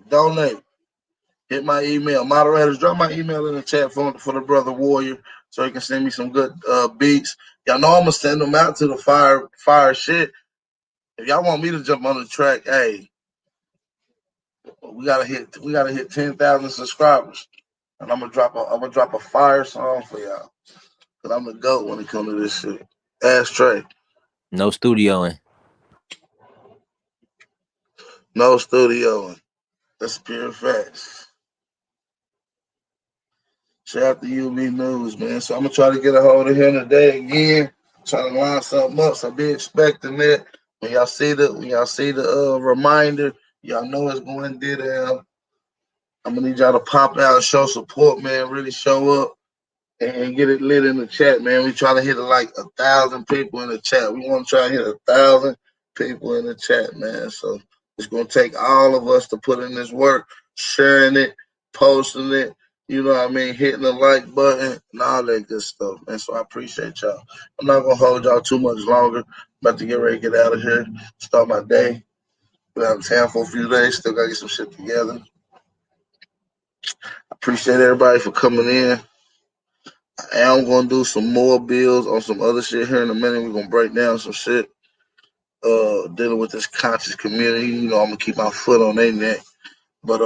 donate. hit my email. Moderators, drop my email in the chat for the brother Warrior, so he can send me some good beats. Y'all know I'm gonna send them out to the fire shit. If y'all want me to jump on the track, hey, we gotta hit 10,000 subscribers, and I'm gonna drop a fire song for y'all. Cause I'm the GOAT when it comes to this shit. Ask Trey. No studioing. No studioing. That's pure facts. Shout out to UB News, man. So I'm gonna try to get a hold of him today again. Try to line something up. So be expecting it. When y'all see the reminder, y'all know it's going down. I'm gonna need y'all to pop out and show support, man. Really show up and get it lit in the chat, man. We trying to hit like 1,000 people in the chat. We want to try to hit 1,000 people in the chat, man. So it's gonna take all of us to put in this work, sharing it, posting it. You know what I mean? Hitting the like button and all that good stuff, man. So I appreciate y'all. I'm not gonna hold y'all too much longer. About to get ready to get out of here. Start my day. Been out of town for a few days. Still gotta get some shit together. I appreciate everybody for coming in. I am gonna do some more builds on some other shit here in a minute. We're gonna break down some shit. Dealing with this conscious community. You know, I'm gonna keep my foot on their neck. But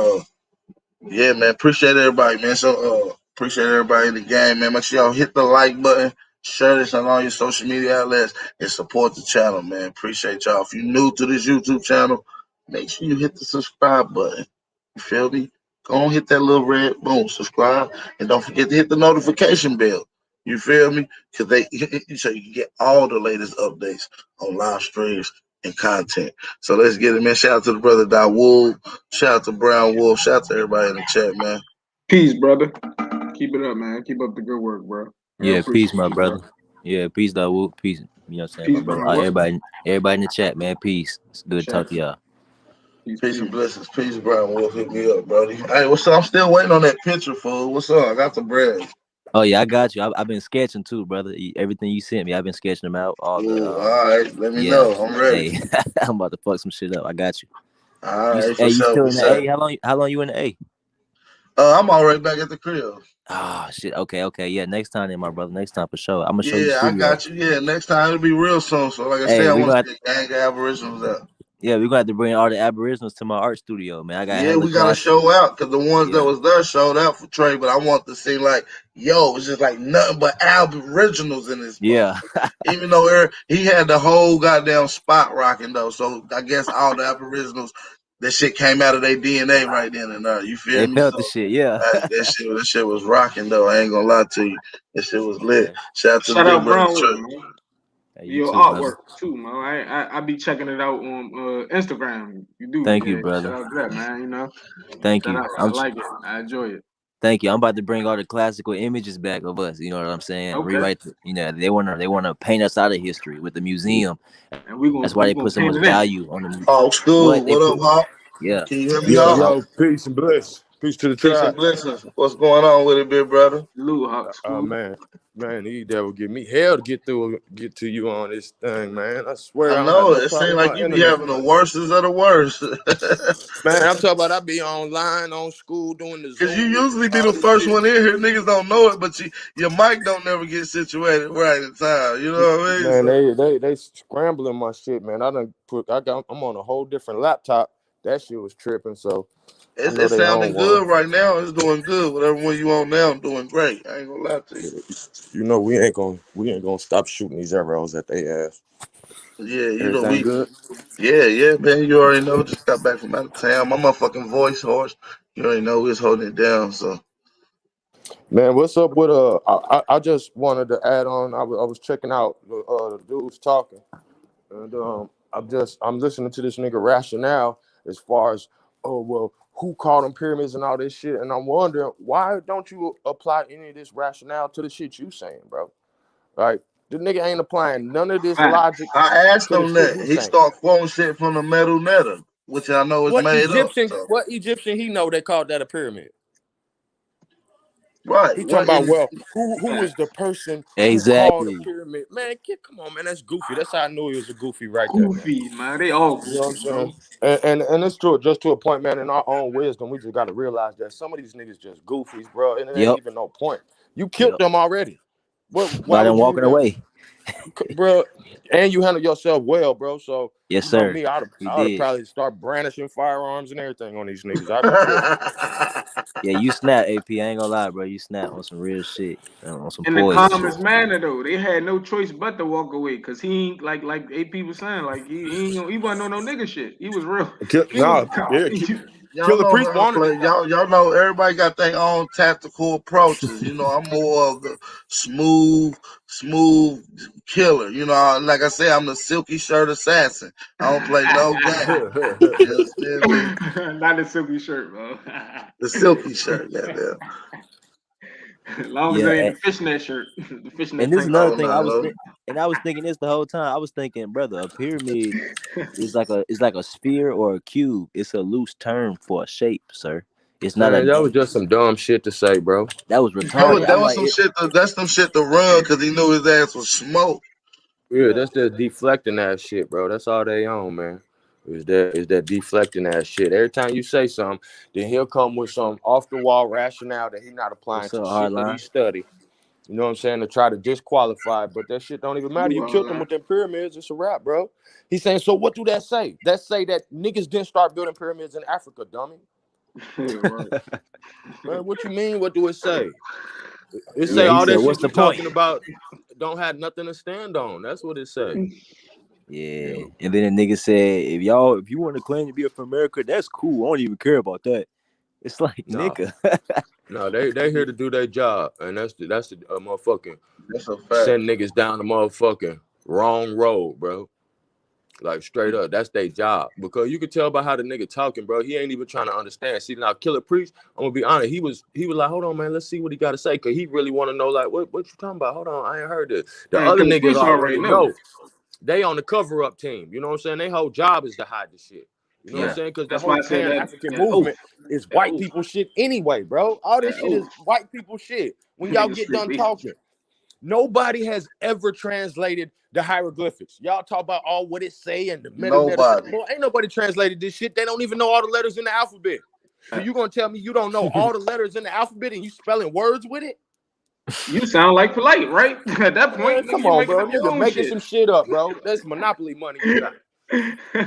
yeah, man, appreciate everybody, man. So appreciate everybody in the game, man. Make sure y'all hit the like button, share this on all your social media outlets, and support the channel, man. Appreciate y'all. If you're new to this YouTube channel, make sure you hit the subscribe button. You feel me? Go on, hit that little red boom, subscribe, and don't forget to hit the notification bell. You feel me? Because so you can get all the latest updates on live streams and content. So let's get it, man. Shout out to the brother Dawood. Shout out to Brown Wolf. Shout out to everybody in the chat, man. Peace, brother. Keep it up, man. Keep up the good work, bro. Yeah, peace, my brother. Yeah, peace, Dawood. Peace. You know what I'm saying, peace, my brother. Brown. Everybody in the chat, man. Peace. It's good to talk to y'all. Peace and blessings. Peace, Brown Wolf. Hit me up, brody. Hey, what's up? I'm still waiting on that picture, fool. What's up? I got the bread. Oh yeah, I got you. I've been sketching too, brother. Everything you sent me, I've been sketching them out. All right, let me know. I'm ready. Hey, I'm about to fuck some shit up. I got you. All right, you still in the A? How long you in the A? I'm already back at the crib. Oh shit. Okay. Yeah, next time then, my brother. Next time for sure. I'm gonna show you. Yeah, I got you. Yeah, next time it'll be real soon. So like I said, I want to get gang of Aboriginals out. Yeah, we're gonna have to bring all the Aboriginals to my art studio, man. I got we gotta show out because the ones that was there showed out for Trey, but I want to see like, yo, it's just like nothing but Aboriginals in this. Yeah. Even though he had the whole goddamn spot rocking though, so I guess all the Aboriginals, that shit came out of their DNA right then and there. You feel they me? felt the shit, yeah. That shit was rocking though. I ain't gonna lie to you. That shit was lit. Shout out Brown Wolf, man. Hey, your too, artwork brother. too, man. I be checking it out on Instagram. You do. Thank you, brother. Shout out to that, man. You know. Thank you. I like it. I enjoy it. Thank you. I'm about to bring all the classical images back of us. You know what I'm saying? Okay. Rewrite. They wanna paint us out of history with the museum. And that's why they put so much value on the museum. Oh, school. What up, Hawk? Yeah. Can you hear me, Yo, Hawk? peace and bliss. Peace to the Peace tribe. and blessings. What's going on with it, big brother? Lou Hawk. Oh man, these devil give me hell to get to you on this thing, man. I swear I don't have know no it problem seems with like my you be internet. having the worstest of the worst. Man, I'm talking about I be online on school doing the Cause you Zoom usually be all the this first shit. one in here. Niggas don't know it, but your mic don't never get situated right in time. You know what I mean? Man, they scrambling my shit, man. I'm on a whole different laptop. That shit was tripping, so It's sounding good right now. It's doing good. Whatever one you on now, I'm doing great. I ain't gonna lie to you. You know we ain't gonna stop shooting these arrows at their ass. Yeah, you know Everything good. Yeah, man. You already know. Just got back from out of town. My motherfucking voice hoarse. You already know we was holding it down. So, man, what's up with I just wanted to add on. I was checking out the dudes talking, and I'm listening to this nigga rationale as far as who called them pyramids and all this shit, and I'm wondering why don't you apply any of this rationale to the shit you saying, bro? Like the nigga ain't applying none of this logic. I asked to the him shit that. he He saying. started quoting shit from the Metal Netter, which I know is made up. So. What Egyptian he know they called that a pyramid? Right. He talking What about, is well, who was the person who called the Exactly. pyramid? Man, come on, man, that's goofy. That's how I knew he was a goofy right there, man. Goofy, man. They all You know what I'm goofy, bro. saying? And it's true, just to a point, man. In our own wisdom, we just got to realize that some of these niggas just goofies, bro, and it ain't Yep. even no point. You killed Yep. them already. Why By them would you walking even, away. bro? And you handle yourself well, bro. So Yes, you know sir. me, I'd He have did. probably start brandishing firearms and everything on these niggas. I'd be tripping. Yeah, you snap, AP. I ain't gonna lie, bro. You snap on some real shit. On some In the poison shit. calmest manner though, they had no choice but to walk away because he ain't like AP was saying, like he wasn't on no nigga shit. He was real. He was Nah, yeah, Y'all Killer know Priest how I wanted play. it though. Y'all know everybody got their own tactical approaches. You know, I'm more of the smooth killer. You know, like I say, I'm the silky shirt assassin. I don't play no game. You understand me? Not the silky shirt, bro. The silky shirt, goddamn. As long as Yeah, it ain't the fishnet shirt, the fishnet and this is tank another Oh top. thing no. I was thinking this the whole time. I was thinking, brother, a pyramid is like a sphere or a cube. It's a loose term for a shape, sir. It's not a Man, that was name. just some dumb shit to say, bro. That was That retarded. was that I'm was like, some shit. That's some shit to run because he knew his ass was smoke. Yeah, that's just deflecting that shit, bro. That's all they own, man. Is that deflecting that shit? Every time you say something, then he'll come with some off the wall rationale that he not applying what's up, to shit that he hardline? studied. You know what I'm saying? To try to disqualify, but that shit don't even matter. You killed him with them pyramids. It's a wrap, bro. He's saying, so what do that say? That say that niggas didn't start building pyramids in Africa, dummy. Right. Man, what you mean? What do it say? It say Yeah, he all said, that what's shit the you point? talking about don't have nothing to stand on. That's what it say. Yeah. And then the nigga said, if you want to claim to be from America, that's cool. I don't even care about that. It's like, No, nigga. no, they here to do their job, and that's the motherfucking That's a fact. send niggas down the motherfucking wrong road, bro. Like straight up, that's their job. Because you can tell by how the nigga talking, bro. He ain't even trying to understand. See, now Killer Priest, I'm gonna be honest. He was like, hold on, man. Let's see what he got to say, cause he really want to know, like, what you talking about? Hold on, I ain't heard this. The Man, other Killer niggas Priest already already know. know. They on the cover up team. You know what I'm saying? Their whole job is to hide the shit. You know what I'm Yeah. saying? Because the That's why whole I said Pan that African that oath. movement is That white oath. people shit anyway, bro. All this That shit is oath. white people shit. When y'all Nigga get straight done racist. talking, nobody has ever translated the hieroglyphics. Y'all talk about all what it say and the metadata. Nobody. Boy, ain't nobody translated this shit. They don't even know all the letters in the alphabet. So you gonna tell me you don't know all the letters in the alphabet and you spelling words with it? You sound like polite, right? At that point, Man, nigga, come you on, making bro. up your Nigga own making shit. some shit up, bro. That's monopoly money you got.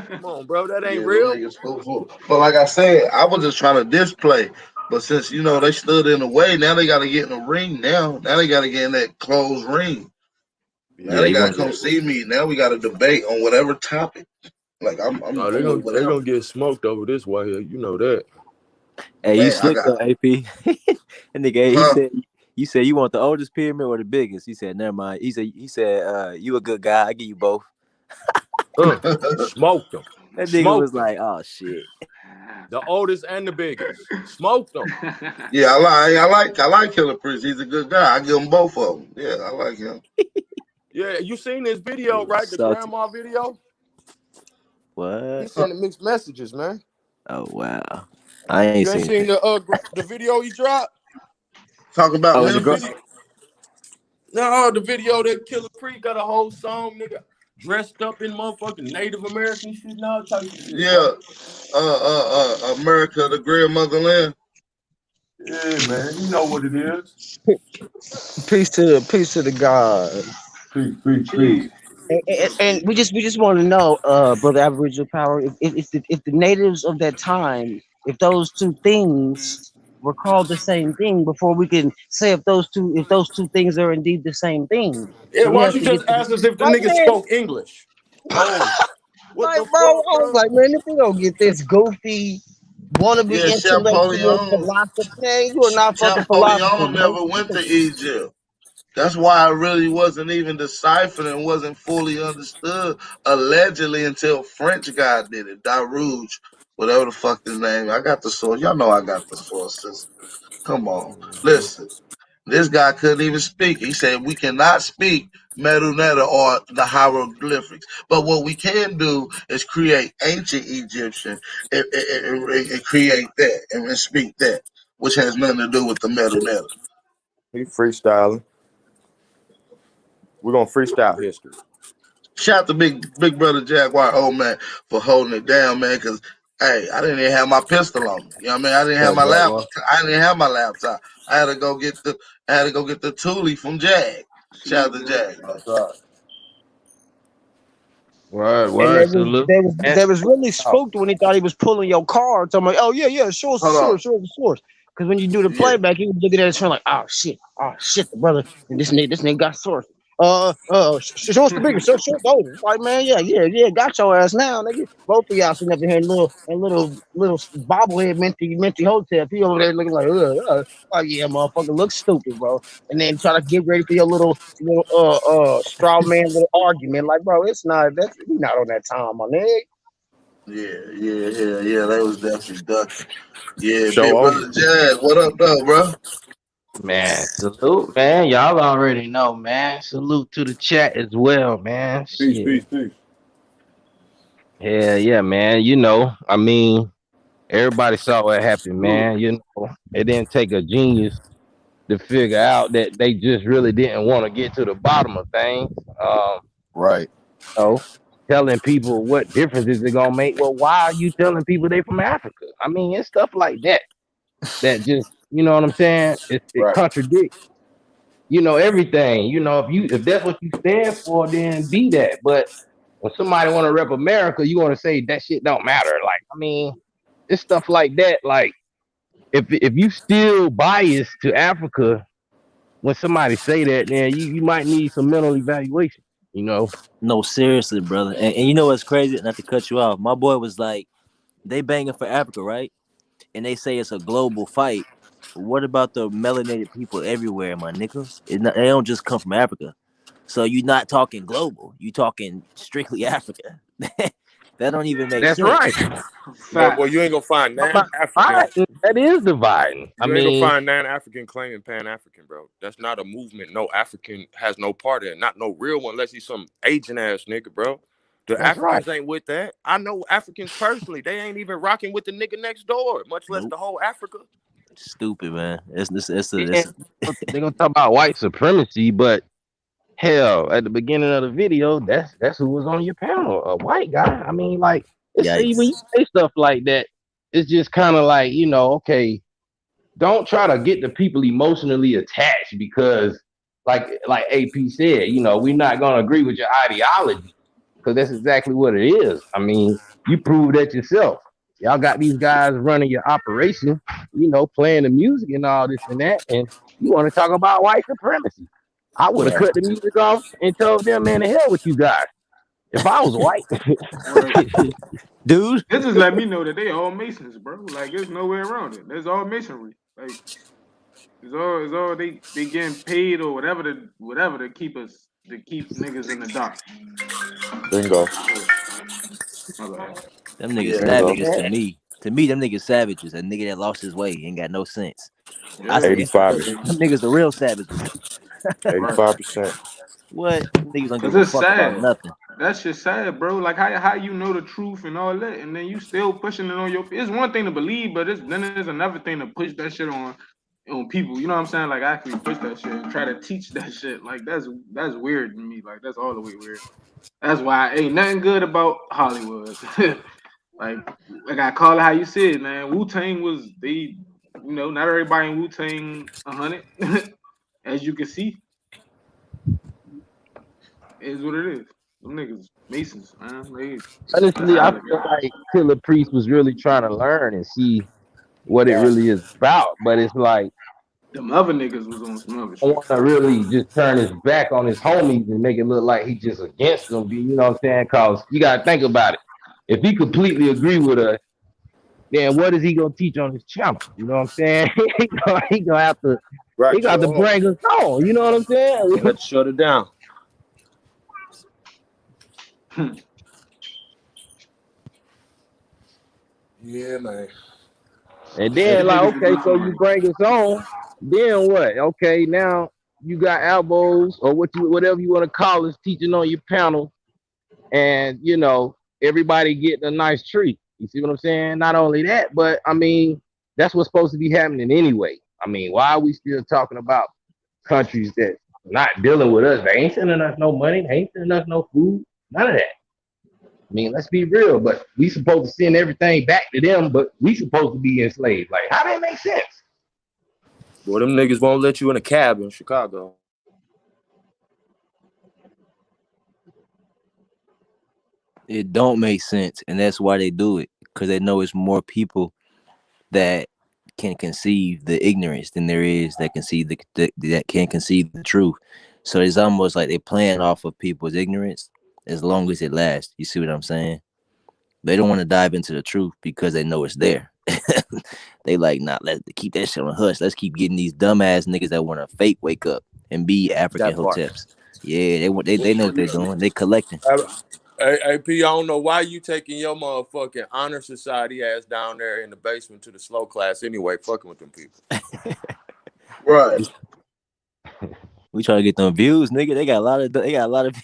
Come on, bro. That ain't Yeah, them real. niggas fool. But like I said, I was just trying to display. But since they stood in the way, now they got to get in the ring. Now they got to get in that closed ring. Now Yeah, they he got to want come see me. Now we got to debate on whatever topic. Like I'm Oh, with they whatever. gonna get smoked over this way here. You know that. Hey, you Man, I slick got though, AP. And nigga, huh? you said you want the oldest pyramid or the biggest. He said, never mind. He said, you a good guy. I give you both. Smoked them. That nigga was Smoked them. like, oh shit. The oldest and the biggest. Smoked them. Yeah, I like Killer Priest. He's a good guy. I give him both of them. Yeah, I like him. Yeah, you seen this video, right? The Salty. grandma video? He What? sending mixed messages, man. Oh wow. I ain't You ain't seen seen it. the video he dropped? Talk about Oh, is The it girl? Memphis. video. No, the video that Killer Priest got a whole song, nigga, dressed up in motherfucking Native American shit and all types of shit, Yeah, bro. America, the great motherland. Yeah, man, you know what it is. Peace to the God. Peace. And we just want to know, brother Aboriginal Power, if the natives of that time, if those two things were called the same thing, before we can say if those two things are indeed the same thing. Yeah, So we why don't have you to get just the ask us if the like, nigga man, spoke English? Oh, what like, the bro, fuck, I was bro? like, man, if we don't get this goofy wannabe Yeah, intellectual Champollion. philosopher, man, you are not fucking philosopher, Champollion man. never went to Egypt. That's why I really wasn't even deciphered and wasn't fully understood allegedly until French guy did it. Darouge, whatever the fuck his name. I got the source. Y'all know I got the sources. Come on. Listen. This guy couldn't even speak. He said we cannot speak Medunetta or the hieroglyphics. But what we can do is create ancient Egyptian and create that and speak that, which has nothing to do with the Medunetta. He freestyling. We're gonna freestyle history. Shout out to big brother Jaguar, old man, for holding it down, man. Cause hey, I didn't even have my pistol on me. You know what I mean? I didn't have That my Jaguar. laptop. I didn't have my laptop. I had to go get the Thule from Jag. Shout out to Jag, man. That's right. And Word, salute. And, they was really oh, spooked when he thought he was pulling your card. So I'm like, oh yeah, show us the Hold on. source, show us the source. Because when you do the Yeah. playback, he was looking at his phone like, oh shit, the brother, and this nigga got source. Show us the bigger, show those. Like, man, yeah, got your ass now, nigga. Both of y'all sitting up here in little bobblehead minty hotel. He over there looking like, oh yeah, motherfucker, looks stupid, bro. And then try to get ready for your little straw man little argument. Like, bro, we not on that time, my nigga. Yeah. They was definitely ducking. Yeah, Show big over. brother Jag, what up though, bro? man, salute, man. Y'all already know, man. Salute to the chat as well, man. Peace, Shit. peace, peace. Yeah, man. You know, I mean, everybody saw what happened, man. You know, it didn't take a genius to figure out that they just really didn't want to get to the bottom of things. Right. You know, telling people what difference is it gonna make? Well, why are you telling people they from Africa? I mean, it's stuff like that that just, you know what I'm saying? It Right. contradicts, you know, everything. You know, if that's what you stand for, then be that. But when somebody want to rep America, you want to say that shit don't matter. Like, I mean, it's stuff like that. Like, if you still biased to Africa, when somebody say that, then you might need some mental evaluation. You know. No, seriously, brother. And you know what's crazy? Not to cut you off. My boy was like, they banging for Africa, right? And they say it's a global fight. What about the melanated people everywhere, my nigga? They don't just come from Africa. So you're not talking global. You talking strictly Africa. That don't even make That's sense. right. Well, you ain't gonna find non-African. That is dividing. I You ain't mean, gonna find non-African claiming Pan-African, bro. That's not a movement. No African has no part in. Not no real one, unless he's some Asian ass nigga, bro. The that's Africans right. ain't with that. I know Africans personally. They ain't even rocking with the nigga next door, much less Nope. the whole Africa. Stupid, man. Yeah, they're gonna talk about white supremacy, but hell, at the beginning of the video, that's who was on your panel, a white guy. I mean, like, it's when Yikes. you say stuff like that, it's just kind of like, you know, okay, don't try to get the people emotionally attached because, like AP said, you know, we're not gonna agree with your ideology because that's exactly what it is. I mean, you proved that yourself. Y'all got these guys running your operation, you know, playing the music and all this and that, and you want to talk about white supremacy. I would have Right. cut the music off and told them, man, the hell with you guys. If I was white, Dude. This just let me know that they all Masons, bro. Like there's no way around it. There's all masonry. Like it's all they getting paid or whatever to keep niggas in the dark. Bingo. My bad. Them niggas Yeah. Bingo. savages to me. To me, them niggas savages. A nigga that lost his way ain't got no sense. I Yeah, say 85. them niggas the real savages. right. 85%. What? Them niggas don't Cause give a it's fuck about sad. nothing. That shit sad, bro. Like how you know the truth and all that, and then you still pushing it on your. It's one thing to believe, but then there's another thing to push that shit on people. You know what I'm saying? Like actually push that shit and try to teach that shit. Like that's weird to me. Like that's all the way weird. That's why ain't nothing good about Hollywood. like I call it how you said, man. Wu-Tang was not everybody in Wu-Tang 100, as you can see, is what it is. Them niggas Masons, man. That's honestly, how I I look feel at it. like Killer Priest was really trying to learn and see what it really is about. But it's like, Them other niggas was on some other I shit. want to really just turn his back on his homies and make it look like he just against them. You know what I'm saying? Because you got to think about it. If he completely agree with us, then what is he gonna teach on his channel? You know what I'm saying? he gonna have to Right. he got to Show up. bring us on. You know what I'm saying? Gonna have to shut it down. Yeah, man. And Yeah, then them like, niggas was okay, on so some you other bring us on. Then what? Okay, now you got elbows or whatever you want to call us teaching on your panel, and you know everybody getting a nice treat. You see what I'm saying? Not only that, but I mean that's what's supposed to be happening anyway. I mean, why are we still talking about countries that not dealing with us. They ain't sending us no money. They ain't sending us no food. None of that. I mean, let's be real. But we supposed to send everything back to them, but we supposed to be enslaved. Like, how that make sense? Well, them niggas won't let you in a cab in Chicago. It don't make sense, and that's why they do it, because they know it's more people that can conceive the ignorance than there is that can see that can conceive the truth. So it's almost like they playing off of people's ignorance as long as it lasts. You see what I'm saying? They don't want to dive into the truth because they know it's there. They like, nah, let's keep that shit on hush. Let's keep getting these dumbass niggas that want to fake wake up and be African That part. hoteps. Yeah, they know what they're doing. They collecting. Hey, P, I don't know why you taking your motherfucking honor society ass down there in the basement to the slow class anyway, fucking with them people. Right. We try to get them views, nigga. They got a lot of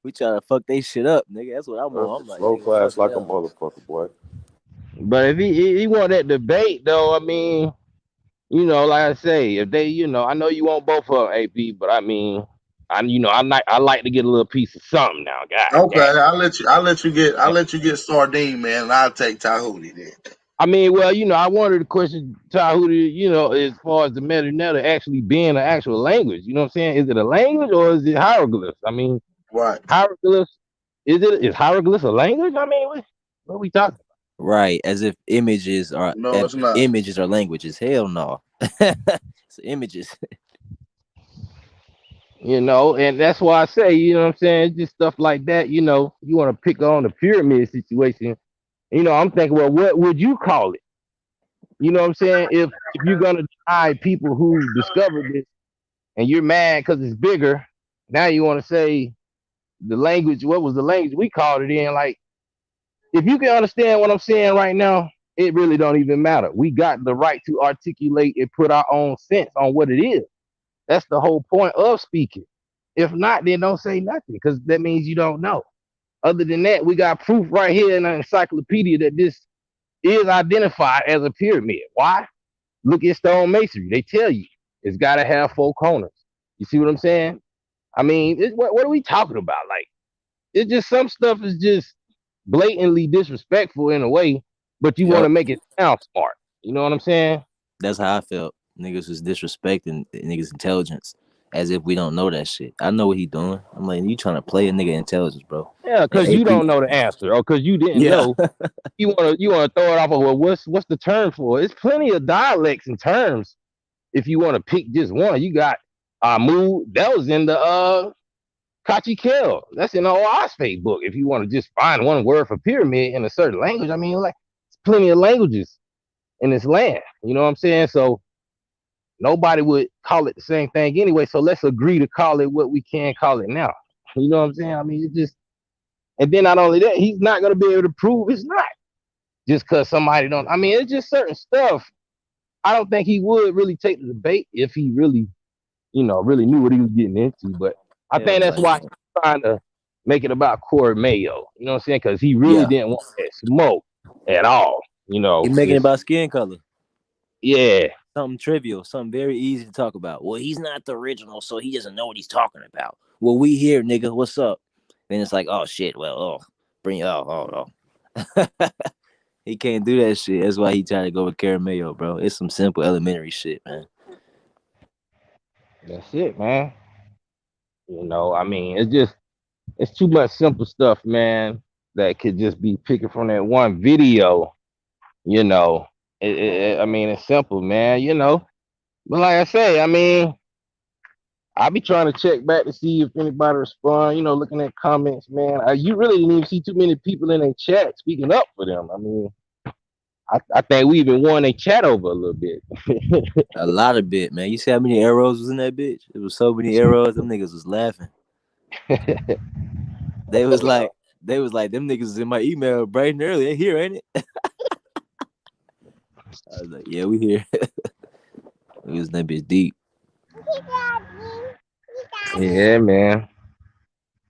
we try to fuck they shit up, nigga. That's what I'm on. I'm like, slow nigga, class like a them. motherfucker, boy. But if he want that debate though, I mean, you know, like I say, if they, you know, I know you want both of them, AP, but I mean, I like to get a little piece of something now, guys. Okay, I'll let you get sardine, man, and I'll take Tehuti then. I mean, well, you know, I wanted to question Tehuti, you know, as far as the Metanetta actually being an actual language. You know what I'm saying? Is it a language or is it hieroglyphs? I mean, right. Hieroglyphs, is hieroglyphs a language? I mean, what are we talking about? Right, as if images are it's not. Images are languages. Hell no. It's images. You know, and that's why I say, you know what I'm saying, it's just stuff like that. You know, you want to pick on the pyramid situation. You know, I'm thinking, well, what would you call it? You know what I'm saying? If you're gonna deny people who discovered this, and you're mad because it's bigger, now you want to say the language. What was the language we called it in? Like, if you can understand what I'm saying right now, it really don't even matter. We got the right to articulate and put our own sense on what it is. That's the whole point of speaking. If not, then don't say nothing, because that means you don't know. Other than that, we got proof right here in an encyclopedia that this is identified as a pyramid. Why? Look at stone masonry. They tell you it's got to have 4 corners. You see what I'm saying? I mean, what are we talking about? Like, it's just some stuff is just blatantly disrespectful in a way, but you want to make it sound smart. You know what I'm saying? That's how I felt. Niggas was disrespecting niggas' intelligence as if we don't know that shit. I know what he doing. I'm like, you trying to play a nigga intelligence, bro. Yeah, because you don't know the answer, or because you didn't know. You wanna throw it off of, well, what's the term for it? It's plenty of dialects and terms. If you want to pick just one, you got mood. That was in the Kachikel. That's in the Osfate book. If you want to just find one word for pyramid in a certain language, I mean, like, it's plenty of languages in this land. You know what I'm saying? So nobody would call it the same thing anyway. So let's agree to call it what we can call it now. You know what I'm saying? I mean, it just, and then not only that, he's not going to be able to prove it's not just because somebody don't. I mean, it's just certain stuff. I don't think he would really take the debate if he really, really knew what he was getting into. But I think that's why he's trying to make it about Corey Mayo. You know what I'm saying? Because he really didn't want that smoke at all. You know, he's making it about skin color. Yeah. Something trivial, something very easy to talk about. Well, he's not the original, so he doesn't know what he's talking about. Well, we here, nigga. What's up? Then it's like, oh shit. Well, he can't do that shit. That's why he tried to go with Caramello, bro. It's some simple, elementary shit, man. That's it, man. You know, I mean, it's too much simple stuff, man, that could just be picking from that one video. You know, I mean, it's simple, man. You know, but like I say, I mean, I be trying to check back to see if anybody respond. You know, looking at comments, man. You really didn't even see too many people in their chat speaking up for them. I mean, I think we even won their chat over a little bit. A lot of bit, man. You see how many arrows was in that bitch? It was so many arrows. Them niggas was laughing. They was like, them niggas was in my email bright and early. They here, ain't it? I was like, yeah, we here. We was in that bitch deep. Yeah, man.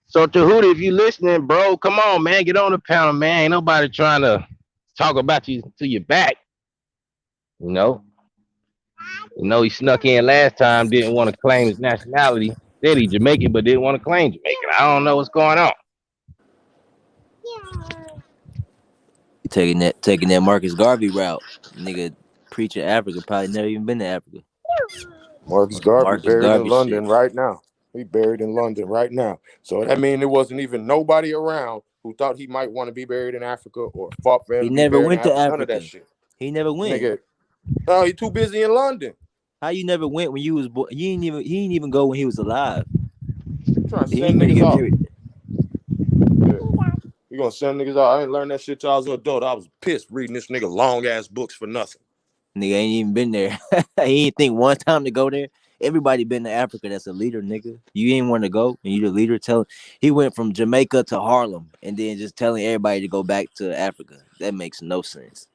So Tehuti, if you listening, bro, come on, man, get on the panel, man. Ain't nobody trying to talk about you to your back. You know. You know, he snuck in last time, didn't want to claim his nationality. Said he Jamaican, but didn't want to claim Jamaican. I don't know what's going on. Taking that Marcus Garvey route, nigga. Preacher Africa probably never even been to Africa. Marcus On some Garvey Marcus buried in Garvey shit. London right now. He buried in London right now. So that means there wasn't even nobody around who thought he might want to be buried in Africa or fought for him He to be never buried in went to Africa. None of that Africa. shit. He never went. Nigga, no, he too busy in London. How you never went when you was born? He didn't even go when he was alive. Trying to He send ain't gonna niggas get off. buried. Yeah. You gonna send niggas out? I ain't learned that shit till I was an adult. I was pissed reading this nigga long ass books for nothing. Nigga ain't even been there. He ain't think one time to go there. Everybody been to Africa that's a leader, nigga. You ain't want to go, and you the leader. He went from Jamaica to Harlem, and then just telling everybody to go back to Africa. That makes no sense.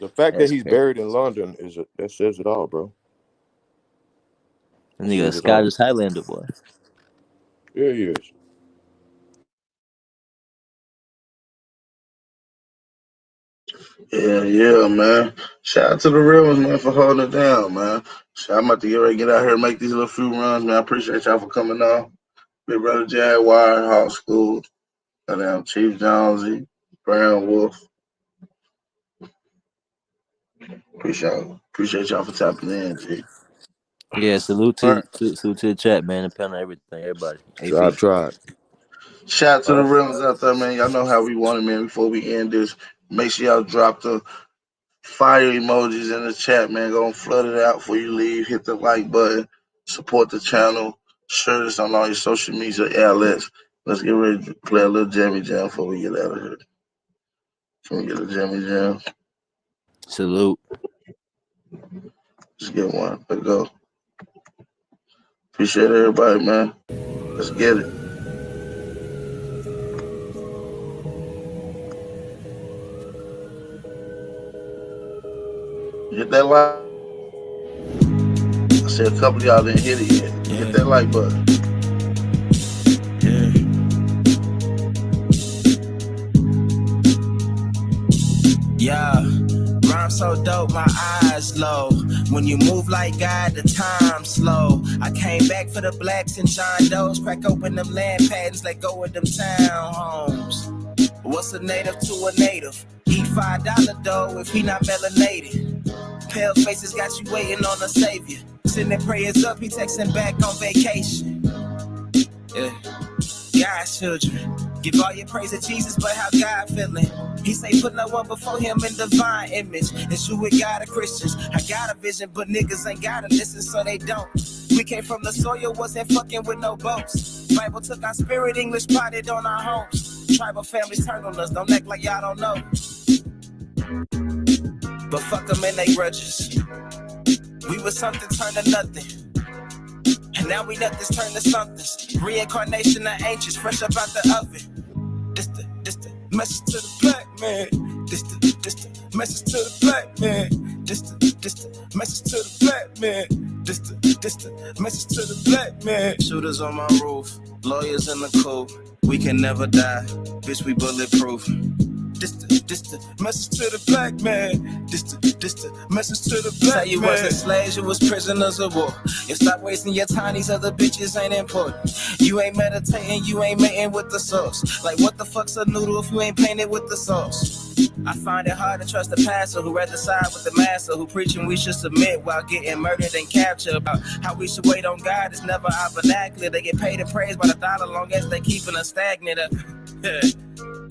The fact that That's he's crazy. buried in London that says it all, bro. That That nigga a says it all. Scottish Highlander boy. Yeah, he is. Yeah, man. Shout out to the real ones, man, for holding it down, man. I'm about to get out here and make these little few runs, man. I appreciate y'all for coming on. Big brother Jaguar, Hawk School, goddamn Chief Jonesy, Brown Wolf. Appreciate y'all for tapping in, G. Yeah, salute All to right. salute to the chat, man. Depending on everything, everybody. AP. Tried. Shout out to All the right. real ones out there, man. Y'all know how we want it, man. Before we end this, make sure y'all drop the fire emojis in the chat, man. Go and flood it out before you leave. Hit the like button. Support the channel. Share this on all your social media outlets. Let's get ready to play a little jammy jam before we get out of here. Can we get a jammy jam? Salute. Just get one. Let's go. Appreciate everybody, man. Let's get it. Hit that like. I said a couple of y'all didn't hit it yet. Hit that like button. Yeah, rhyme so dope, my eyes low. When you move like God, the time slow. I came back for the blacks and John Doe's. Crack open them land patents, let go of them townhomes. What's a native to a native? Eat $5 dough if he not melanated. Pale faces got you waiting on a savior. Sending prayers up, he texting back on vacation. Yeah. God's children, give all your praise to Jesus, but how God feeling? He say put no one before him in divine image. It's you with God of Christians. I got a vision, but niggas ain't gotta listen, so they don't. We came from the soil, wasn't fucking with no boats. Bible took our spirit, English potted on our homes. Tribal families turn on us, don't act like y'all don't know. But fuck them and they grudges. We was something turned to nothing. And now we nothing's turned to something. Reincarnation of ancients, fresh up out the oven. This the message to the black man. This the message to the black man. This the message to the black man. This the message to the black man. Shooters on my roof, lawyers in the coop. We can never die, bitch, we bulletproof. This the message to the black man. This the message to the black man. Say you wasn't slaves, you was prisoners of war. You stop wasting your time, these other bitches ain't important. You ain't meditating, you ain't mating with the sauce. Like what the fuck's a noodle if you ain't painted with the sauce? I find it hard to trust the pastor who rather side with the master, who preaching we should submit while getting murdered and captured. About how we should wait on God is never our vernacular. They get paid and praised by the dollar long as they keeping us stagnant.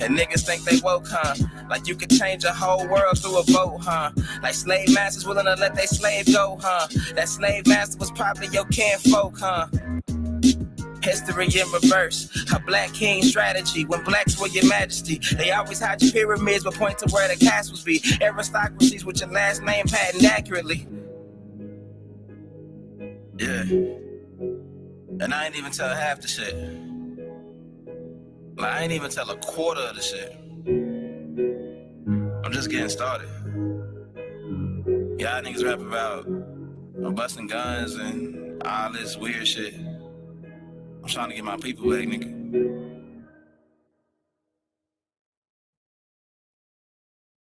And niggas think they woke, huh? Like you could change a whole world through a vote, huh? Like slave masters willing to let their slave go, huh? That slave master was probably your kinfolk, huh? History in reverse, a black king strategy. When blacks were your majesty, they always hide your pyramids but point to where the castles be. Aristocracies with your last name patent accurately. Yeah. And I ain't even tell half the shit. Like, I ain't even tell a quarter of the shit. I'm just getting started. Y'all niggas rap about busting guns and all this weird shit. I'm trying to get my people back, nigga.